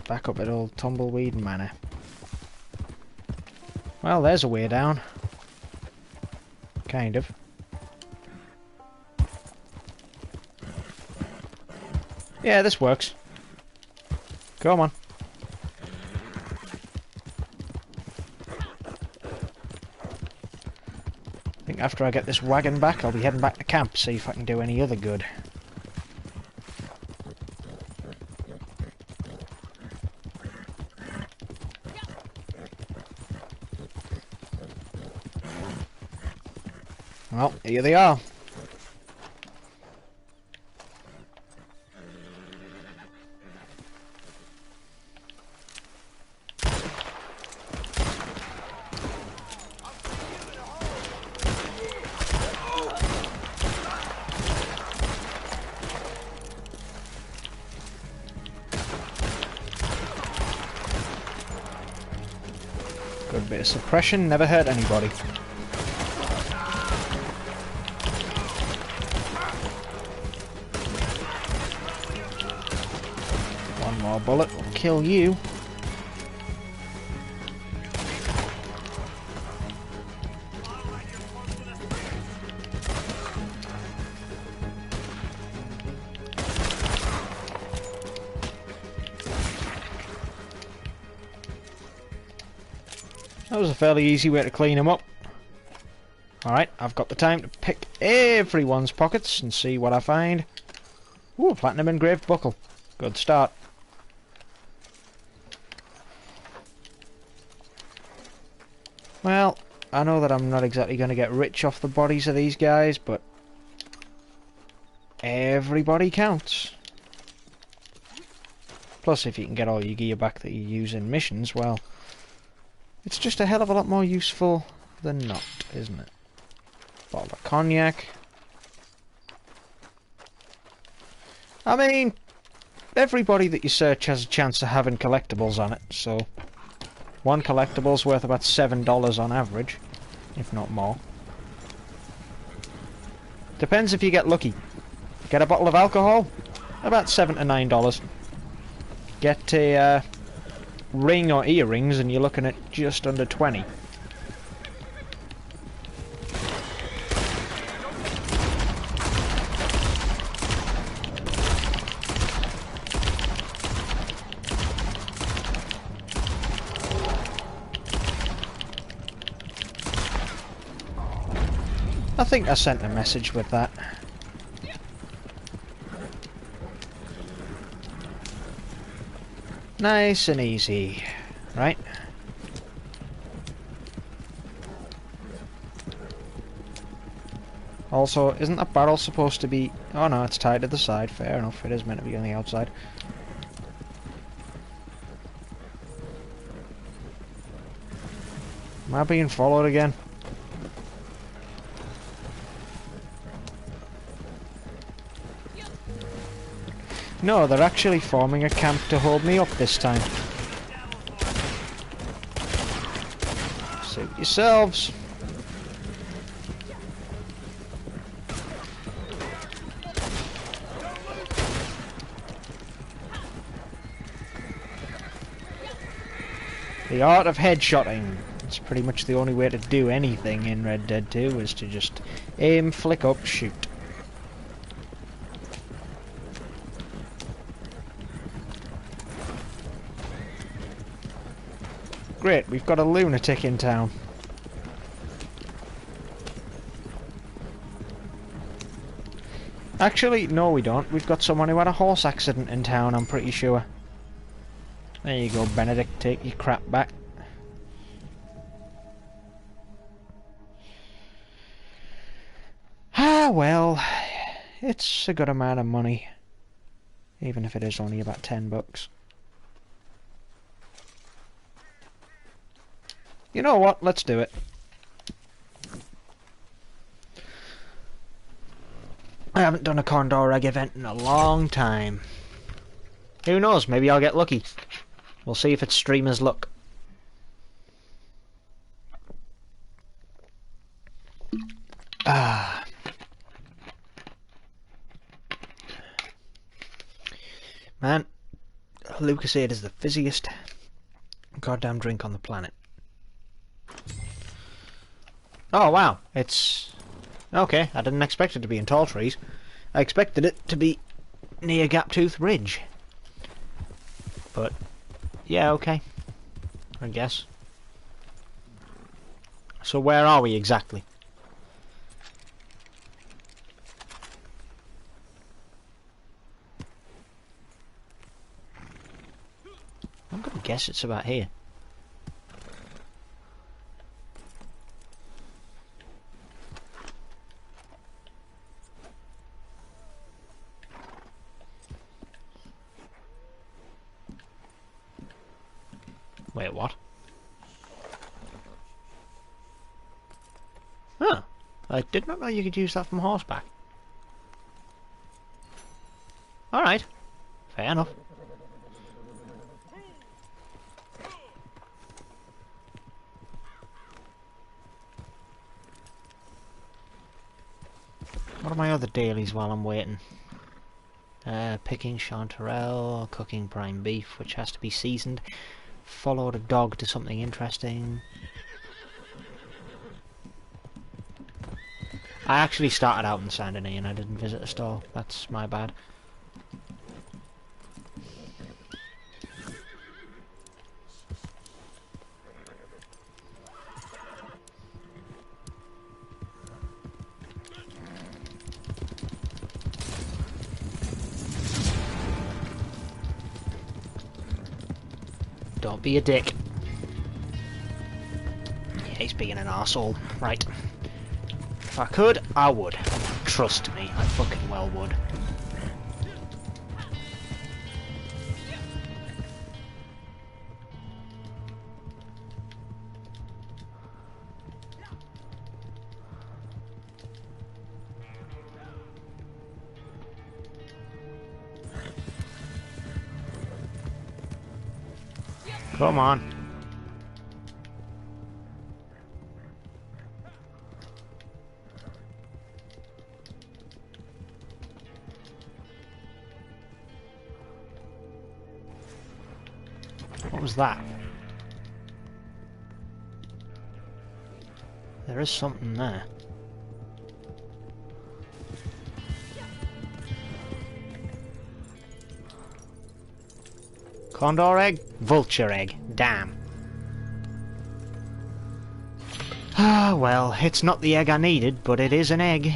Back up at old Tumbleweed Manor. Well, there's a way down. Kind of. Yeah, this works. Come on. I think after I get this wagon back, I'll be heading back to camp, see if I can do any other good. Well, here they are. Good bit of suppression, never hurt anybody. One more bullet will kill you. That was a fairly easy way to clean them up. Alright, I've got the time to pick everyone's pockets and see what I find. Ooh, a platinum engraved buckle. Good start. Well, I know that I'm not exactly going to get rich off the bodies of these guys, but everybody counts. Plus, if you can get all your gear back that you use in missions, well, it's just a hell of a lot more useful than not, isn't it? Bottle of cognac. I mean, everybody that you search has a chance of having collectibles on it, so one collectible's worth about $7 on average, if not more. Depends if you get lucky. Get a bottle of alcohol, about $7 to $9. Get a ring or earrings and you're looking at just under 20. I think I sent a message with that. Nice and easy, right? Also, isn't that barrel supposed to be... Oh no, it's tied to the side. Fair enough, it is meant to be on the outside. Am I being followed again? No, they're actually forming a camp to hold me up this time. Suit yourselves. The art of headshotting. It's pretty much the only way to do anything in Red Dead 2 is to just aim, flick up, shoot. Great, we've got a lunatic in town. Actually, no we don't. We've got someone who had a horse accident in town, I'm pretty sure. There you go, Benedict, take your crap back. Ah, well, it's a good amount of money. Even if it is only about $10. You know what? Let's do it. I haven't done a Condor Egg event in a long time. Who knows? Maybe I'll get lucky. We'll see if it's streamer's luck. Ah. Man, Lucasade is the fizziest goddamn drink on the planet. Oh wow, it's... okay, I didn't expect it to be in tall trees. I expected it to be near Gaptooth Ridge. But, yeah, okay. I guess. So where are we exactly? I'm gonna guess it's about here. Wait, what? Huh. I did not know you could use that from horseback. Alright. Fair enough. What are my other dailies while I'm waiting? Picking chanterelle, cooking prime beef, which has to be seasoned. Followed a dog to something interesting. I actually started out in Saint Denis and I didn't visit a store. That's my bad. Don't be a dick. Yeah, he's being an arsehole. Right. If I could, I would. Trust me, I fucking well would. Come on. What was that? There is something there. Condor egg? Vulture egg. Damn. Ah, well, it's not the egg I needed, but it is an egg.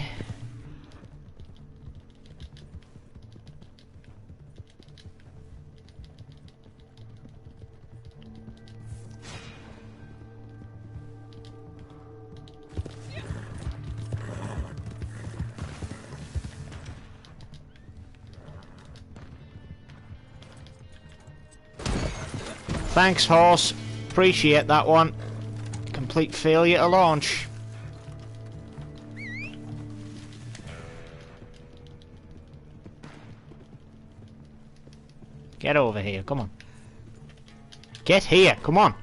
Thanks, horse. Appreciate that one. Complete failure to launch. Get over here, come on. Get here, come on.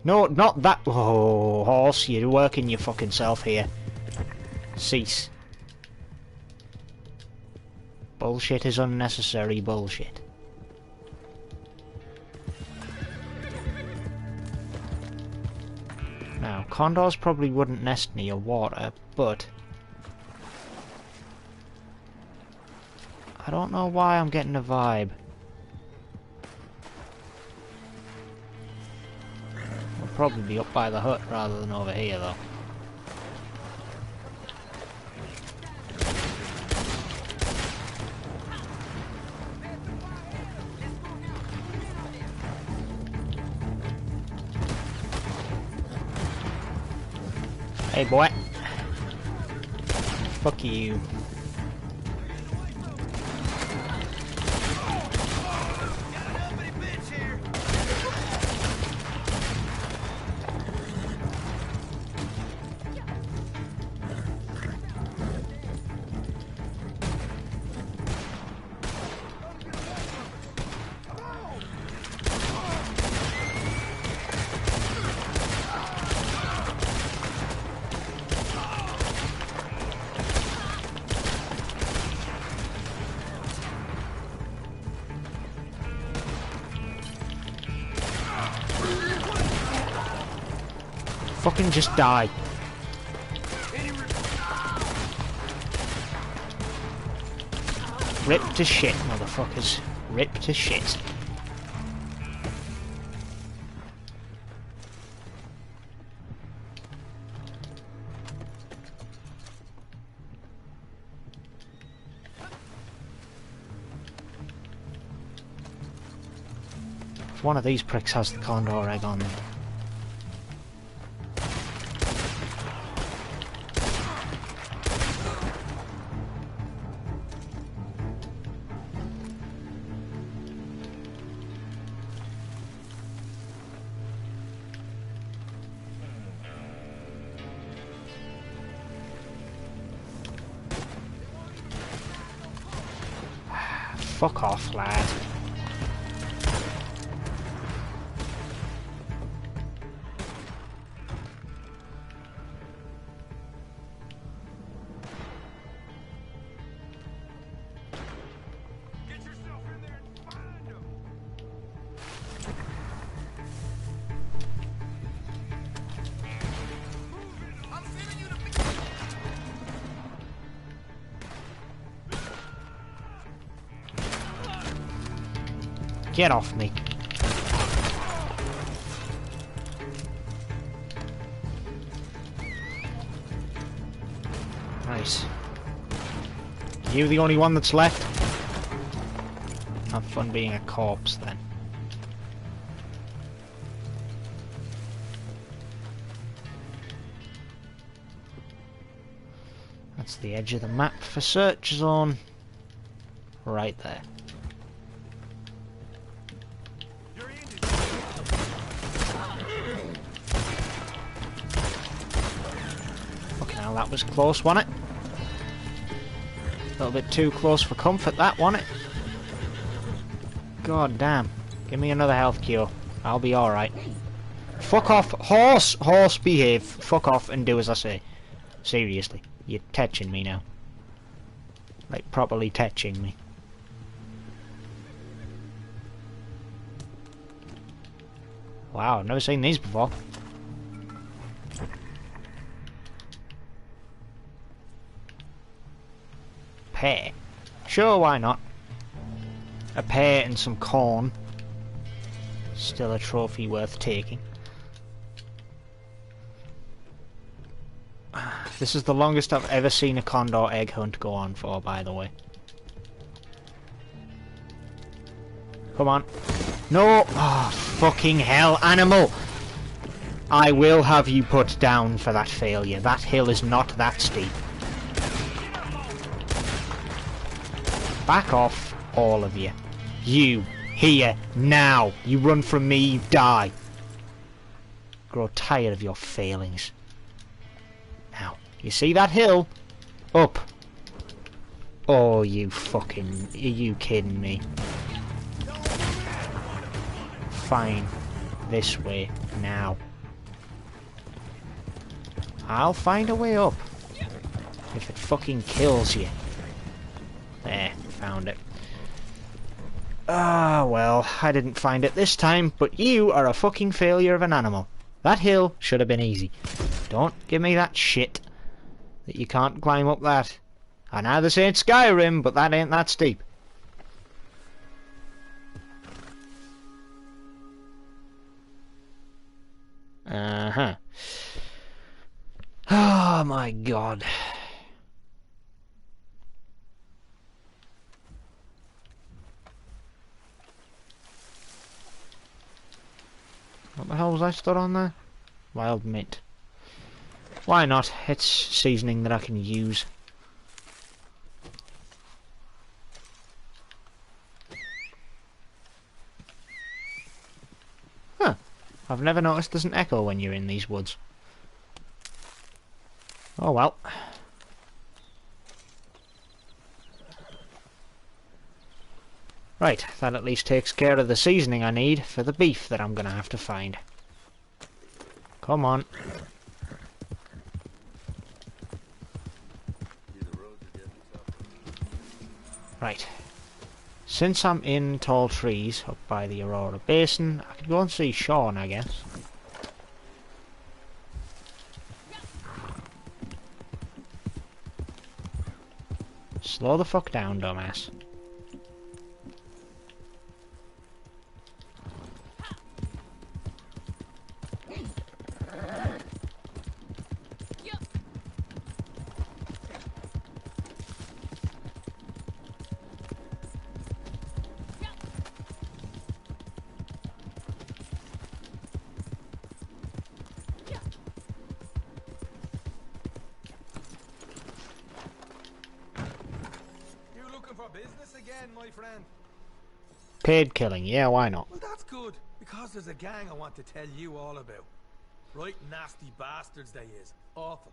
No, not that. Oh, horse, you're working your fucking self here. Cease. Bullshit is unnecessary bullshit. Now, condors probably wouldn't nest near water, but I don't know why I'm getting a vibe. We'll probably be up by the hut rather than over here, though. Hey boy. Fuck you. Fucking just die. Rip to shit, motherfuckers. Rip to shit. If one of these pricks has the condor egg on them. Fuck off, lad. Get off me. Nice. You the only one that's left? Have fun being a corpse then. That's the edge of the map for search zone. Right there. That was close, wasn't it? A little bit too close for comfort, that, wasn't it? God damn. Give me another health cure. I'll be alright. Fuck off. Horse! Horse, behave. Fuck off and do as I say. Seriously. You're touching me now. Like, properly touching me. Wow, I've never seen these before. Pear. Sure, why not? A pear and some corn. Still a trophy worth taking. This is the longest I've ever seen a condor egg hunt go on for, by the way. Come on. No! Oh, fucking hell, animal! I will have you put down for that failure. That hill is not that steep. Back off, all of you. You, here, now. You run from me, you die. Grow tired of your failings. Now, you see that hill? Up. Oh, you fucking... Are you kidding me? Fine. This way, now. I'll find a way up. If it fucking kills you. There, found it. Ah, well, I didn't find it this time, but you are a fucking failure of an animal. That hill should have been easy. Don't give me that shit that you can't climb up that. I know this ain't Skyrim, but that ain't that steep. Uh-huh. Oh my god. What the hell was I stood on there? Wild mint. Why not? It's seasoning that I can use. Huh. I've never noticed there's an echo when you're in these woods. Oh well. Right, that at least takes care of the seasoning I need for the beef that I'm gonna have to find. Come on. Right. Since I'm in tall trees up by the Aurora Basin, I could go and see Sean, I guess. Slow the fuck down, dumbass. Business again, my friend. Paid killing, yeah, why not? Well, that's good, because there's a gang I want to tell you all about. Right nasty bastards they is. Awful.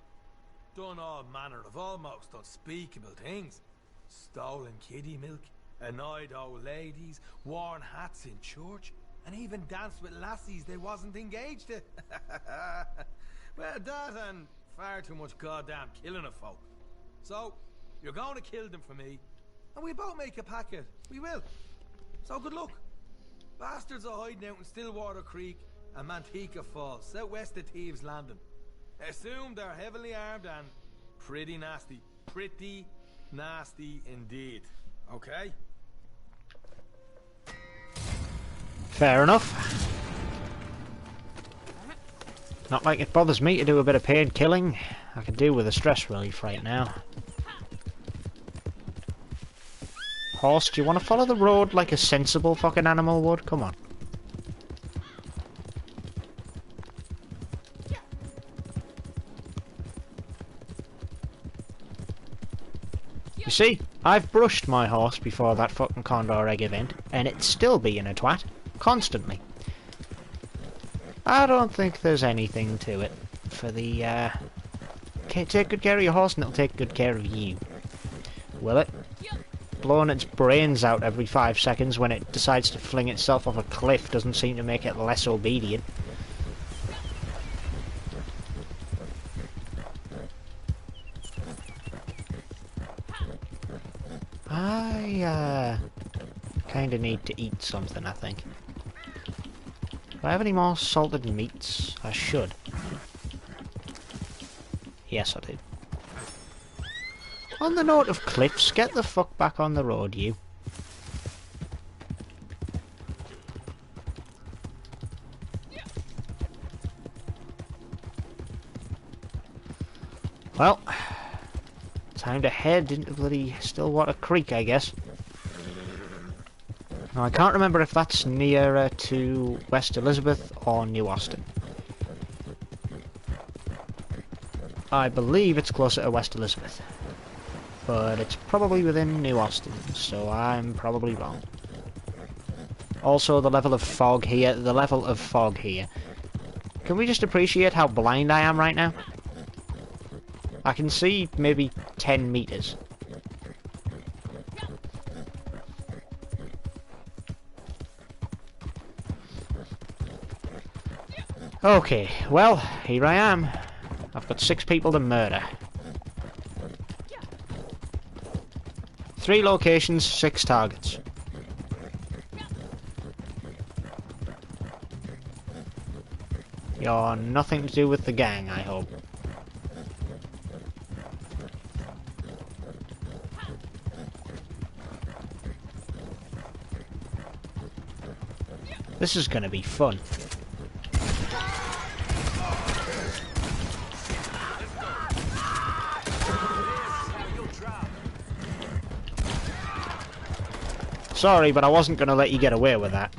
Done all manner of almost unspeakable things. Stolen kiddie milk, annoyed old ladies, worn hats in church, and even danced with lassies they wasn't engaged to. Well, that and far too much goddamn killing of folk. So, you're going to kill them for me, and we both make a packet. We will. So good luck. Bastards are hiding out in Stillwater Creek and Manteca Falls, southwest of Thieves Landing. Assume they're heavily armed and pretty nasty. Pretty nasty indeed. Okay? Fair enough. Not like it bothers me to do a bit of paid killing. I can do with a stress relief right now. Horse, do you want to follow the road like a sensible fucking animal would? Come on. You see, I've brushed my horse before that fucking Condor Egg event, and it's still being a twat. Constantly. I don't think there's anything to it. For the, take good care of your horse and it'll take good care of you. Will it? Blowing its brains out every 5 seconds when it decides to fling itself off a cliff doesn't seem to make it less obedient. I kinda need to eat something, I think. Do I have any more salted meats? I should. Yes, I do. On the note of cliffs, get the fuck back on the road, you. Well, time to head into bloody Stillwater Creek, I guess. Now, I can't remember if that's nearer to West Elizabeth or New Austin. I believe it's closer to West Elizabeth. But it's probably within New Austin, so I'm probably wrong. Also, the level of fog here, Can we just appreciate how blind I am right now? I can see maybe 10 meters. Okay, well, here I am. I've got 6 people to murder. 3 locations, 6 targets. You're nothing to do with the gang, I hope. This is gonna be fun. Sorry, but I wasn't going to let you get away with that.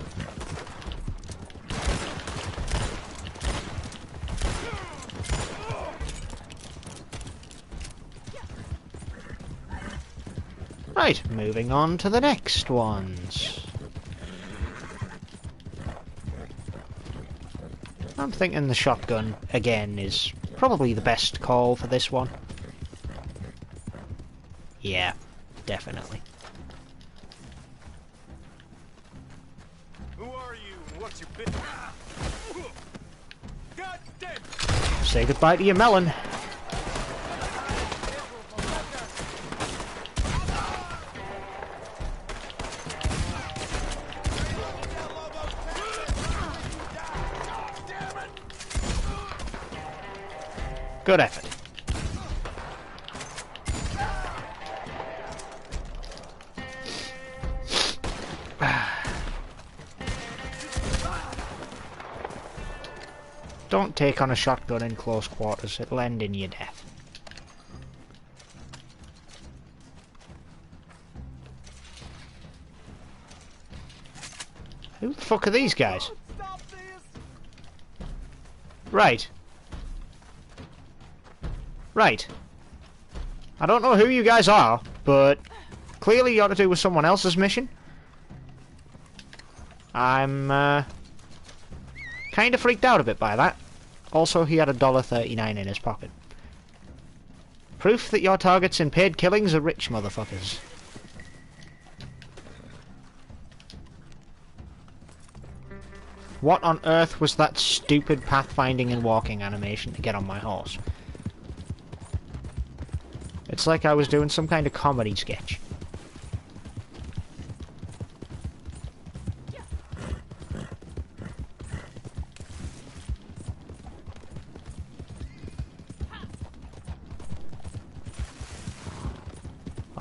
Right, moving on to the next ones. I'm thinking the shotgun, again, is probably the best call for this one. Yeah, definitely. Say goodbye to your melon. Good effort. Don't take on a shotgun in close quarters, it'll end in your death. Who the fuck are these guys? Right. Right. I don't know who you guys are, but clearly you ought to do with someone else's mission. I'm kind of freaked out a bit by that. Also, he had $1.39 in his pocket. Proof that your targets in paid killings are rich motherfuckers. What on earth was that stupid pathfinding and walking animation to get on my horse? It's like I was doing some kind of comedy sketch.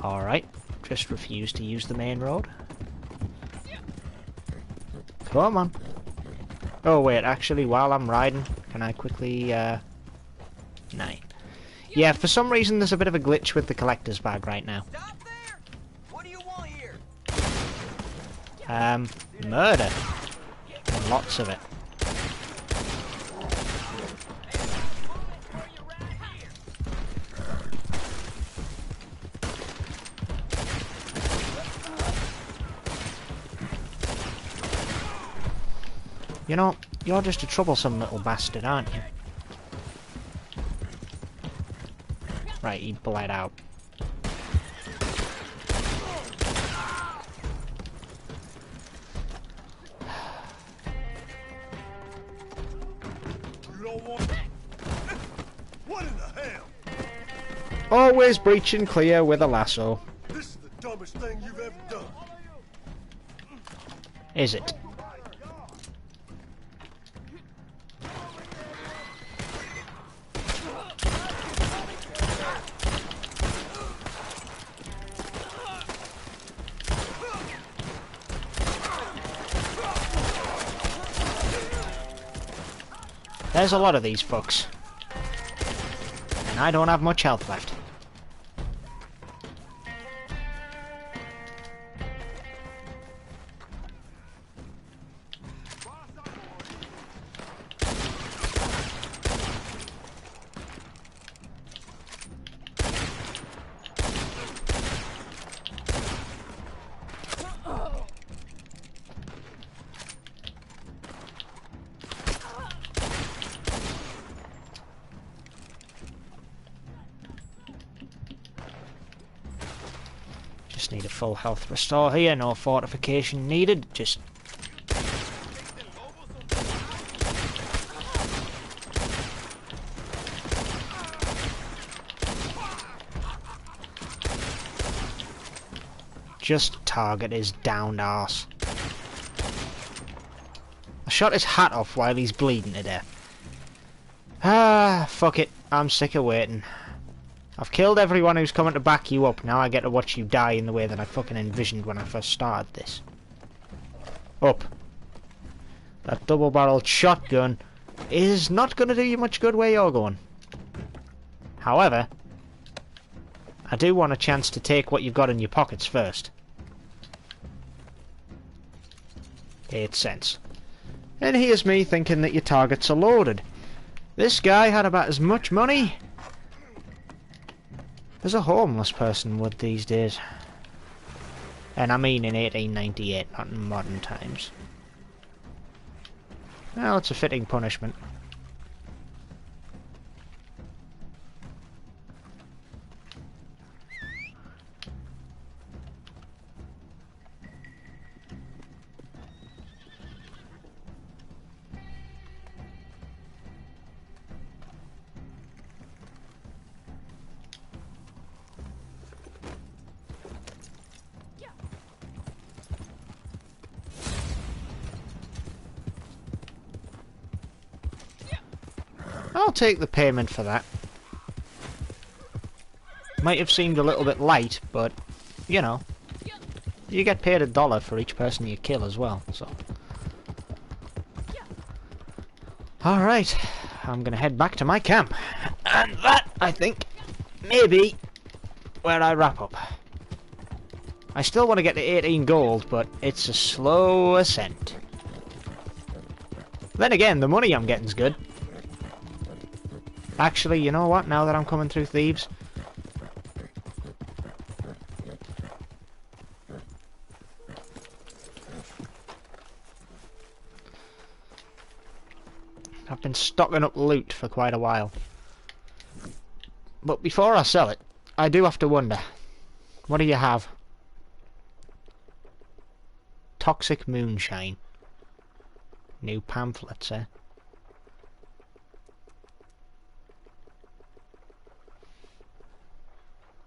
Alright, just refuse to use the main road. Come on. Oh wait, actually, while I'm riding, can I quickly, Nah. Yeah, for some reason there's a bit of a glitch with the collector's bag right now. Stop there! What do you want here? Murder. Lots of it. You know, you're just a troublesome little bastard, aren't you? Right, he bled out. You don't want... What in the hell? Always breaching clear with a lasso. This is the dumbest thing you've ever done. Is it? There's a lot of these fucks. And I don't have much health left. Just need a full health restore here, no fortification needed, just... Just target his downed arse. I shot his hat off while he's bleeding to death. Ah, fuck it, I'm sick of waiting. I've killed everyone who's coming to back you up, now I get to watch you die in the way that I fucking envisioned when I first started this. Up. That double-barreled shotgun is not going to do you much good where you're going. However, I do want a chance to take what you've got in your pockets first. 8 cents. And here's me thinking that your targets are loaded. This guy had about as much money as a homeless person would these days. And I mean in 1898, not in modern times. Well, it's a fitting punishment. I'll take the payment for that. Might have seemed a little bit light, but, you know, you get paid $1 for each person you kill as well, so. Alright, I'm gonna head back to my camp. And that, I think, may be where I wrap up. I still want to get to 18 gold, but it's a slow ascent. Then again, the money I'm getting's good. Actually, you know what? Now that I'm coming through Thieves, I've been stocking up loot for quite a while. But before I sell it, I do have to wonder, what do you have? Toxic moonshine. New pamphlets, eh?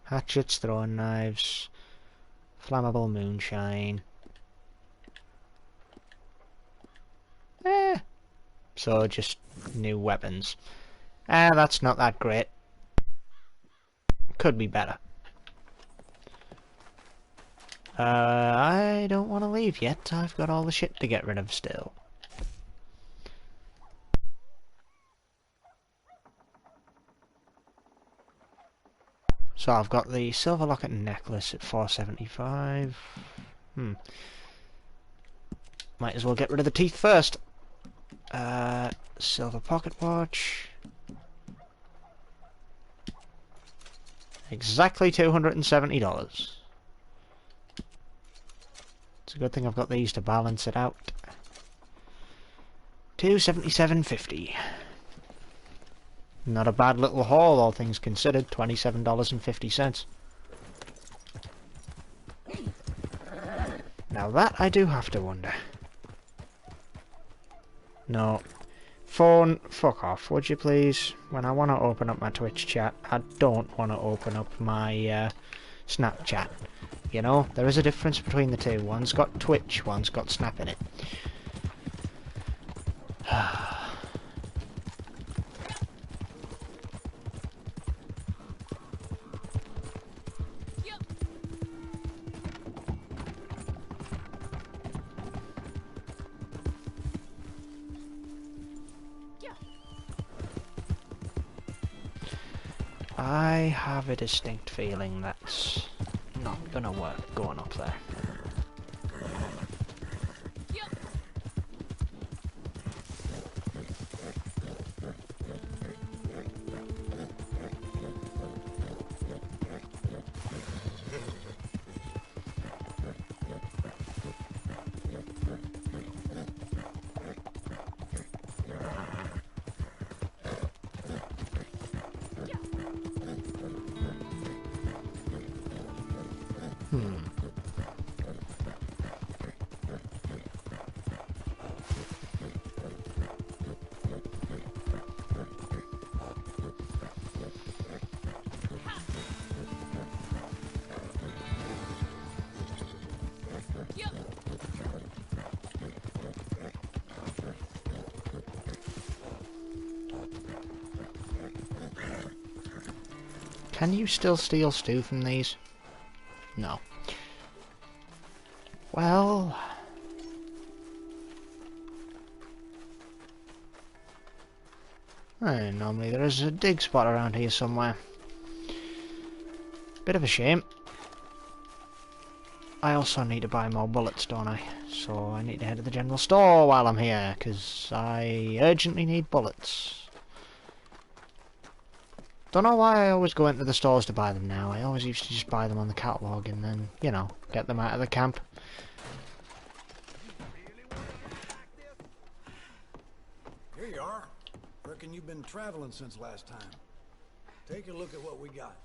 Hatchets, throwing knives, flammable moonshine. So just new weapons. That's not that great. Could be better. I don't want to leave yet. I've got all the shit to get rid of still. So I've got the silver locket and necklace at 475. Might as well get rid of the teeth first. Silver pocket watch. Exactly $270. It's a good thing I've got these to balance it out. $277.50. Not a bad little haul, all things considered. $27.50. Now that I do have to wonder. No. Phone, fuck off, would you please? When I want to open up my Twitch chat, I don't want to open up my Snapchat. You know, there is a difference between the two. One's got Twitch, one's got Snap in it. I have a distinct feeling that's not gonna work going up there. Can you still steal stew from these? No. Well... normally there is a dig spot around here somewhere. Bit of a shame. I also need to buy more bullets, don't I? So I need to head to the general store while I'm here, because I urgently need bullets. Don't know why I always go into the stores to buy them now. I always used to just buy them on the catalogue and then, you know, get them out of the camp. Here you are. Reckon you've been traveling since last time. Take a look at what we got.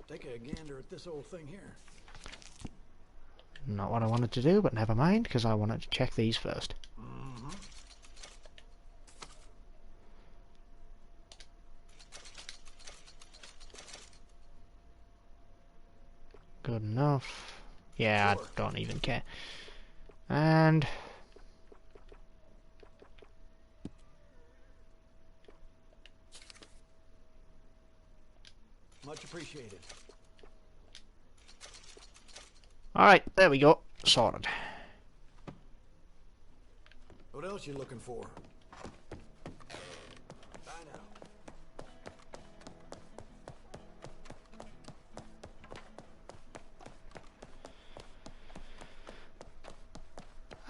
Take a gander at this old thing here. Not what I wanted to do, but never mind, because I wanted to check these first. Good enough. Yeah, sure. I don't even care. And... much appreciated. Alright, there we go. Sorted. What else you looking for?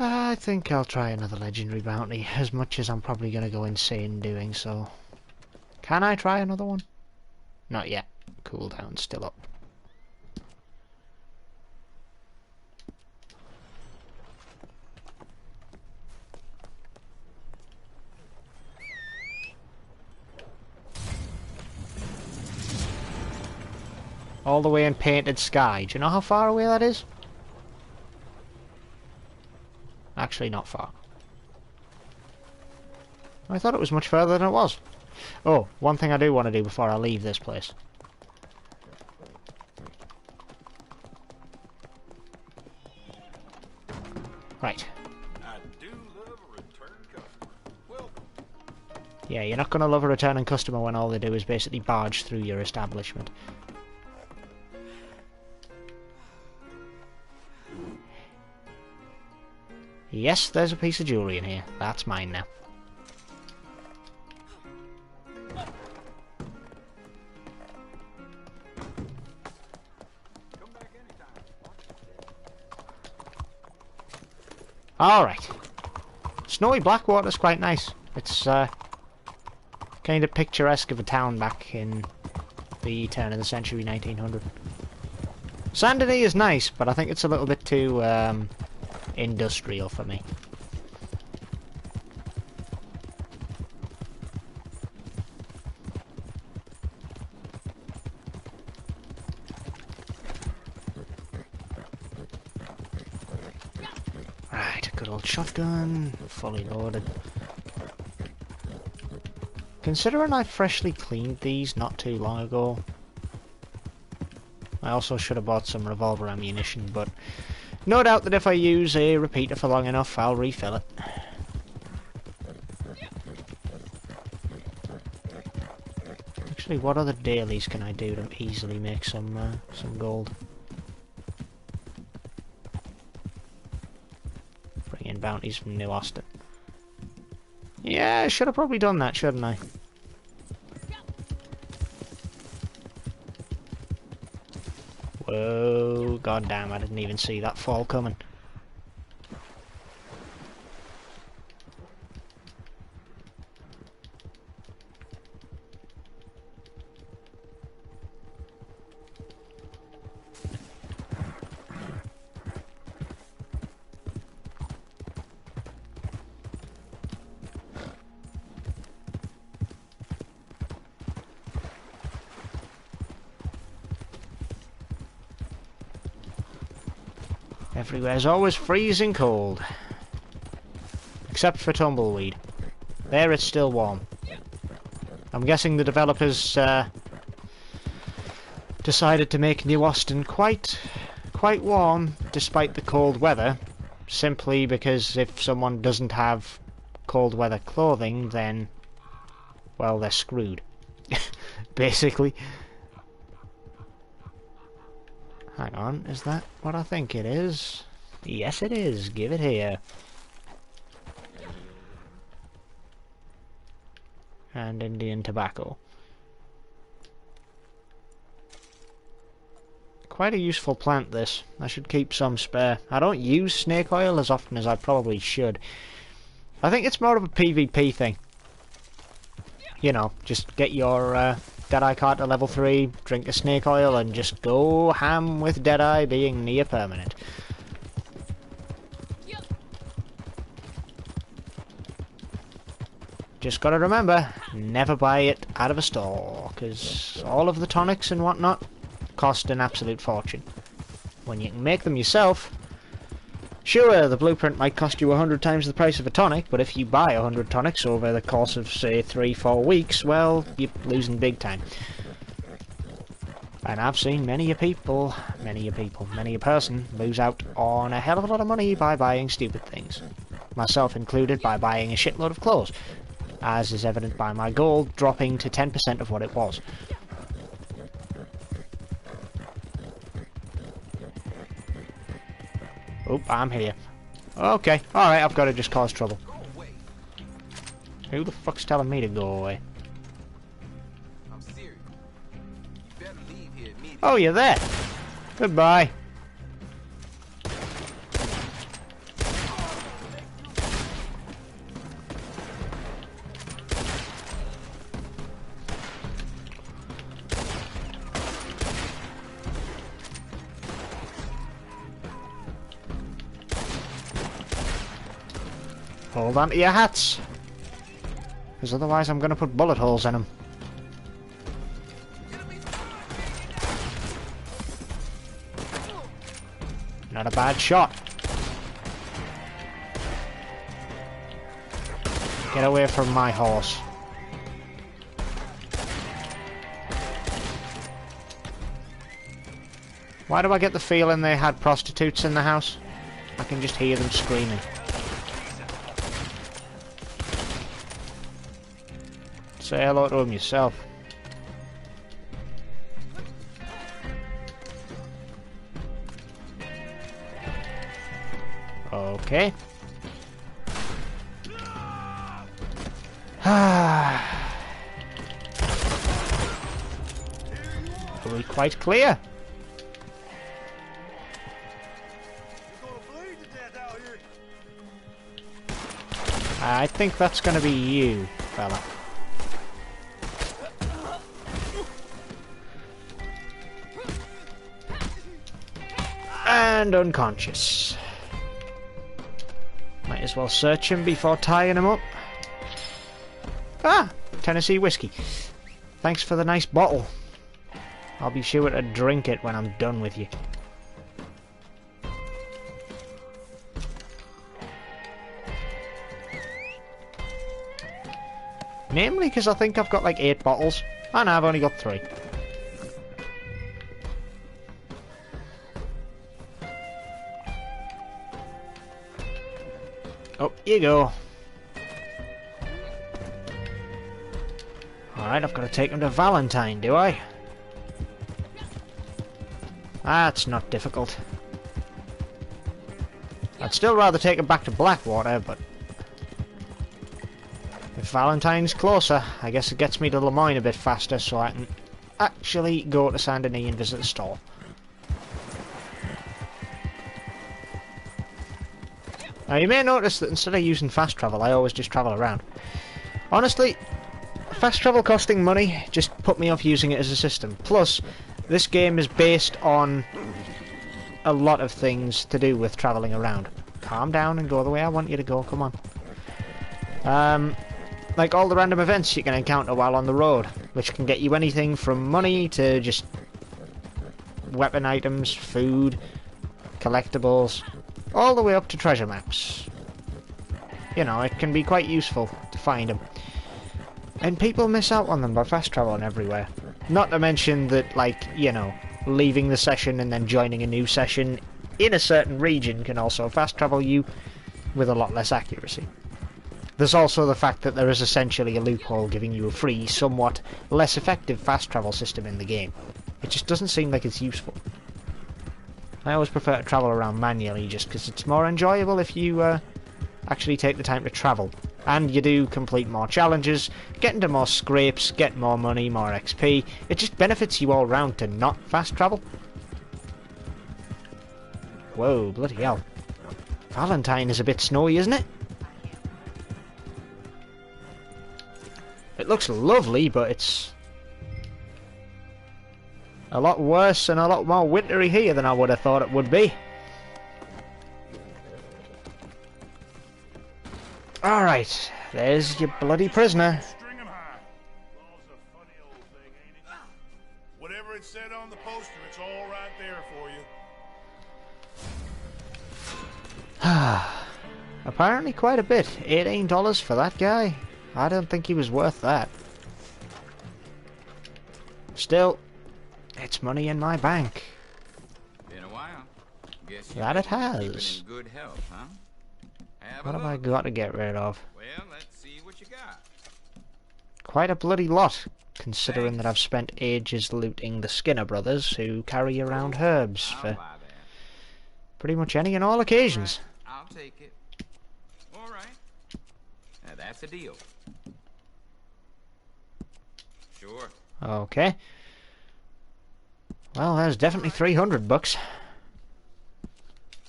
I think I'll try another legendary bounty, as much as I'm probably going to go insane doing so. Can I try another one? Not yet. Cooldown still up. All the way in Painted Sky. Do you know how far away that is? Actually, not far. I thought it was much further than it was. Oh, one thing I do want to do before I leave this place. Right. I do love a return customer. Welcome. Yeah, you're not going to love a returning customer when all they do is basically barge through your establishment. Yes, there's a piece of jewellery in here. That's mine now. Alright. Snowy Blackwater's quite nice. It's kind of picturesque of a town back in the turn of the century, 1900. Saint Denis is nice, but I think it's a little bit too industrial for me. Right, a good old shotgun, fully loaded. Considering I freshly cleaned these not too long ago, I also should have bought some revolver ammunition, but no doubt that if I use a repeater for long enough, I'll refill it. Actually, what other dailies can I do to easily make some gold? Bring in bounties from New Austin. Yeah, I should have probably done that, shouldn't I? Whoa, goddamn, I didn't even see that fall coming. Everywhere's always freezing cold. Except for Tumbleweed. There it's still warm. I'm guessing the developers decided to make New Austin quite warm despite the cold weather, simply because if someone doesn't have cold weather clothing, then, well, they're screwed. Basically. Hang on, is that what I think it is? Yes, it is. Give it here. And Indian tobacco. Quite a useful plant, this. I should keep some spare. I don't use snake oil as often as I probably should. I think it's more of a PvP thing. You know, just get your Deadeye card to level 3, drink a snake oil, and just go ham with Deadeye being near permanent. Just gotta remember, never buy it out of a store, because all of the tonics and whatnot cost an absolute fortune. When you can make them yourself, sure, the blueprint might cost you 100 times the price of a tonic, but if you buy 100 tonics over the course of, say, 3-4 weeks, well, you're losing big time. And I've seen many a person lose out on a hell of a lot of money by buying stupid things. Myself included, by buying a shitload of clothes, as is evident by my gold dropping to 10% of what it was. Oh, I'm here. Okay, alright, I've got to just cause trouble. Who the fuck's telling me to go away? I'm serious. You better leave here immediately. Oh, you're there. Goodbye. Hold on to your hats. Because otherwise I'm going to put bullet holes in them. Not a bad shot. Get away from my horse. Why do I get the feeling they had prostitutes in the house? I can just hear them screaming. Say hello to them yourself. Okay. Are we quite clear? I think that's gonna be you, fella. And unconscious. Might as well search him before tying him up. Ah! Tennessee whiskey. Thanks for the nice bottle. I'll be sure to drink it when I'm done with you. Namely because I think I've got like 8 bottles. And I've only got 3. Up you go. Alright, I've got to take him to Valentine, do I? That's not difficult. I'd still rather take him back to Blackwater, but if Valentine's closer, I guess it gets me to Lemoyne a bit faster so I can actually go to Saint Denis and visit the store. Now you may notice that instead of using fast travel, I always just travel around. Honestly, fast travel costing money just put me off using it as a system. Plus, this game is based on a lot of things to do with travelling around. Calm down and go the way I want you to go, come on. Like all the random events you can encounter while on the road, which can get you anything from money to just weapon items, food, collectibles, all the way up to treasure maps. You know, it can be quite useful to find them. And people miss out on them by fast traveling everywhere. Not to mention that, like, you know, leaving the session and then joining a new session in a certain region can also fast travel you with a lot less accuracy. There's also the fact that there is essentially a loophole giving you a free, somewhat less effective fast travel system in the game. It just doesn't seem like it's useful. I always prefer to travel around manually just because it's more enjoyable if you actually take the time to travel. And you do complete more challenges, get into more scrapes, get more money, more XP. It just benefits you all round to not fast travel. Whoa, bloody hell. Valentine is a bit snowy, isn't it? It looks lovely, but it's a lot worse and a lot more wintry here than I would have thought it would be. Alright, there's your bloody prisoner. Whatever it said on the poster, it's all right there for you. Apparently quite a bit. $18 for that guy? I don't think he was worth that. Still, it's money in my bank. Been a while. Guess That it keeping has. in good health, huh? What have I got to get rid of? Well, let's see what you got. Quite a bloody lot, considering that I've spent ages looting the Skinner brothers, who carry around herbs for pretty much any and all occasions. I'll take it. All right. Now that's a deal. Sure. Okay. Well, there's definitely $300.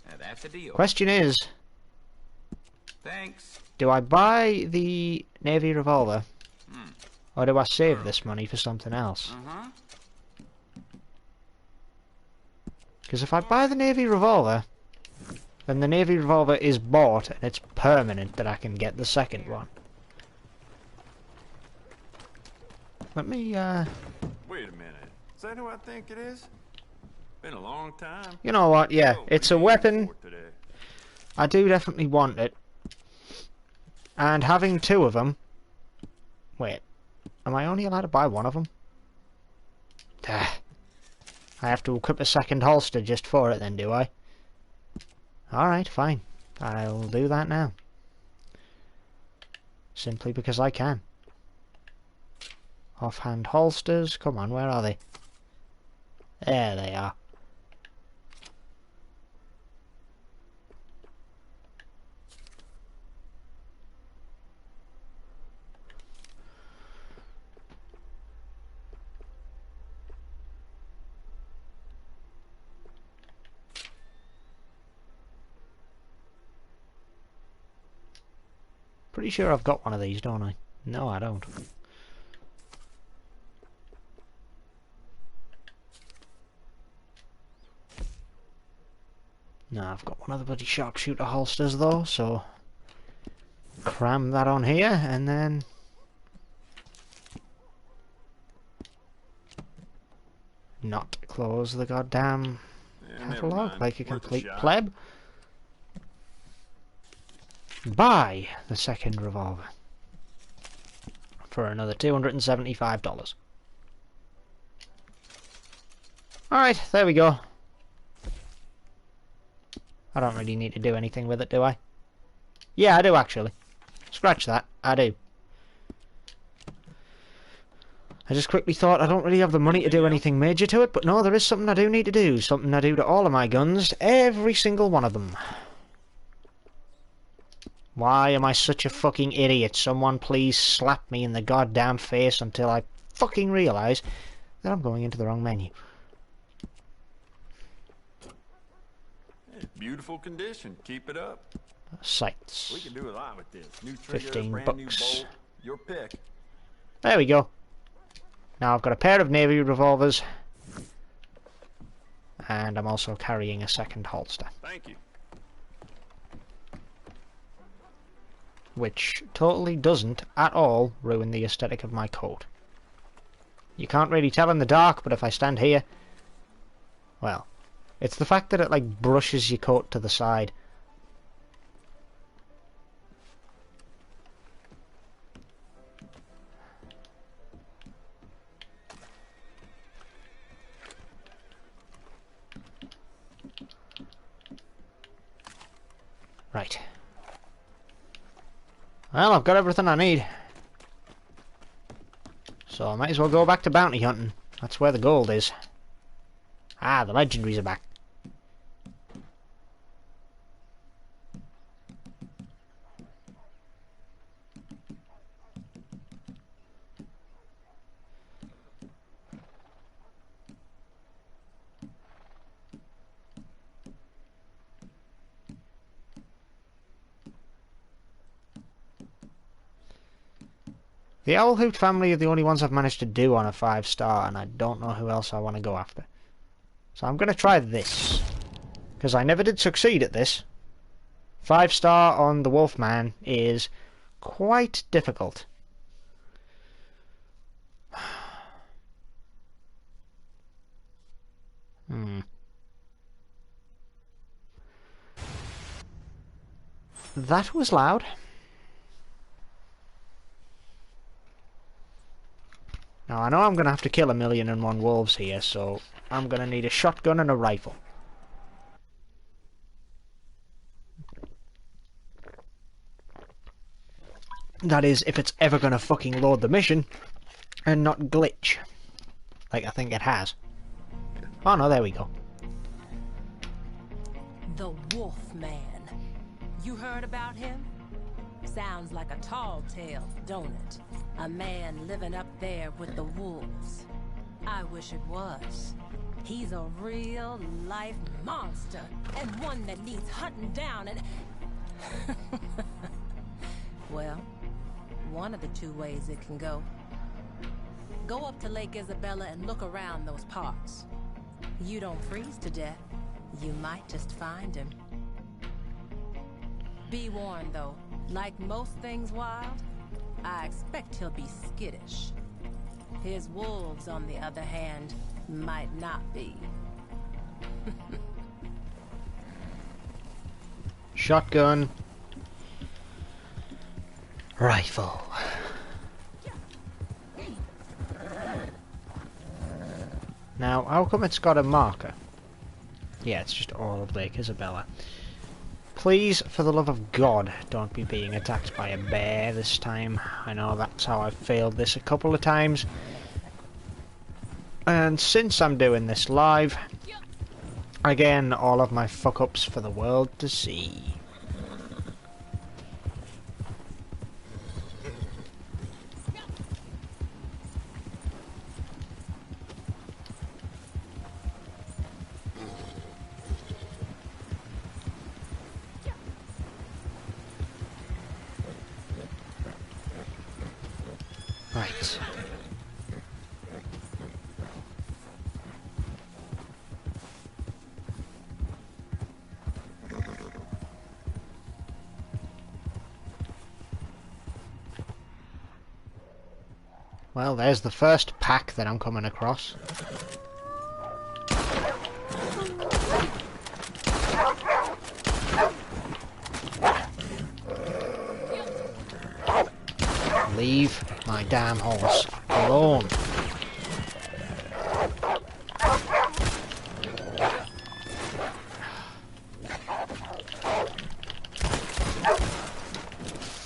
Now that's a deal. Question is, Thanks. do I buy the Navy revolver, or do I save this money for something else? Because if I buy the Navy revolver, then the Navy revolver is bought and it's permanent that I can get the second one. Let me, Wait a minute. Is that who I think it is? Been a long time. You know what, yeah, it's a weapon. I do definitely want it. And having two of them... Wait, am I only allowed to buy one of them? I have to equip a second holster just for it then, do I? Alright, fine. I'll do that now. Simply because I can. Offhand holsters, come on, where are they? There they are. Pretty sure I've got one of these, don't I? No, I don't. No, I've got one of the bloody sharpshooter holsters though, so cram that on here and then not close the goddamn catalogue like a complete pleb. Buy the second revolver for another $275. Alright, there we go. I don't really need to do anything with it, do I? Yeah, I do actually. Scratch that, I do. I just quickly thought I don't really have the money to do anything major to it, but no, there is something I do need to do. Something I do to all of my guns, every single one of them. Why am I such a fucking idiot? Someone please slap me in the goddamn face until I fucking realise that I'm going into the wrong menu. Beautiful condition. Keep it up. Sights. We can do a lot with this. New trigger, 15 brand bucks. new bolt. Your pick. There we go. Now I've got a pair of Navy revolvers. And I'm also carrying a second holster. Thank you. Which totally doesn't at all ruin the aesthetic of my coat. You can't really tell in the dark, but if I stand here, well, it's the fact that it like brushes your coat to the side. Right. Well, I've got everything I need. So I might as well go back to bounty hunting. That's where the gold is. Ah, the legendaries are back. The Owl Hoot family are the only ones I've managed to do on a 5-star, and I don't know who else I want to go after. So I'm going to try this, because I never did succeed at this. 5-star on the Wolfman is quite difficult. That was loud. Now I know I'm going to have to kill 1,000,001 wolves here, so I'm going to need a shotgun and a rifle. That is, if it's ever going to fucking load the mission and not glitch. Like I think it has. Oh no, there we go. The Wolfman. You heard about him? Sounds like a tall tale, don't it? A man living up there with the wolves. I wish it was. He's a real life monster, and one that needs hunting down and... Well, one of the two ways it can go. Go up to Lake Isabella and look around those parts. You don't freeze to death, you might just find him. Be warned, though. Like most things wild, I expect he'll be skittish. His wolves, on the other hand, might not be. Shotgun. Rifle. Now, how come it's got a marker? Yeah, it's just all of Lake Isabella. Please, for the love of God, don't be being attacked by a bear this time. I know that's how I've failed this a couple of times. And since I'm doing this live, again, all of my fuck-ups for the world to see. Right. Well, there's the first pack that I'm coming across. Leave my damn horse alone.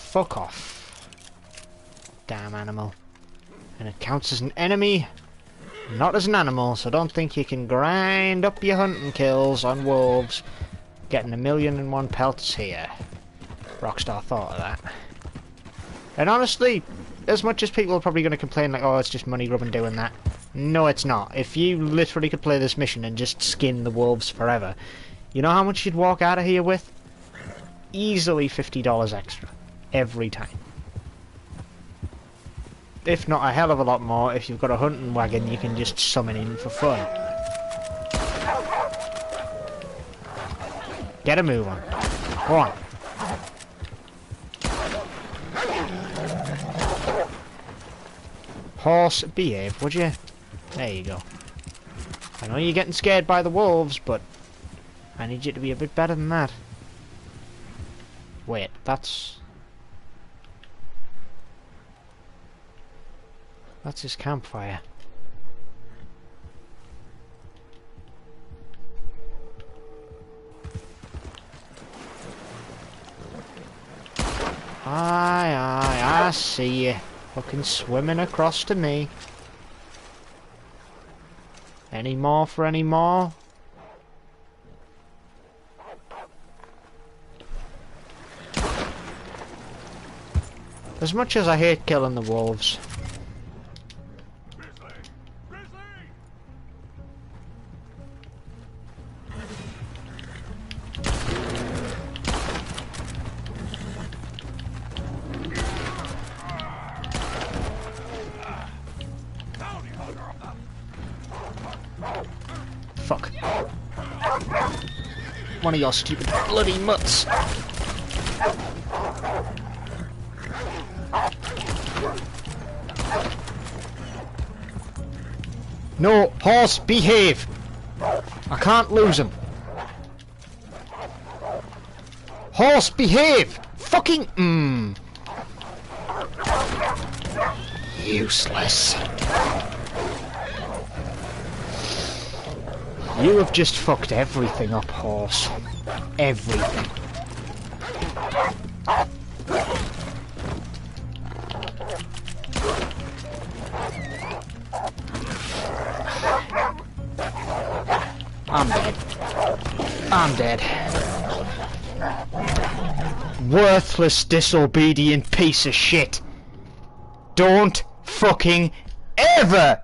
Fuck off. Damn animal. And it counts as an enemy, not as an animal, so don't think you can grind up your hunting kills on wolves. Getting 1,000,001 pelts here. Rockstar thought of that. And honestly, as much as people are probably going to complain like, oh, it's just money grubbing doing that. No, it's not. If you literally could play this mission and just skin the wolves forever, you know how much you'd walk out of here with? Easily $50 extra. Every time. If not a hell of a lot more, if you've got a hunting wagon you can just summon in for fun. Get a move on. Go on. Horse, behave, would you? There you go. I know you're getting scared by the wolves, but I need you to be a bit better than that. Wait, that's his campfire. Aye, aye, I see you. Fucking swimming across to me. Any more for any more? As much as I hate killing the wolves, fuck. One of your stupid bloody mutts. No, horse, behave! I can't lose him. Horse, behave! Fucking useless. You have just fucked everything up, horse. Everything. I'm dead. I'm dead. Worthless, disobedient piece of shit. Don't fucking ever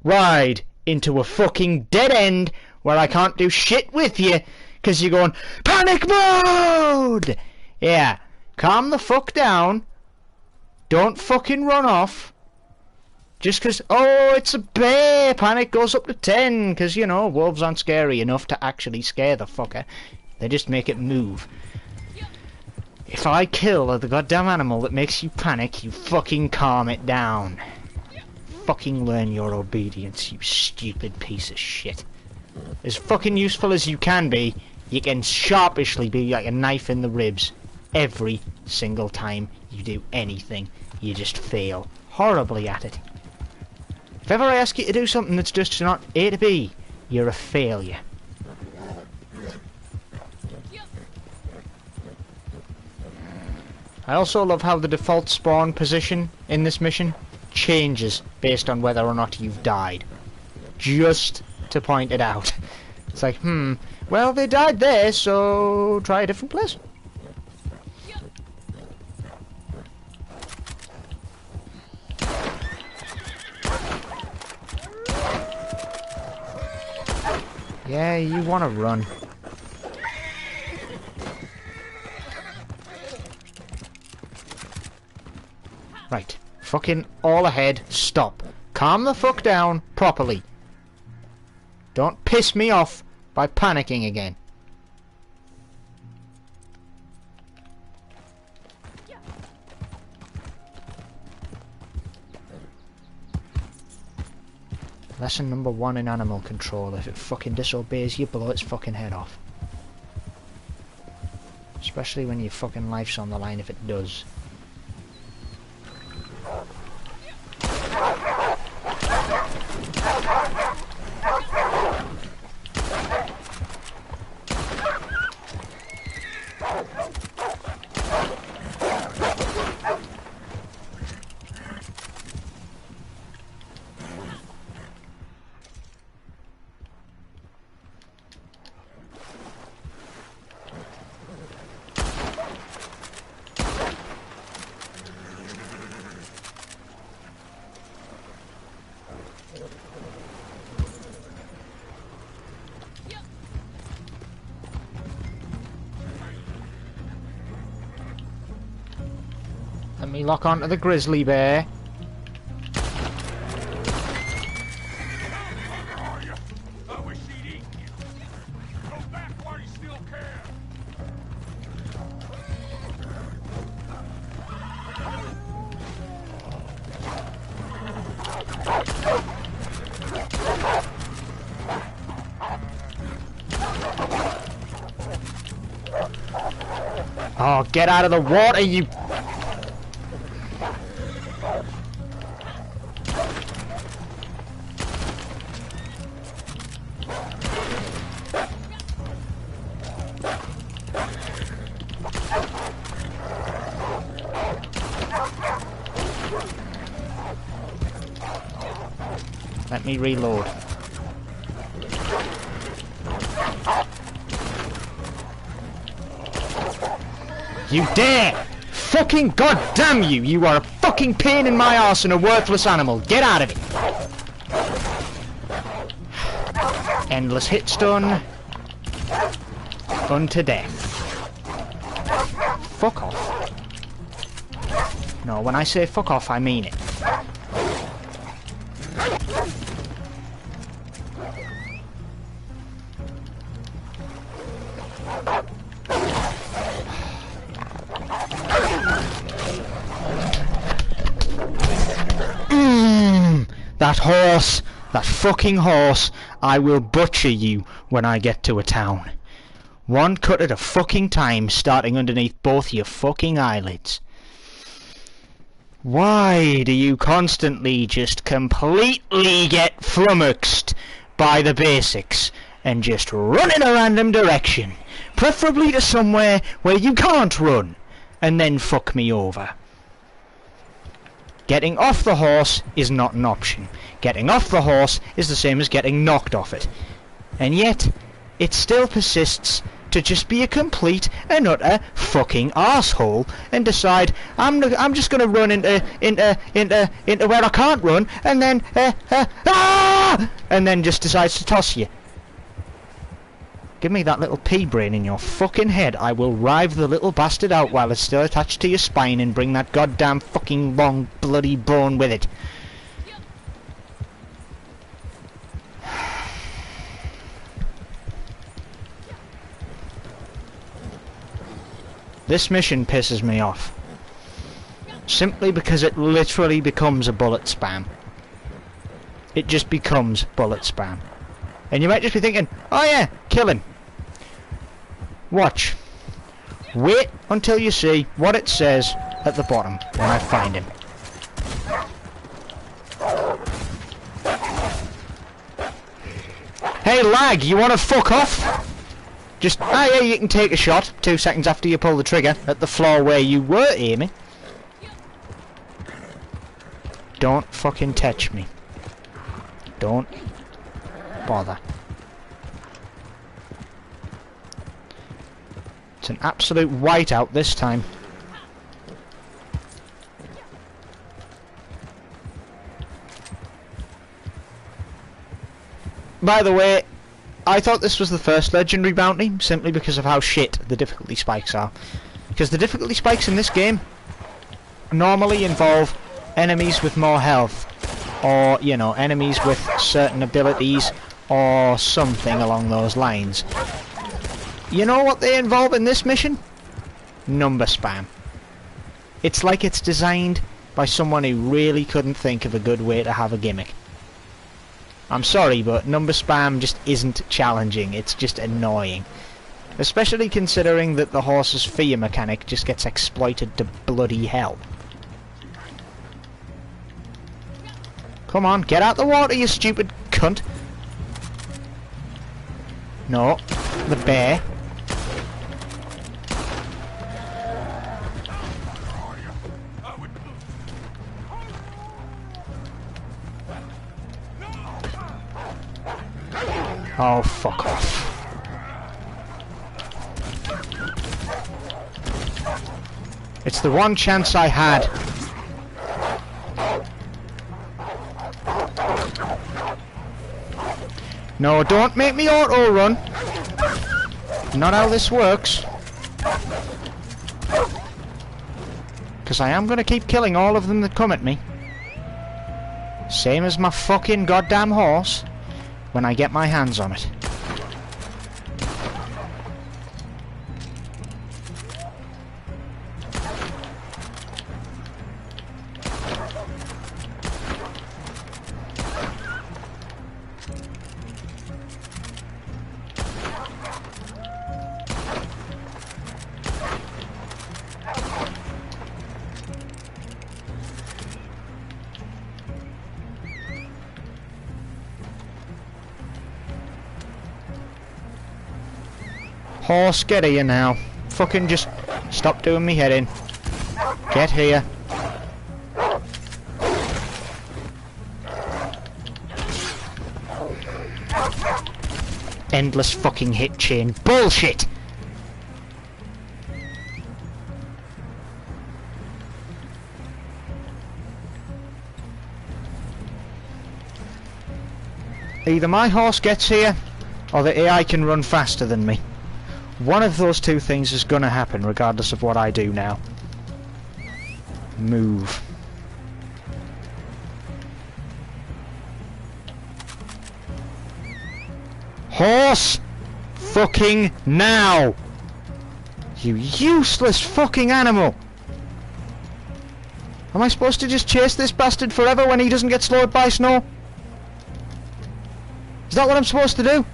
ride into a fucking dead end where I can't do shit with you because you're going panic mode. Yeah, calm the fuck down. Don't fucking run off. Just because, oh, it's a bear, panic goes up to 10, because, you know, wolves aren't scary enough to actually scare the fucker. They just make it move. If I kill the goddamn animal that makes you panic, you fucking calm it down. Fucking learn your obedience, you stupid piece of shit. As fucking useful as you can be, you can sharpishly be like a knife in the ribs. Every single time you do anything, you just fail horribly at it. If ever I ask you to do something that's just not A to B, you're a failure. I also love how the default spawn position in this mission changes based on whether or not you've died. Just to point it out. It's like, well, they died there, so try a different place. Yeah, you want to run. Right. Fucking all ahead. Stop. Calm the fuck down properly. Don't piss me off by panicking again. Lesson number 1 in animal control. If it fucking disobeys you, blow its fucking head off. Especially when your fucking life's on the line if it does. Let me lock onto the grizzly bear. Oh, get out of the water, you... Let me reload. You dare! Fucking goddamn you! You are a fucking pain in my arse and a worthless animal. Get out of it! Endless hit stun. Unto death. Fuck off. No, when I say fuck off, I mean it. That horse, that fucking horse, I will butcher you when I get to a town. One cut at a fucking time, starting underneath both your fucking eyelids. Why do you constantly just completely get flummoxed by the basics and just run in a random direction, preferably to somewhere where you can't run, and then fuck me over? Getting off the horse is not an option. Getting off the horse is the same as getting knocked off it. And yet, it still persists to just be a complete and utter fucking arsehole and decide I'm just gonna run into where I can't run, and then and then just decides to toss you. Give me that little pea brain in your fucking head. I will rive the little bastard out while it's still attached to your spine and bring that goddamn fucking long bloody bone with it. This mission pisses me off. Simply because it literally becomes a bullet spam. It just becomes bullet spam. And you might just be thinking, oh yeah, kill him. Watch. Wait until you see what it says at the bottom when I find him. Hey lag, you wanna fuck off? Just, ah yeah, you can take a shot 2 seconds after you pull the trigger at the floor where you were aiming. Don't fucking touch me. Don't bother. It's an absolute whiteout this time. By the way, I thought this was the first legendary bounty, simply because of how shit the difficulty spikes are. Because the difficulty spikes in this game normally involve enemies with more health, or, you know, enemies with certain abilities, or something along those lines. You know what they involve in this mission? Number spam. It's like it's designed by someone who really couldn't think of a good way to have a gimmick. I'm sorry, but number spam just isn't challenging, it's just annoying. Especially considering that the horse's fear mechanic just gets exploited to bloody hell. Come on, get out the water, you stupid cunt. No, the bear. Oh, fuck off. It's the one chance I had. No, don't make me auto-run. Not how this works. Because I am going to keep killing all of them that come at me. Same as my fucking goddamn horse. When I get my hands on it. Horse, get here now. Fucking just stop doing me head in. Get here. Endless fucking hit chain. Bullshit! Either my horse gets here, or the AI can run faster than me. One of those two things is gonna happen regardless of what I do now. Move. Horse! Fucking now! You useless fucking animal! Am I supposed to just chase this bastard forever when he doesn't get slowed by snow? Is that what I'm supposed to do?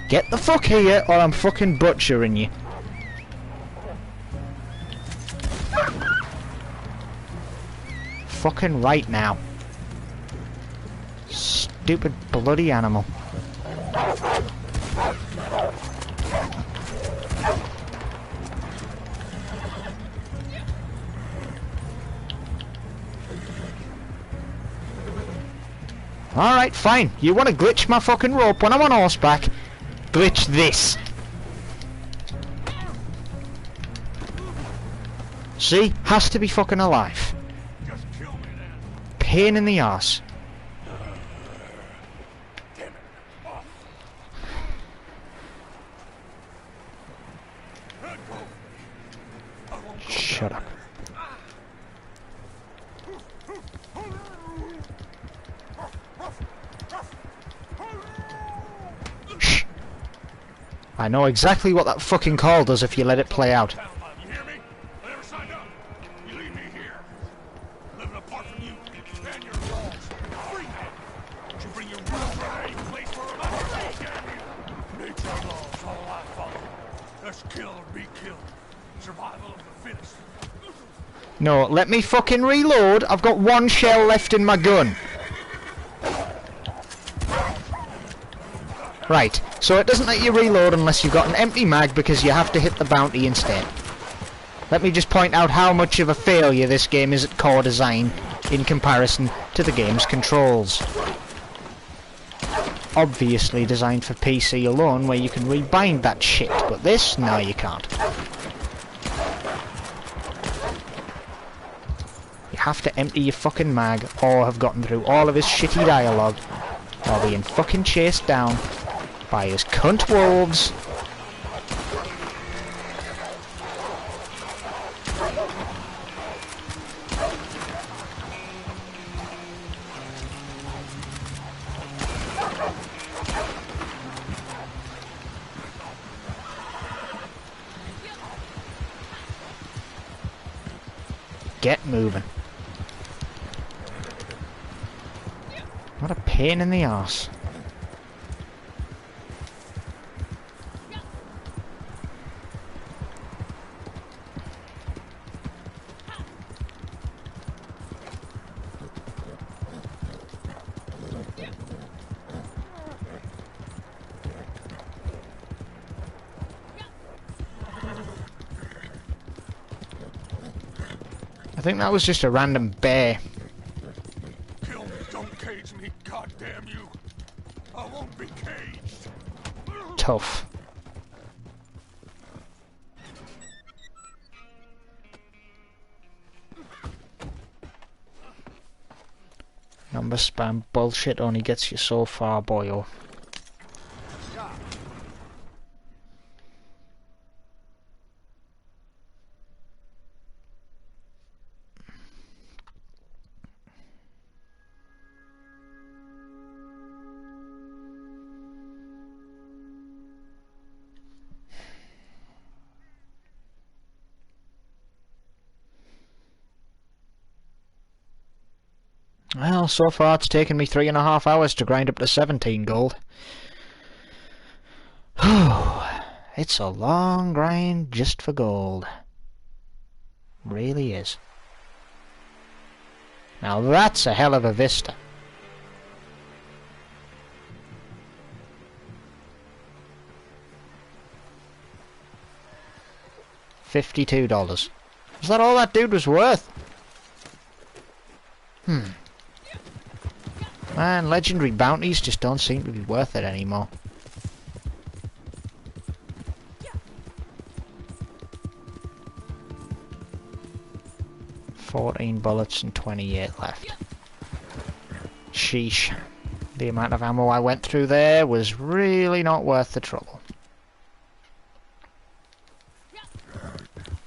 Get the fuck here, or I'm fucking butchering you. Fucking right now. Stupid bloody animal. Alright, fine. You want to glitch my fucking rope when I'm on horseback? Glitch this. See? Has to be fucking alive. Pain in the arse. Shut up. I know exactly what that fucking call does if you let it play out. You hear me? I never signed up. You leave me here. Living apart from you and your laws. Free man. Don't you bring your rules to any place where I'm at. Damn you. Nature laws, all I follow. That's kill or be killed. Survival of the fittest. No, let me fucking reload. I've got one shell left in my gun. Right, so it doesn't let you reload unless you've got an empty mag because you have to hit the bounty instead. Let me just point out how much of a failure this game is at core design in comparison to the game's controls. Obviously designed for PC alone where you can rebind that shit, but this, no you can't. You have to empty your fucking mag or have gotten through all of his shitty dialogue while being fucking chased down by his cunt wolves. Get moving. What a pain in the arse. I think that was just a random bear. Kill me, don't cage me, goddamn you. I won't be caged. Tough. Number spam bullshit only gets you so far, boyo. Well, so far it's taken me 3.5 hours to grind up to 17 gold. It's a long grind just for gold. Really is. Now that's a hell of a vista. $52. Is that all that dude was worth? Man, legendary bounties just don't seem to be worth it anymore. $14 bullets and 28 left. Sheesh. The amount of ammo I went through there was really not worth the trouble.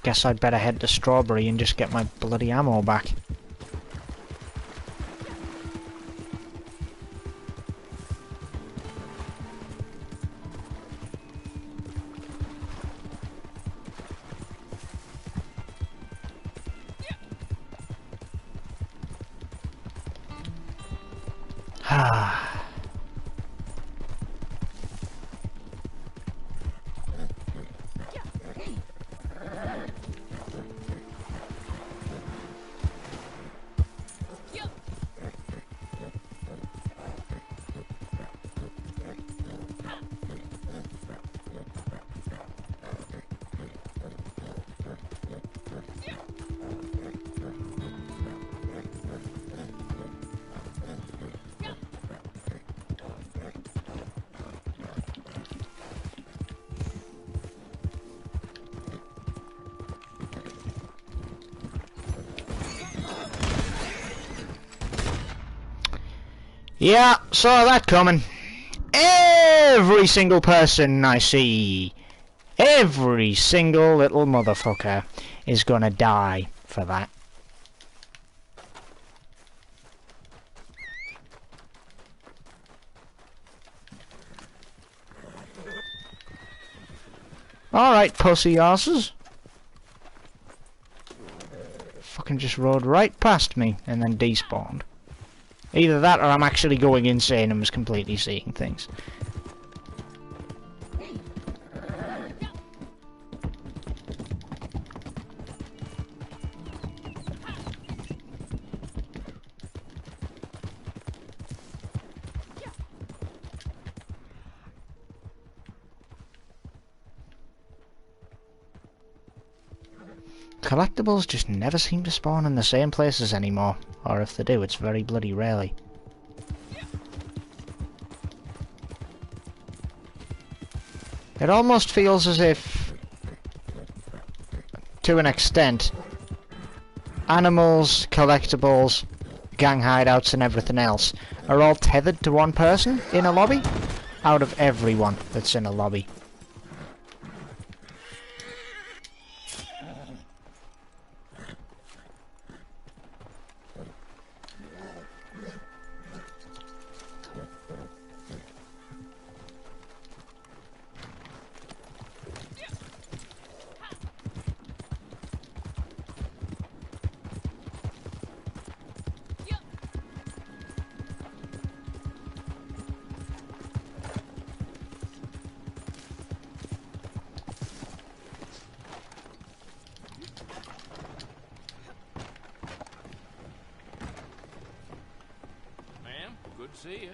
Guess I'd better head to Strawberry and just get my bloody ammo back. Yeah, saw that coming. Every single person I see, every single little motherfucker is gonna die for that. Alright, pussy arses. Fucking just rode right past me and then despawned. Either that or I'm actually going insane and was completely seeing things. Collectibles just never seem to spawn in the same places anymore, or if they do, it's very bloody rarely. It almost feels as if, to an extent, animals, collectibles, gang hideouts and everything else are all tethered to one person in a lobby, out of everyone that's in a lobby. Good to see you.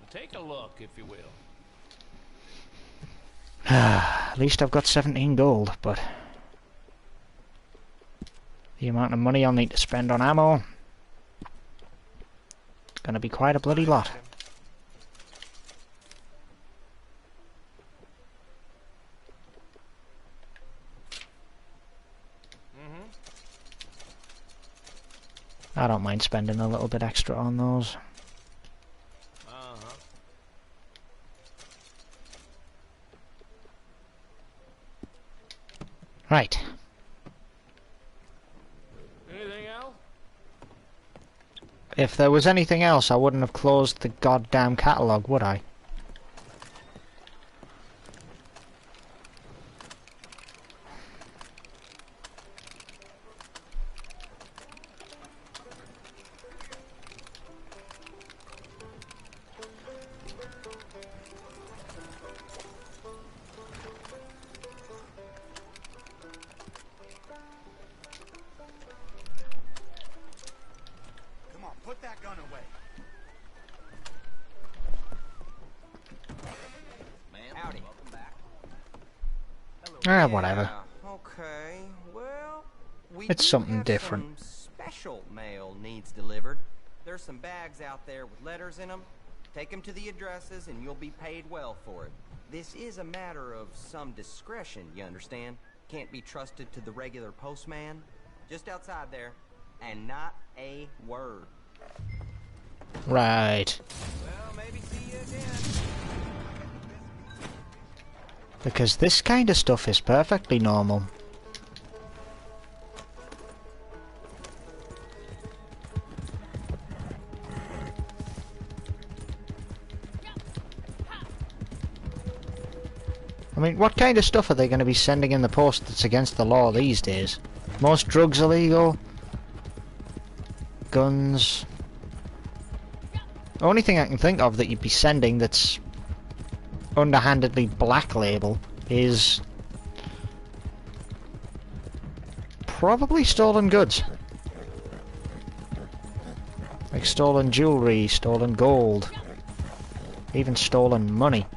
Take a look, if you will. At least I've got 17 gold, but the amount of money I'll need to spend on ammo, it's gonna be quite a bloody lot. I don't mind spending a little bit extra on those. Right. Anything else? If there was anything else, I wouldn't have closed the goddamn catalogue, would I? Put that gun away. Man, howdy. Welcome back. Ah, whatever. Okay. Well, It's something different. Some special mail needs delivered. There's some bags out there with letters in them. Take them to the addresses and you'll be paid well for it. This is a matter of some discretion, you understand? Can't be trusted to the regular postman. Just outside there. And not a word. Right. Well, maybe see you again. Because this kind of stuff is perfectly normal. I mean, what kind of stuff are they going to be sending in the post that's against the law these days? Most drugs illegal? Guns? The only thing I can think of that you'd be sending that's underhandedly black label is probably stolen goods. Like stolen jewelry, stolen gold, even stolen money.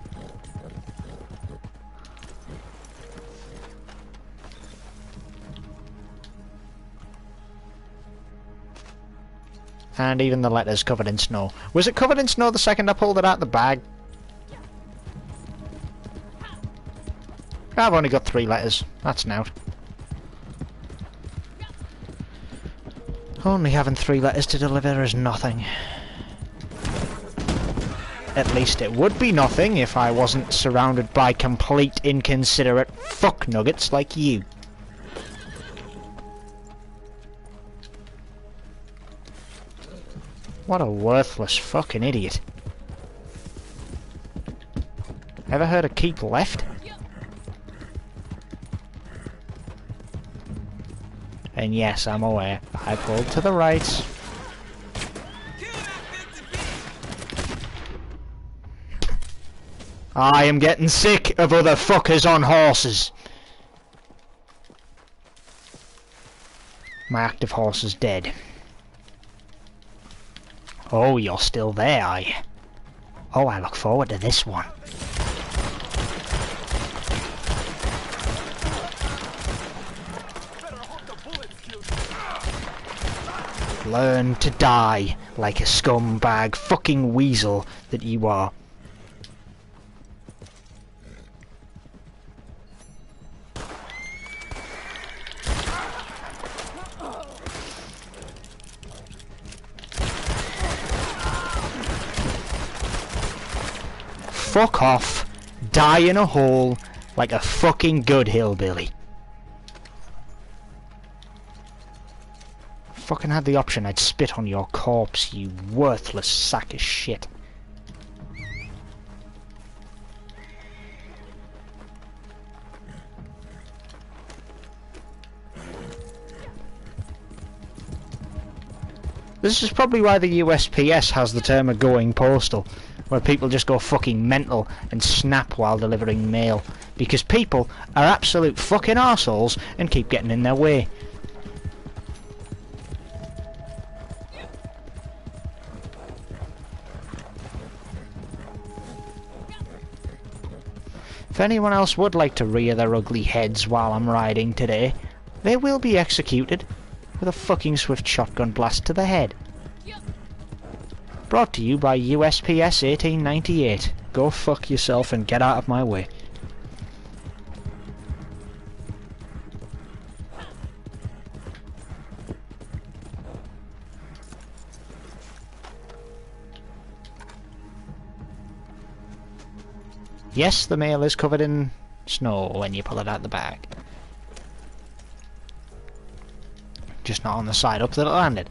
And even the letters covered in snow. Was it covered in snow the second I pulled it out the bag? I've only got 3 letters. That's an out. Only having 3 letters to deliver is nothing. At least it would be nothing if I wasn't surrounded by complete inconsiderate fuck nuggets like you. What a worthless fucking idiot. Ever heard of keep left? And yes, I'm aware. I pulled to the right. I am getting sick of other fuckers on horses. My active horse is dead. Oh, you're still there, are you? Oh, I look forward to this one. Learn to die like a scumbag fucking weasel that you are. Fuck off. Die in a hole like a fucking good hillbilly. Fucking had the option, I'd spit on your corpse, you worthless sack of shit. This is probably why the USPS has the term of going postal, where people just go fucking mental and snap while delivering mail, because people are absolute fucking arseholes and keep getting in their way. If anyone else would like to rear their ugly heads while I'm riding today, they will be executed with a fucking swift shotgun blast to the head. Brought to you by USPS 1898. Go fuck yourself and get out of my way. Yes, the mail is covered in snow when you pull it out the bag. Just not on the side up that it landed.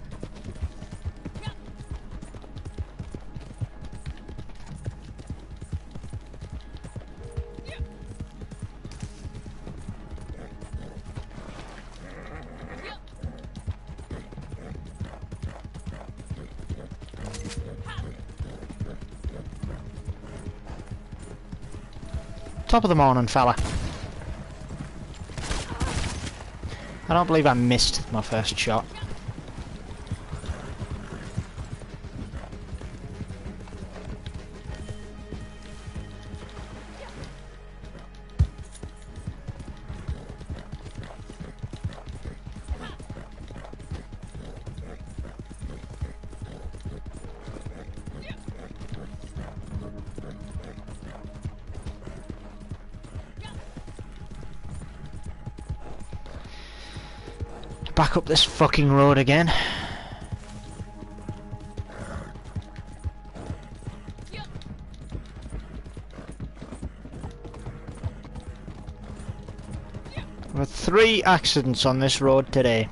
Top of the morning, fella. I don't believe I missed my first shot. Back up this fucking road again. There were 3 accidents on this road today.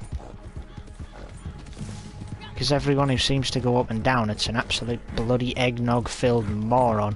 Because everyone who seems to go up and down, it's an absolute bloody eggnog filled moron.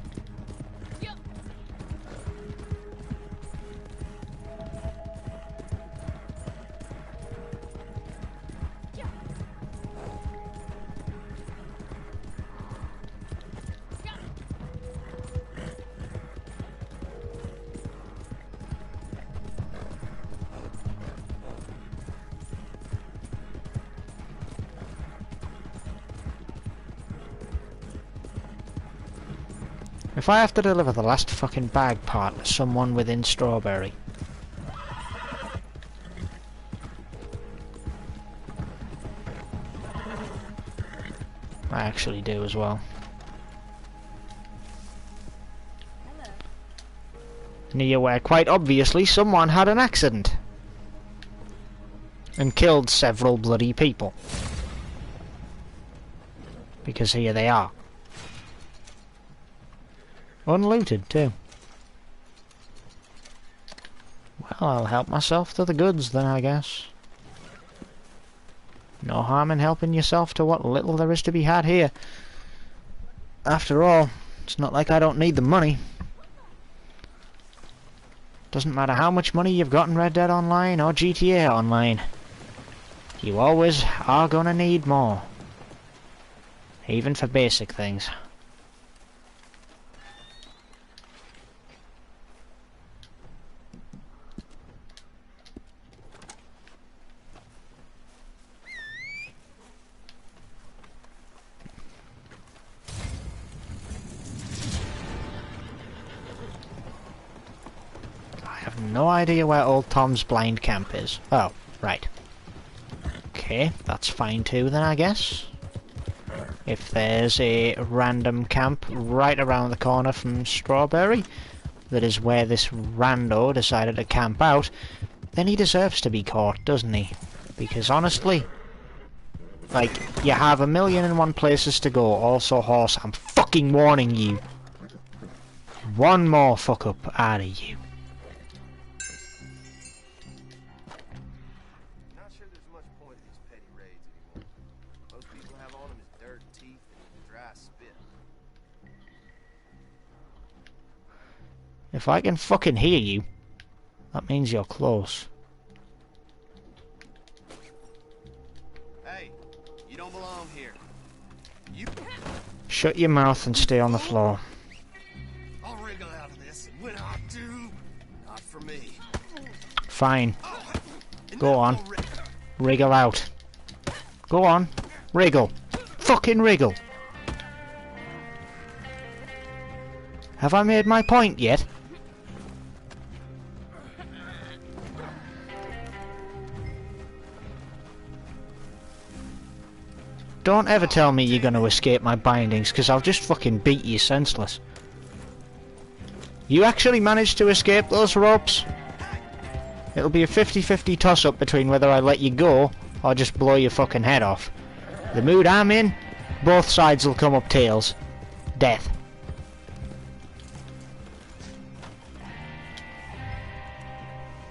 If I have to deliver the last fucking bag part to someone within Strawberry. I actually do as well. Near where quite obviously someone had an accident. And killed several bloody people. Because here they are. Unlooted too. Well, I'll help myself to the goods then, I guess. No harm in helping yourself to what little there is to be had here. After all, it's not like I don't need the money. Doesn't matter how much money you've got in Red Dead Online or GTA Online. You always are gonna need more. Even for basic things. I have no idea where old Tom's blind camp is. Oh, right. Okay, that's fine too then, I guess. If there's a random camp right around the corner from Strawberry, that is where this rando decided to camp out, then he deserves to be caught, doesn't he? Because honestly, like, you have 1,000,001 places to go. Also, horse, I'm fucking warning you. One more fuck up out of you. Not sure there's much point in these petty raids anymore. Most people have on them is dirt, teeth, and dry spit. If I can fucking hear you, that means you're close. Hey, you don't belong here. You Shut your mouth and stay on the floor. I'll wriggle out of this, and when I do, not for me. Fine. Go on. Wriggle out. Go on. Wriggle. Fucking wriggle. Have I made my point yet? Don't ever tell me you're going to escape my bindings, because I'll just fucking beat you senseless. You actually managed to escape those ropes? It'll be a 50-50 toss-up between whether I let you go, or just blow your fucking head off. The mood I'm in, both sides will come up tails. Death.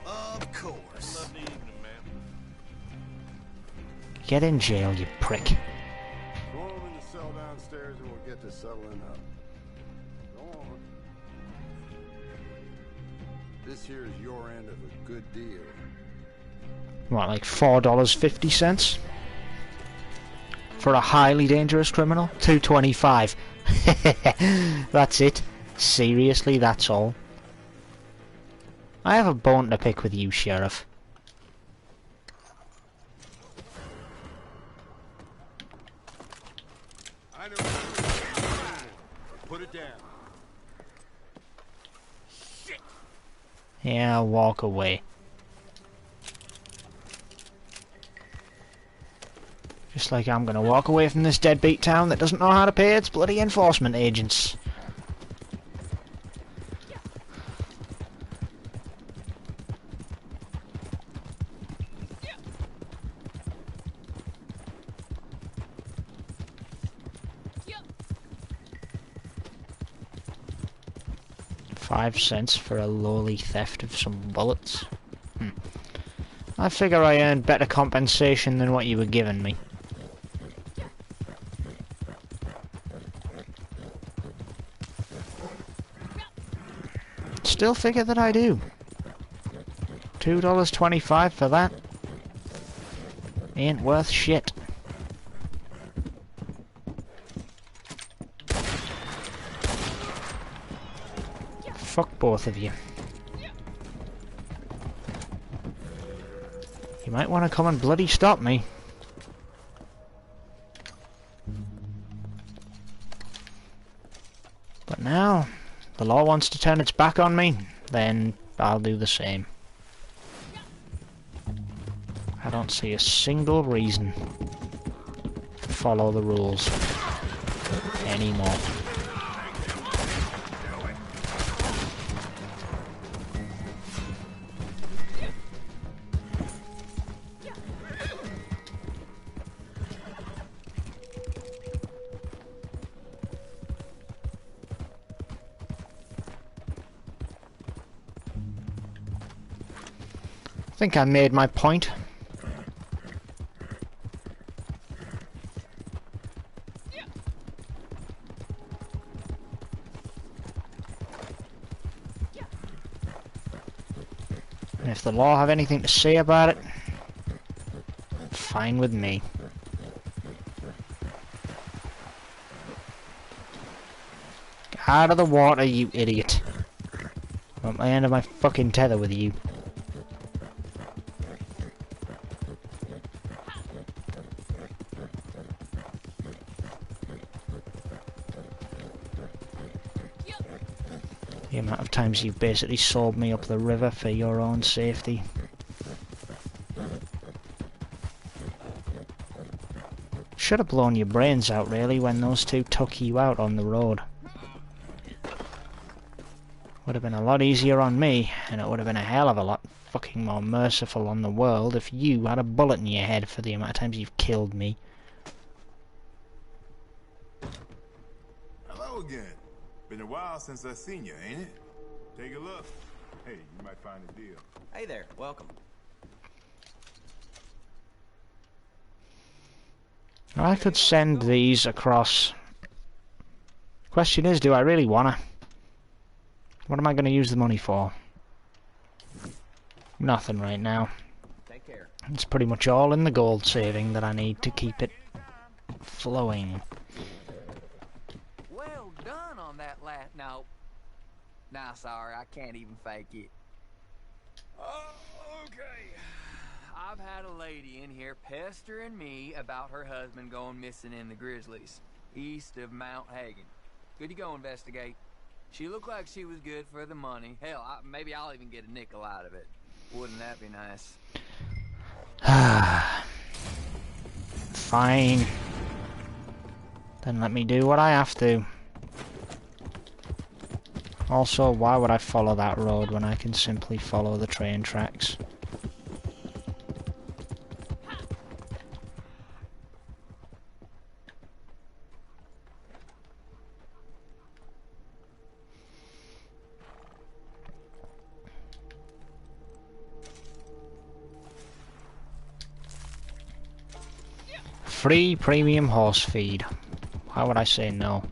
Of course. Get in jail, you prick. Go home in the cell downstairs and we'll get to settling up. Go on. This here is your end of a good deal. What, like $4.50? For a highly dangerous criminal? $2.25. That's it. Seriously, that's all. I have a bone to pick with you, Sheriff. I know. Put it down. Shit. Yeah, I'll walk away. Just like I'm gonna walk away from this deadbeat town that doesn't know how to pay its bloody enforcement agents. $5 for a lowly theft of some bullets. I figure I earned better compensation than what you were giving me. Still figure that I do. $2.25 for that. Ain't worth shit. Fuck both of you. You might want to come and bloody stop me. But now, the law wants to turn its back on me, then I'll do the same. I don't see a single reason to follow the rules anymore. I think I made my point. And if the law have anything to say about it, fine with me. Get out of the water, you idiot. I'm at the end of my fucking tether with you. The amount of times you've basically sold me up the river for your own safety. Should have blown your brains out really when those two took you out on the road. Would have been a lot easier on me, and it would have been a hell of a lot fucking more merciful on the world if you had a bullet in your head for the amount of times you've killed me. Hello again. Been a while since I've seen you, ain't it? Take a look. Hey, you might find a deal. Hey there, welcome. I could send these across. Question is, do I really wanna? What am I gonna use the money for? Nothing right now. Take care. It's pretty much all in the gold saving that I need to keep it flowing. Well done on that last... No. Nah, sorry, I can't even fake it. Okay. I've had a lady in here pestering me about her husband going missing in the Grizzlies, east of Mount Hagen. Good to go investigate. She looked like she was good for the money. Hell, maybe I'll even get a nickel out of it. Wouldn't that be nice? Fine. Then let me do what I have to. Also, why would I follow that road when I can simply follow the train tracks? Free premium horse feed. Why would I say no?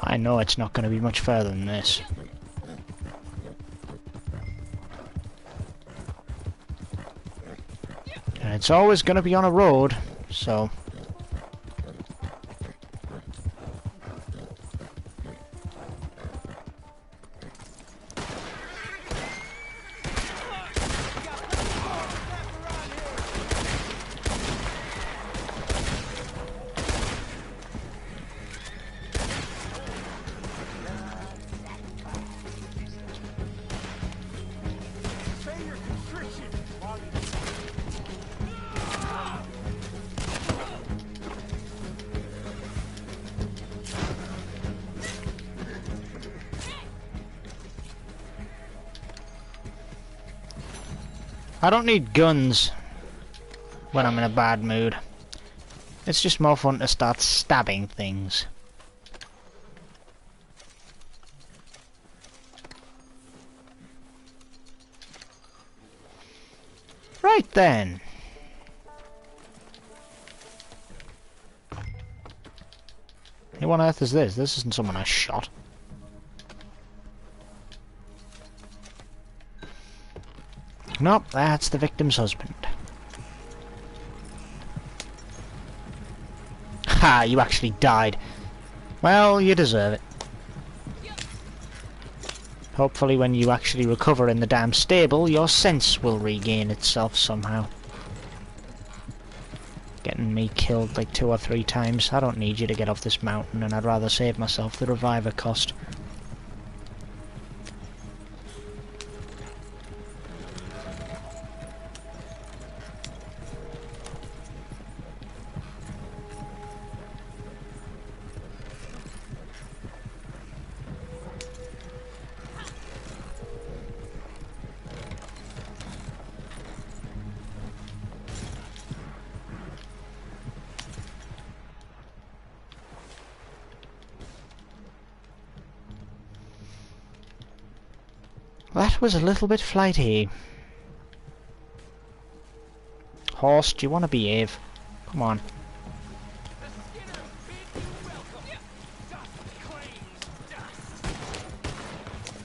I know it's not going to be much further than this. And it's always going to be on a road, so... I don't need guns when I'm in a bad mood. It's just more fun to start stabbing things. Right then. Who on earth is this? This isn't someone I shot. Nope, that's the victim's husband. Ha, you actually died. Well, you deserve it. Hopefully when you actually recover in the damn stable, your sense will regain itself somehow. getting me killed like 2 or 3 times. I don't need you to get off this mountain, and I'd rather save myself the reviver cost. That was a little bit flighty. Horse, do you want to behave? Come on.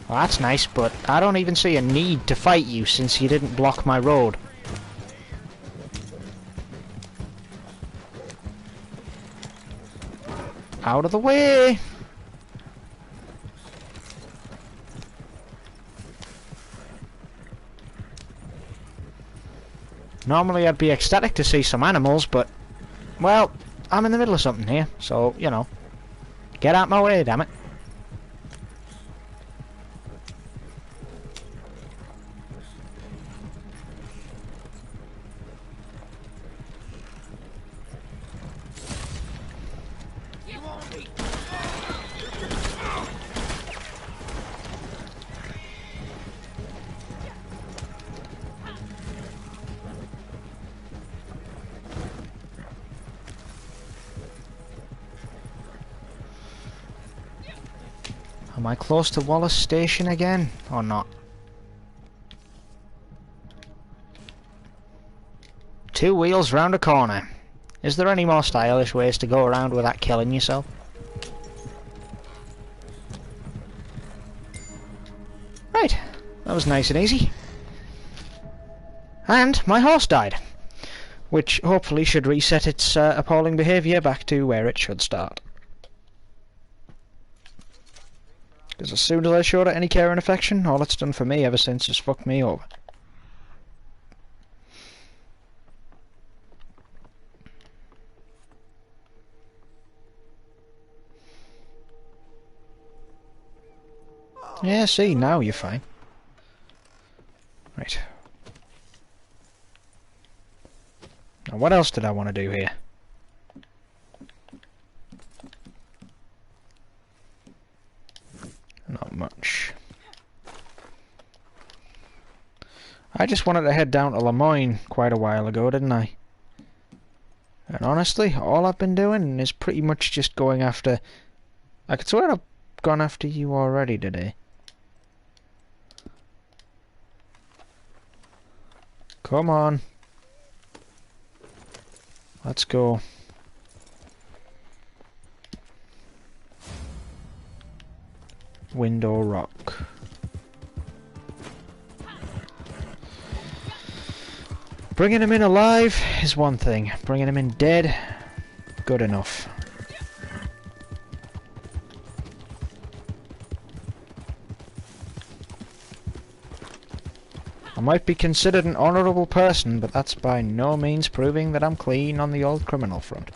Well, that's nice, but I don't even see a need to fight you since you didn't block my road. Out of the way! Normally I'd be ecstatic to see some animals, but, well, I'm in the middle of something here, so, you know. Get out my way, damn it. Am I close to Wallace Station again, or not? 2 wheels round a corner. Is there any more stylish ways to go around without killing yourself? Right, that was nice and easy. And my horse died, which hopefully should reset its appalling behaviour back to where it should start. Because as soon as I showed it any care and affection, all it's done for me ever since is fucked me over. Yeah, see, now you're fine. Right. Now what else did I want to do here? Not much. I just wanted to head down to Lemoyne quite a while ago, didn't I? And honestly, all I've been doing is pretty much just going after... I could swear I've gone after you already today. Come on. Let's go. Window Rock. Bringing him in alive is one thing. Bringing him in dead, good enough. I might be considered an honourable person, but that's by no means proving that I'm clean on the old criminal front.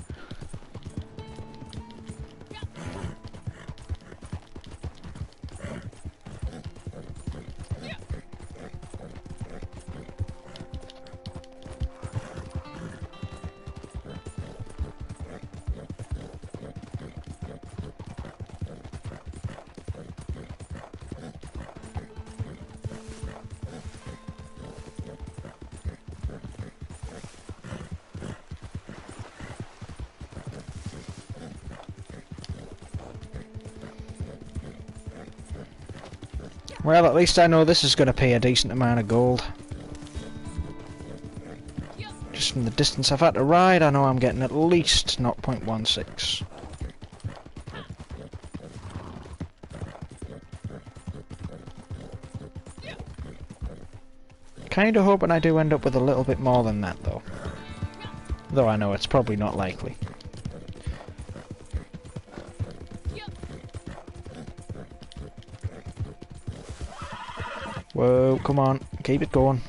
Well, at least I know this is going to pay a decent amount of gold. Just from the distance I've had to ride, I know I'm getting at least 0.16. Kinda hoping I do end up with a little bit more than that, though. Though I know it's probably not likely. Whoa, come on, keep it going.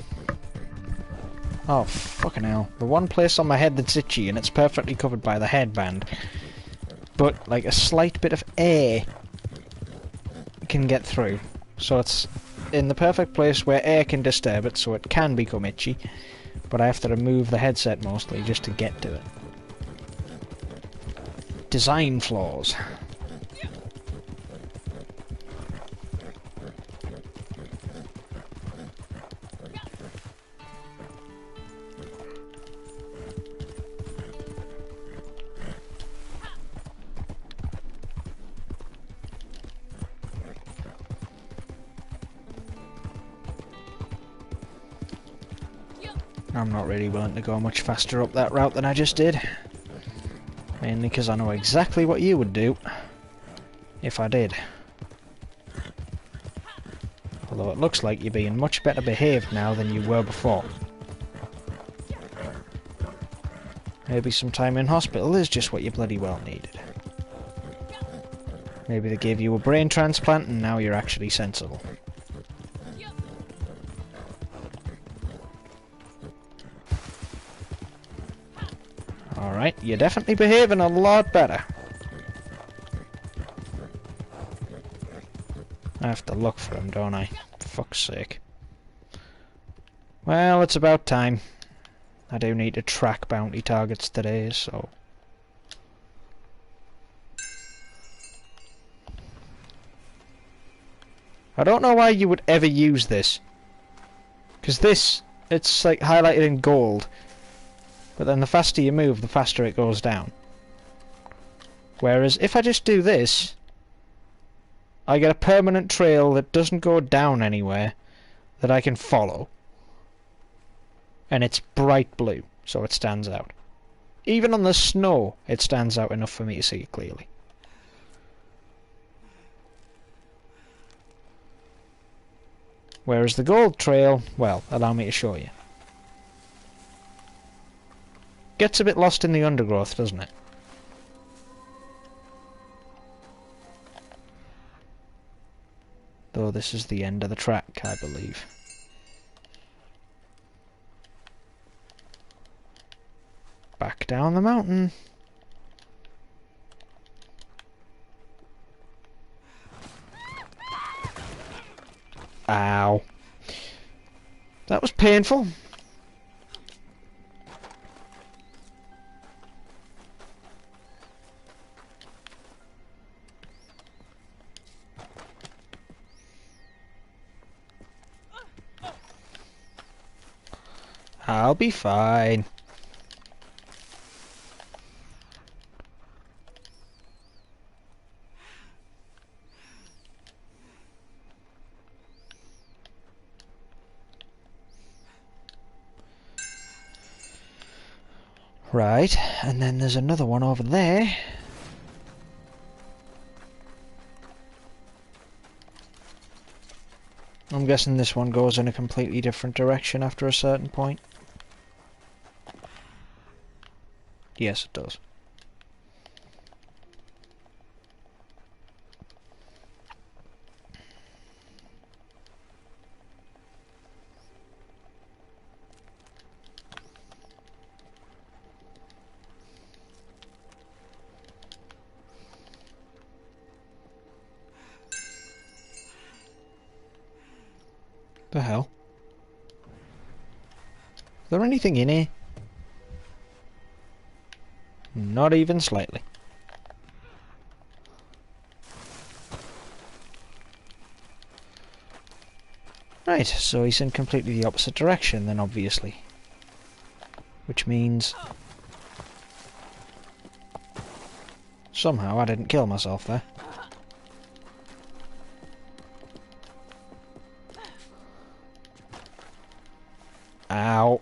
Oh, fucking hell. The one place on my head that's itchy, and it's perfectly covered by the headband. But, like, a slight bit of air can get through. So it's in the perfect place where air can disturb it, so it can become itchy. But I have to remove the headset mostly just to get to it. Design flaws. I'm not really willing to go much faster up that route than I just did. Mainly because I know exactly what you would do if I did. Although it looks like you're being much better behaved now than you were before. Maybe some time in hospital is just what you bloody well needed. Maybe they gave you a brain transplant and now you're actually sensible. Alright, you're definitely behaving a lot better. I have to look for him, don't I? For fuck's sake. Well, it's about time. I do need to track bounty targets today, so... I don't know why you would ever use this. Because this, it's like highlighted in gold. But then the faster you move, the faster it goes down. Whereas if I just do this, I get a permanent trail that doesn't go down anywhere that I can follow. And it's bright blue, so it stands out. Even on the snow, it stands out enough for me to see it clearly. Whereas the gold trail, well, allow me to show you. Gets a bit lost in the undergrowth, doesn't it? Though this is the end of the track, I believe. Back down the mountain. Ow. That was painful. I'll be fine. Right, and then there's another one over there. I'm guessing this one goes in a completely different direction after a certain point. Yes, it does. The hell? Is there anything in here? Not even slightly. Right, so he's in completely the opposite direction then, obviously. Which means... somehow I didn't kill myself there. Ow.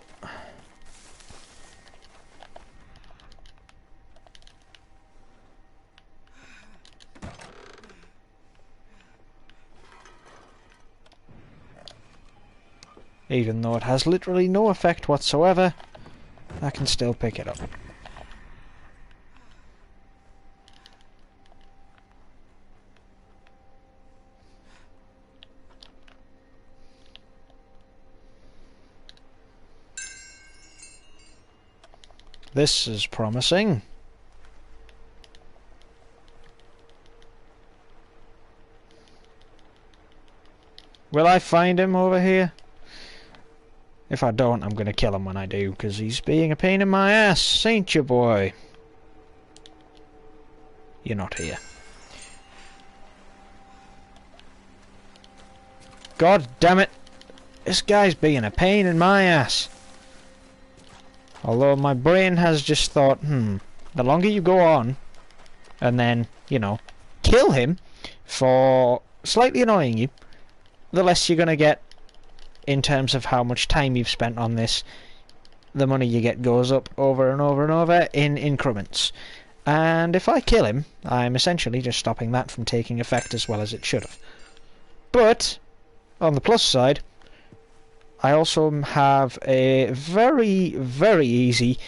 Even though it has literally no effect whatsoever, I can still pick it up. This is promising. Will I find him over here? If I don't, I'm going to kill him when I do, because he's being a pain in my ass, ain't you, boy? You're not here. God damn it! This guy's being a pain in my ass. Although my brain has just thought, the longer you go on, and then, you know, kill him for slightly annoying you, the less you're going to get in terms of how much time you've spent on this. The money you get goes up over and over and over in increments. And if I kill him, I'm essentially just stopping that from taking effect as well as it should have. But, on the plus side, I also have a very, very easy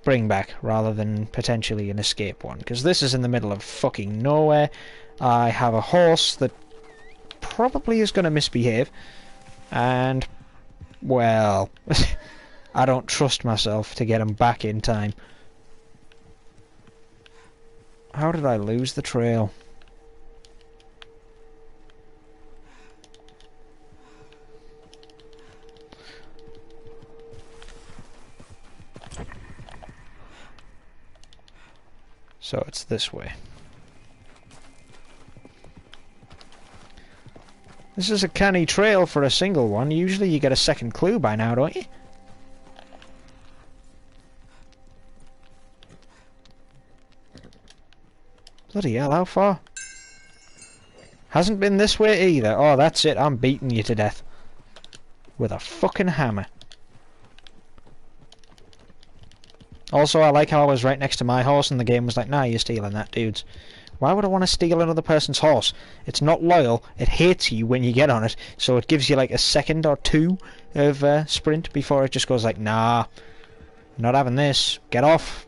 bring back rather than potentially an escape one. Because this is in the middle of fucking nowhere. I have a horse that probably is going to misbehave. And, well, I don't trust myself to get him back in time. How did I lose the trail? So it's this way. This is a canny trail for a single one. Usually you get a second clue by now, don't you? Bloody hell, how far? Hasn't been this way either. Oh, that's it. I'm beating you to death. With a fucking hammer. Also, I like how I was right next to my horse and the game was like, nah, you're stealing that, dudes. Why would I want to steal another person's horse? It's not loyal. It hates you when you get on it. So it gives you like a second or two of sprint before it just goes like, nah, not having this. Get off.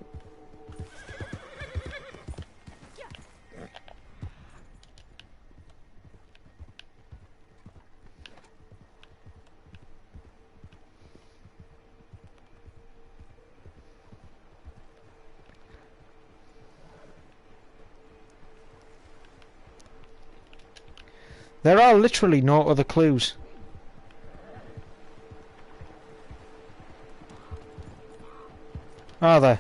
There are literally no other clues. Are there?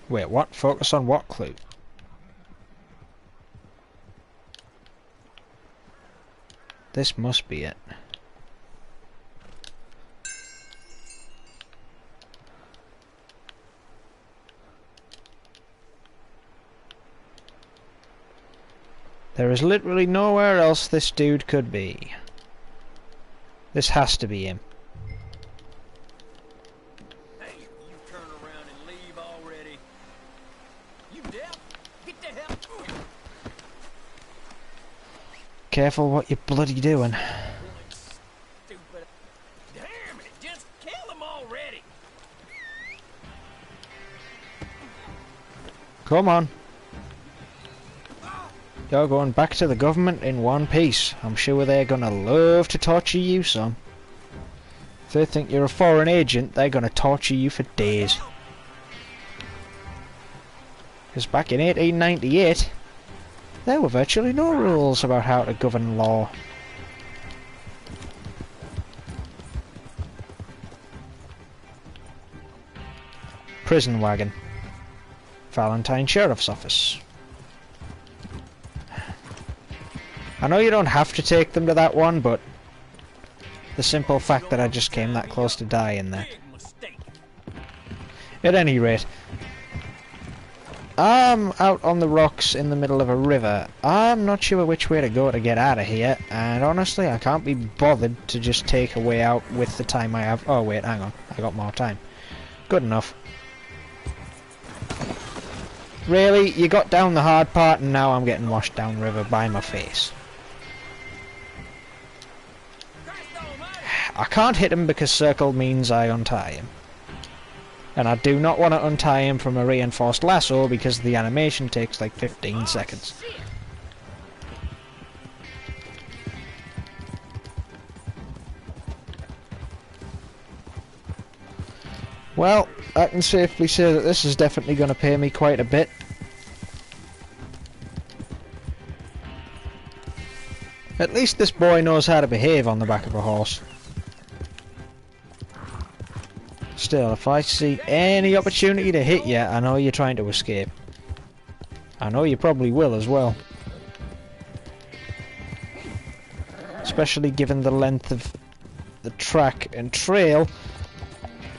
Wait, what? Focus on what clue? This must be it. There is literally nowhere else this dude could be. This has to be him. Hey, you turn around and leave already. You deaf? Get the hell. Careful what you're bloody doing. Stupid. Damn it, just kill him already. Come on. You're going back to the government in one piece. I'm sure they're gonna love to torture you some. If they think you're a foreign agent, they're gonna torture you for days. Because back in 1898, there were virtually no rules about how to govern law. Prison wagon. Valentine Sheriff's Office. I know you don't have to take them to that one, but the simple fact that I just came that close to dying there. At any rate, I'm out on the rocks in the middle of a river. I'm not sure which way to go to get out of here, and honestly I can't be bothered to just take a way out with the time I have. Oh wait, hang on, I got more time. Good enough. Really? You got down the hard part and now I'm getting washed down river by my face. I can't hit him because circle means I untie him. And I do not want to untie him from a reinforced lasso because the animation takes like 15 seconds. Well, I can safely say that this is definitely going to pay me quite a bit. At least this boy knows how to behave on the back of a horse. Still, if I see any opportunity to hit you, I know you're trying to escape. I know you probably will as well. Especially given the length of the track and trail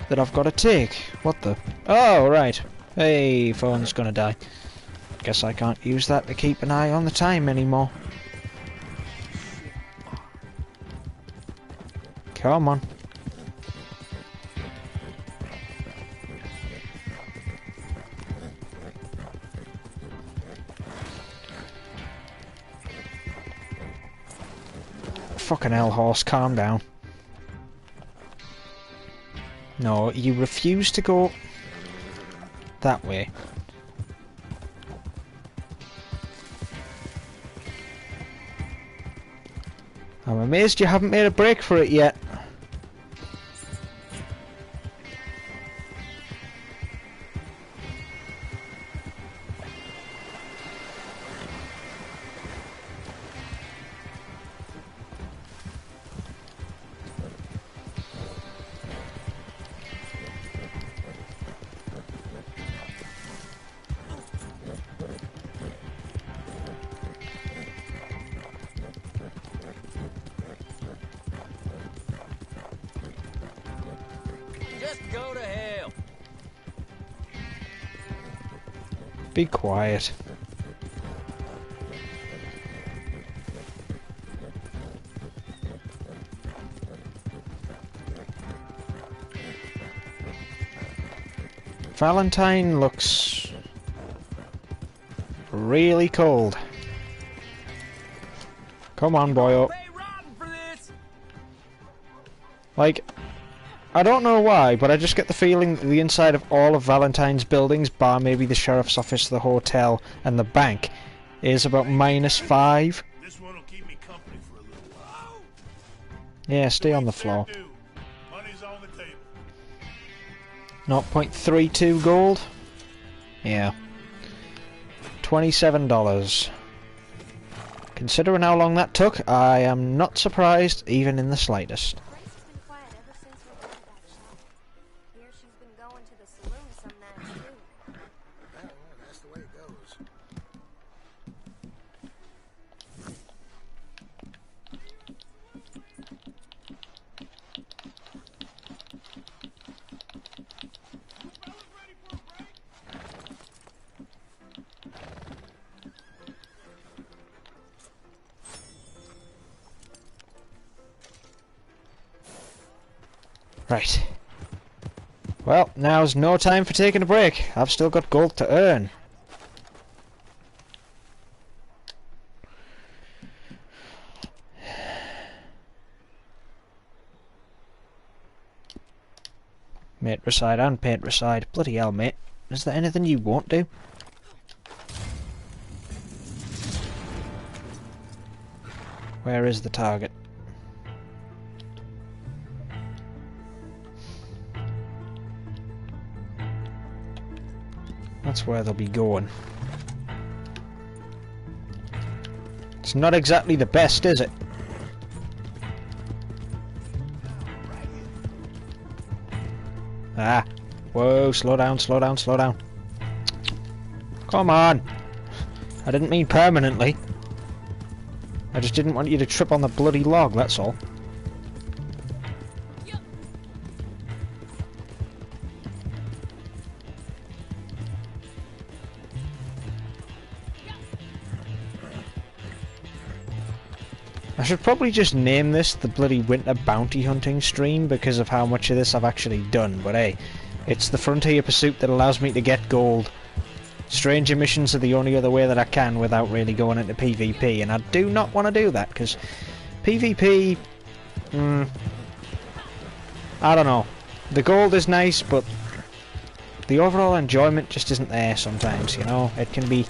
that I've got to take. What the? Oh, right. Hey, phone's gonna die. Guess I can't use that to keep an eye on the time anymore. Come on. Fucking hell, horse, calm down. No, you refuse to go that way. I'm amazed you haven't made a break for it yet. Just go to hell. Be quiet. Valentine looks really cold. Come on, boyo. Like, I don't know why, but I just get the feeling that the inside of all of Valentine's buildings, bar maybe the sheriff's office, the hotel, and the bank, is about -5. This one'll keep me company for a little while. Yeah, stay on the floor. Money's on the table. 0.32 gold. Yeah. $27. Considering how long that took, I am not surprised even in the slightest. Right. Well, now's no time for taking a break. I've still got gold to earn. Matricide and patricide. Bloody hell, mate. Is there anything you won't do? Where is the target? That's where they'll be going. It's not exactly the best, is it? Ah. Whoa, slow down, slow down, slow down. Come on! I didn't mean permanently. I just didn't want you to trip on the bloody log, that's all. I should probably just name this the bloody winter bounty hunting stream because of how much of this I've actually done, but hey, it's the frontier pursuit that allows me to get gold. Stranger missions are the only other way that I can without really going into PvP, and I do not want to do that because PvP, I don't know. The gold is nice, but the overall enjoyment just isn't there sometimes, you know? It can be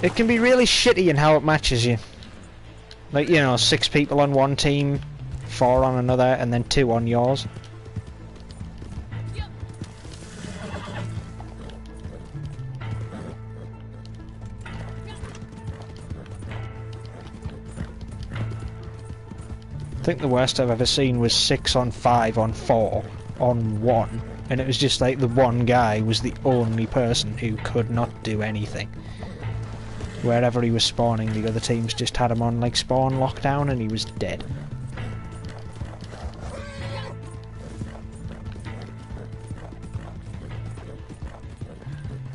really shitty in how it matches you. Like, you know, 6 people on one team, 4 on another, and then 2 on yours. think the worst I've ever seen was 6 on 5 on 4 on 1, and it was just like the one guy was the only person who could not do anything. Wherever he was spawning, the other teams just had him on like spawn lockdown and he was dead.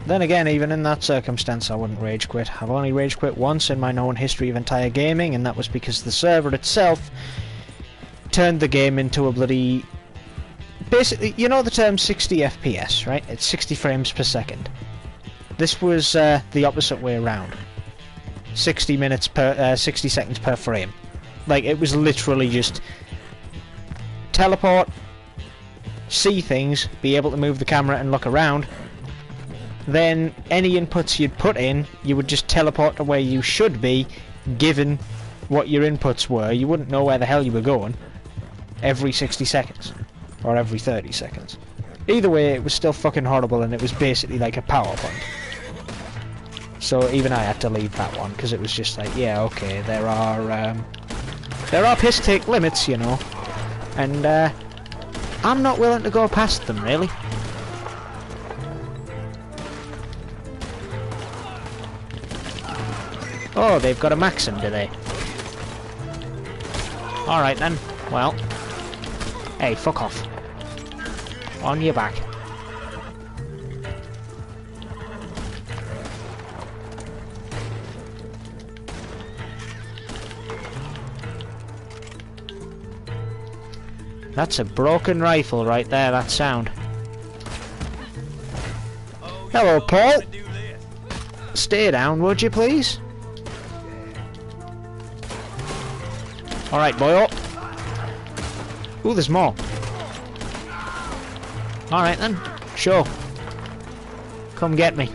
Then again, even in that circumstance, I wouldn't rage quit. I've only rage quit once in my known history of entire gaming, and that was because the server itself turned the game into a bloody... Basically, you know the term 60 FPS, right? It's 60 frames per second. This was the opposite way around. 60 seconds per frame. Like, it was literally just teleport, see things, be able to move the camera and look around. Then any inputs you'd put in, you would just teleport to where you should be, given what your inputs were. You wouldn't know where the hell you were going every 60 seconds, or every 30 seconds. Either way, it was still fucking horrible, and it was basically like a PowerPoint. So even I had to leave that one, because it was just like, yeah, okay, there are piss take limits, you know, and I'm not willing to go past them, really. Oh, they've got a Maxim, do they? Alright then, well. Hey, fuck off. On your back. That's a broken rifle right there, that sound. Hello, Paul. Stay down, would you please? Alright, boyo. Ooh, there's more. Alright then, sure. Come get me.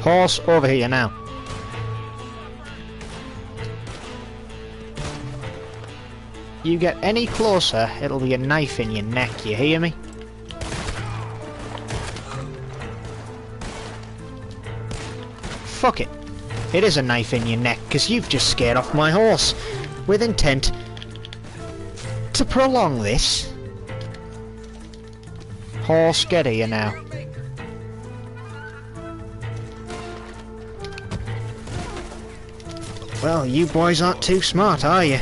Horse, over here now. You get any closer, it'll be a knife in your neck, you hear me? Fuck it. It is a knife in your neck, because you've just scared off my horse, with intent to prolong this. Horse, get here now. Well, you boys aren't too smart, are you?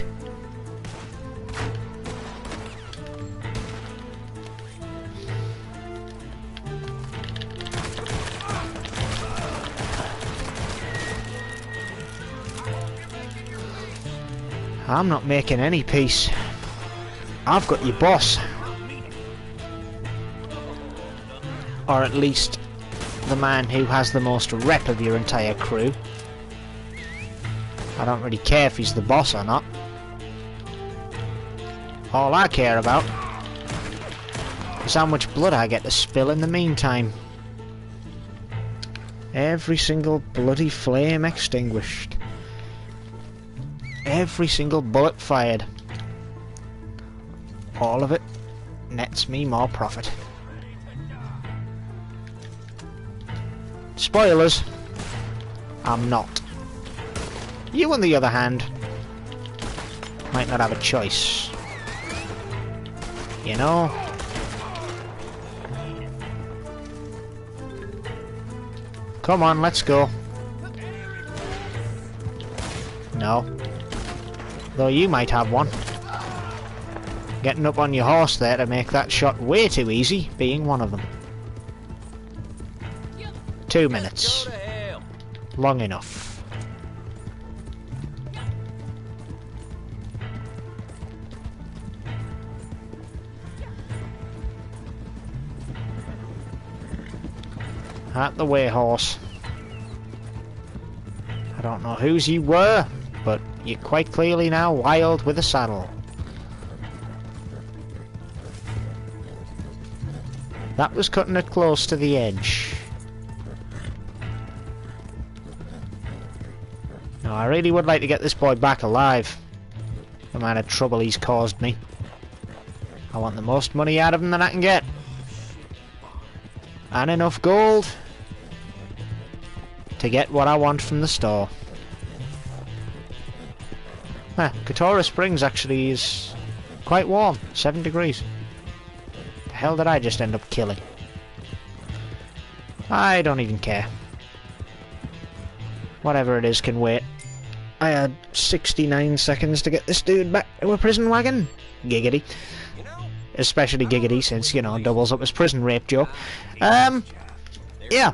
I'm not making any peace. I've got your boss. Or at least the man who has the most rep of your entire crew. I don't really care if he's the boss or not. All I care about is how much blood I get to spill in the meantime. Every single bloody flame extinguished. Every single bullet fired. All of it nets me more profit. Spoilers, I'm not. You, on the other hand, might not have a choice. You know? Come on, let's go. No. Though you might have one. Getting up on your horse there to make that shot way too easy, being one of them. 2 minutes. Long enough. Out the way, horse. I don't know whose you were, but you're quite clearly now wild with a saddle. That was cutting it close to the edge. Now, I really would like to get this boy back alive. The amount of trouble he's caused me. I want the most money out of them that I can get. And enough gold to get what I want from the store. Katora Springs actually is quite warm, 7 degrees. The hell did I just end up killing? I don't even care. Whatever it is can wait. I had 69 seconds to get this dude back to a prison wagon. Giggity. Especially giggity since, you know, doubles up as prison rape joke. Yeah.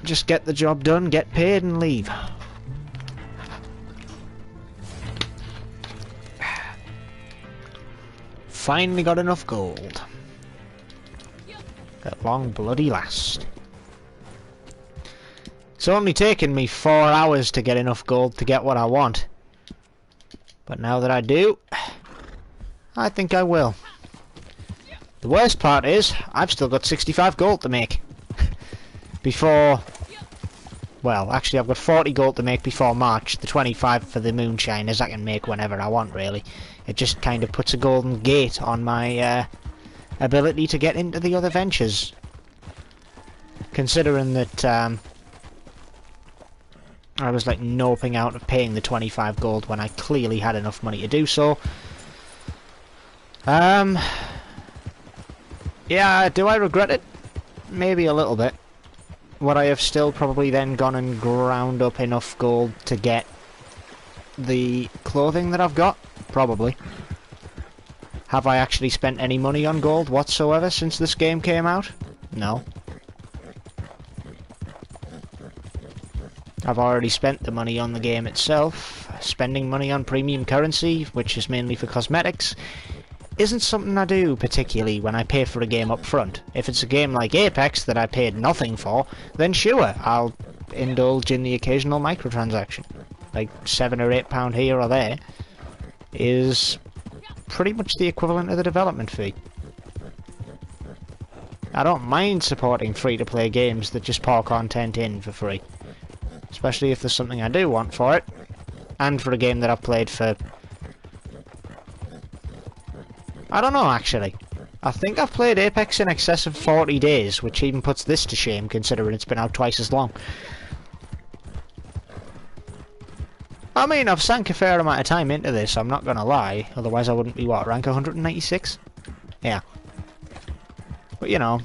Just get the job done, get paid and leave. Finally got enough gold. At long bloody last. It's only taken me 4 hours to get enough gold to get what I want. But now that I do, I think I will. The worst part is, I've still got 65 gold to make. Before... Well, actually I've got 40 gold to make before March. The 25 for the Monnshiners I can make whenever I want, really. It just kind of puts a golden gate on my ability to get into the other ventures. Considering that I was like noping out of paying the 25 gold when I clearly had enough money to do so. Yeah, do I regret it? Maybe a little bit. Would I have still probably then gone and ground up enough gold to get the clothing that I've got? Probably. Have I actually spent any money on gold whatsoever since this game came out? No. I've already spent the money on the game itself. Spending money on premium currency, which is mainly for cosmetics, isn't something I do particularly when I pay for a game up front. If it's a game like Apex that I paid nothing for, then sure, I'll indulge in the occasional microtransaction. Like £7 or £8 here or there is pretty much the equivalent of the development fee. I don't mind supporting free-to-play games that just pour content in for free. Especially if there's something I do want for it. And for a game that I've played for... I don't know, actually. I think I've played Apex in excess of 40 days, which even puts this to shame, considering it's been out twice as long. I mean, I've sank a fair amount of time into this, I'm not gonna lie. Otherwise I wouldn't be, what, rank 196? Yeah. But, you know...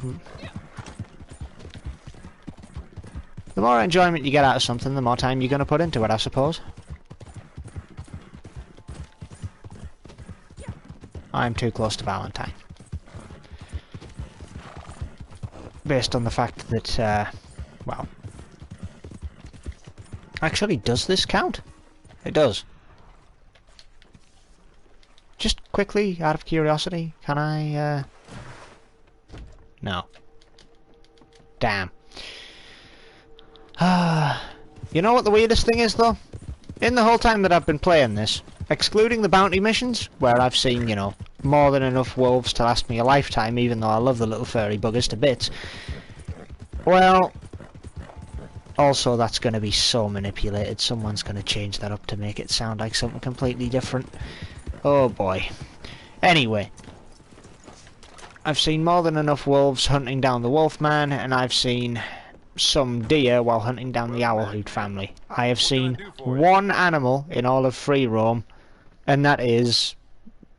The more enjoyment you get out of something, the more time you're gonna put into it, I suppose. I'm too close to Valentine. Based on the fact that, well... Actually, does this count? It does. Just quickly, out of curiosity, can I, No. Damn. You know what the weirdest thing is, though? In the whole time that I've been playing this, excluding the bounty missions, where I've seen, you know, more than enough wolves to last me a lifetime, even though I love the little furry buggers to bits. Well, also that's going to be so manipulated. Someone's going to change that up to make it sound like something completely different. Oh boy. Anyway, I've seen more than enough wolves hunting down the Wolfman, and I've seen some deer while hunting down the Owlhoot family. I have seen one animal in all of free roam, and that is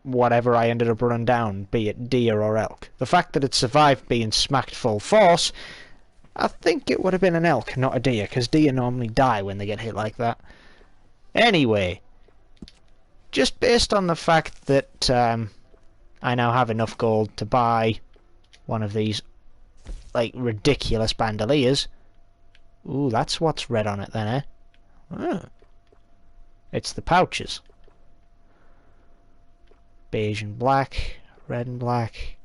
whatever I ended up running down, be it deer or elk. The fact that it survived being smacked full force, I think it would have been an elk, not a deer, because deer normally die when they get hit like that. Anyway, just based on the fact that I now have enough gold to buy one of these like ridiculous bandoliers. Ooh, that's what's red on it then, eh? Oh. It's the pouches. Beige and black, red and black.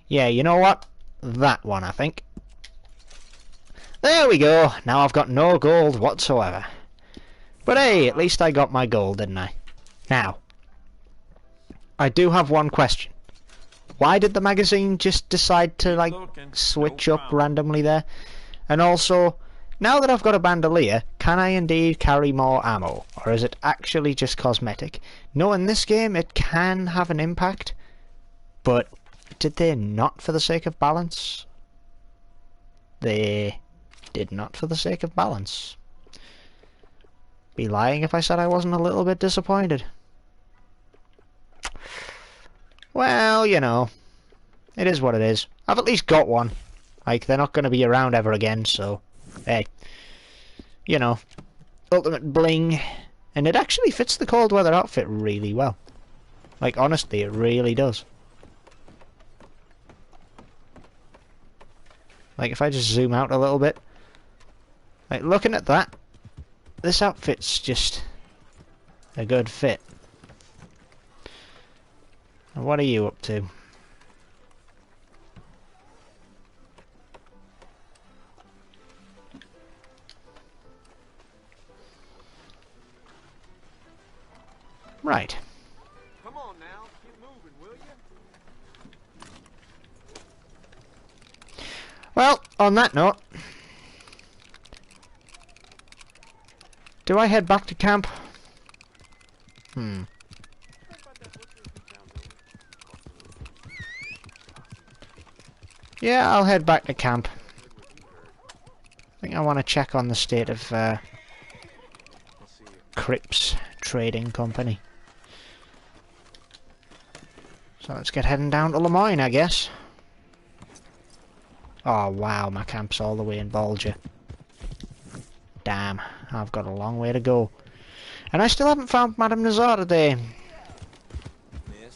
Yeah, you know what? That one, I think. There we go. Now I've got no gold whatsoever. But hey, at least I got my gold, didn't I? Now, I do have one question. Why did the magazine just decide to, like, switch up randomly there? And also, Now that I've got a bandolier, can I indeed carry more ammo? Or is it actually just cosmetic? No, in this game it can have an impact, but did they not for the sake of balance? They did not for the sake of balance. Be lying if I said I wasn't a little bit disappointed. Well, you know, it is what it is. I've at least got one. Like, they're not going to be around ever again, so, hey. You know, ultimate bling. And it actually fits the cold weather outfit really well. Like, honestly, it really does. Like, if I just zoom out a little bit. Like, looking at that, this outfit's just a good fit. And what are you up to? Right. Come on now, keep moving, will you? Well, on that note, do I head back to camp? Yeah, I'll head back to camp. I think I want to check on the state of Crips Trading Company. So let's get heading down to Lemoyne, I guess. Oh wow, my camp's all the way in Bolger. Damn, I've got a long way to go. And I still haven't found Madame Nazar today.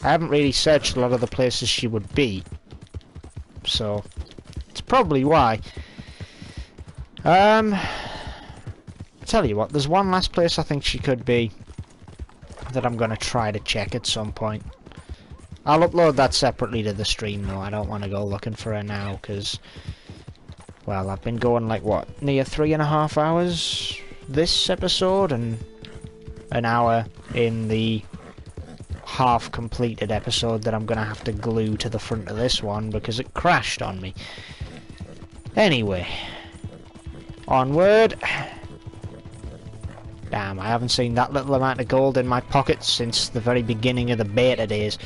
I haven't really searched a lot of the places she would be. So, it's probably why. I'll tell you what, there's one last place I think she could be that I'm going to try to check at some point. I'll upload that separately to the stream though. I don't want to go looking for her now because, well, I've been going like what, near 3.5 hours this episode and an hour in the half completed episode that I'm going to have to glue to the front of this one because it crashed on me. Anyway, onward. Damn, I haven't seen that little amount of gold in my pockets since the very beginning of the beta days.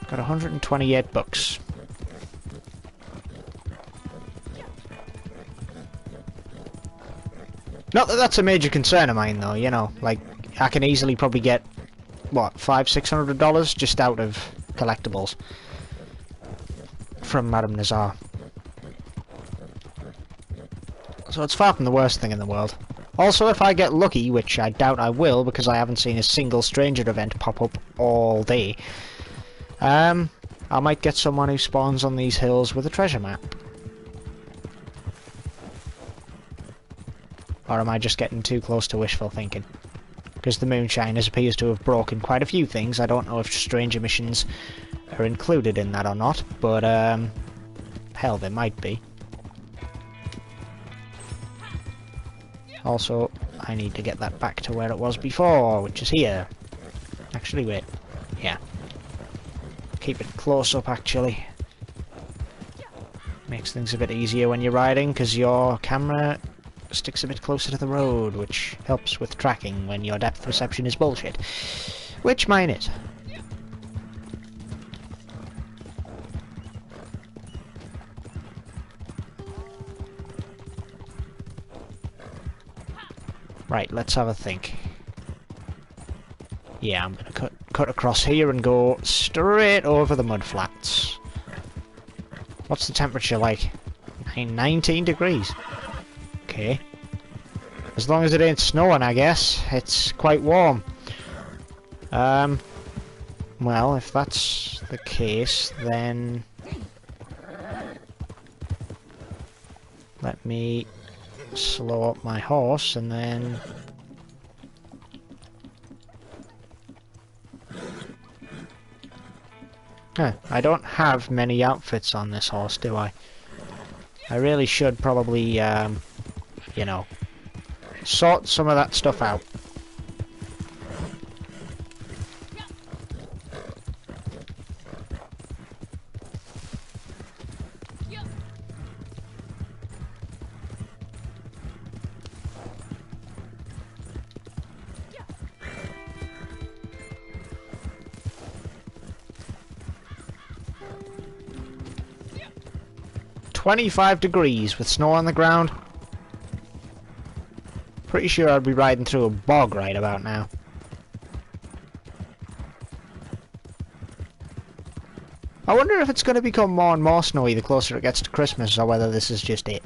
Got 128 bucks. Not that that's a major concern of mine though, you know, like, I can easily probably get, what, $500–600 just out of collectibles from Madame Nazar. So it's far from the worst thing in the world. Also, if I get lucky, which I doubt I will because I haven't seen a single stranger event pop up all day, I might get someone who spawns on these hills with a treasure map. Or am I just getting too close to wishful thinking? Because the Monnshiners appears to have broken quite a few things. I don't know if stranger missions are included in that or not, but hell, they might be. Also, I need to get that back to where it was before, which is here. Actually, wait. Yeah. Keep it close up, actually. Makes things a bit easier when you're riding, because your camera sticks a bit closer to the road, which helps with tracking when your depth perception is bullshit. Which mine is. Right, let's have a think. Yeah, I'm gonna cut across here and go straight over the mud flats. What's the temperature like? 19 degrees. Okay. As long as it ain't snowing, I guess. It's quite warm. Well, if that's the case, then let me slow up my horse and then I don't have many outfits on this horse, do I? I really should probably, you know, sort some of that stuff out. 25 degrees with snow on the ground. Pretty sure I'd be riding through a bog right about now. I wonder if it's going to become more and more snowy the closer it gets to Christmas, or whether this is just it.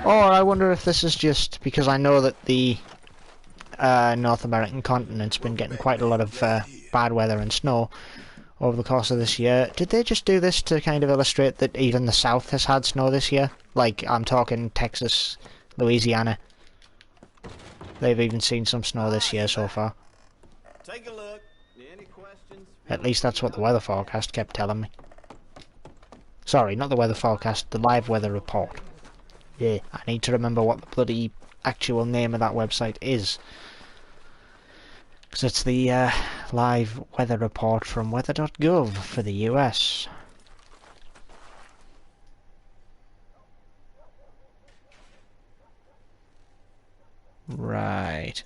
Or I wonder if this is just because I know that the North American continent's been getting quite a lot of bad weather and snow over the course of this year. Did they just do this to kind of illustrate that even the South has had snow this year? Like, I'm talking Texas, Louisiana. They've even seen some snow this year so far. Take a look. Any questions? At least that's what the weather forecast kept telling me. Sorry, not the weather forecast, the live weather report. Yeah, I need to remember what the bloody actual name of that website is. Because it's the live weather report from weather.gov for the US. Right.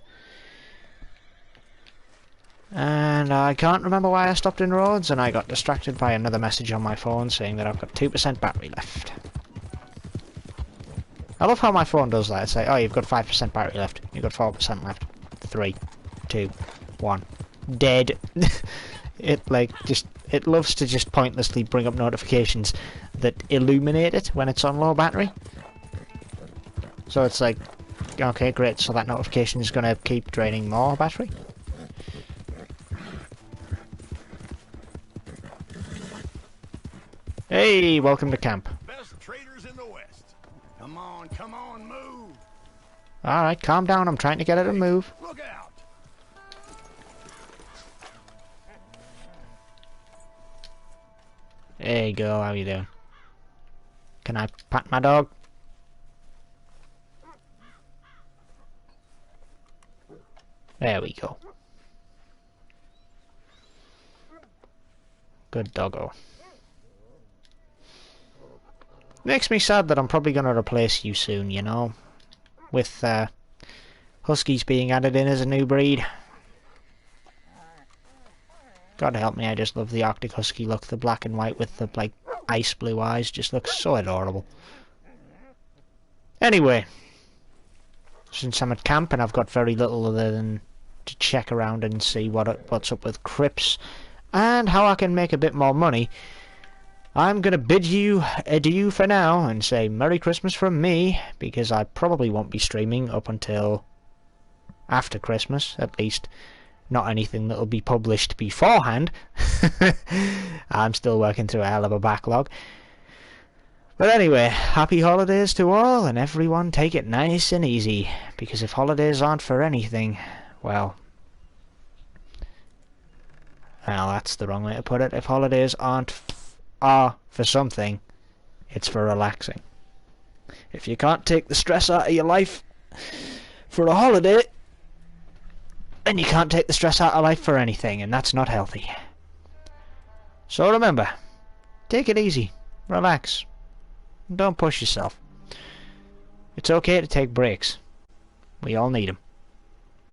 And I can't remember why I stopped in Rhodes, and I got distracted by another message on my phone saying that I've got 2% battery left. I love how my phone does that. It's like, oh, you've got 5% battery left. You've got 4% left. 3, 2, 1. Dead. It loves to just pointlessly bring up notifications that illuminate it when it's on low battery. So it's like, okay, great, so that notification is going to keep draining more battery. Hey, welcome to camp. Best traders in the West. Come on, move. Alright, calm down, I'm trying to get her to move. Look out. Hey girl, how you doing? Can I pat my dog? There we go. Good doggo. Makes me sad that I'm probably going to replace you soon, you know, with Huskies being added in as a new breed. God help me, I just love the Arctic Husky look. The black and white with the, like, ice blue eyes just looks so adorable. Anyway, since I'm at camp and I've got very little other than to check around and see what's up with Crips and how I can make a bit more money, I'm going to bid you adieu for now and say Merry Christmas from me, because I probably won't be streaming up until after Christmas, at least not anything that'll be published beforehand. I'm still working through a hell of a backlog. But anyway, happy holidays to all, and everyone take it nice and easy, because if holidays aren't for anything, well, that's the wrong way to put it. If holidays are for something, it's for relaxing. If you can't take the stress out of your life for a holiday, then you can't take the stress out of life for anything, and that's not healthy. So remember, take it easy, relax, and don't push yourself. It's okay to take breaks. We all need them.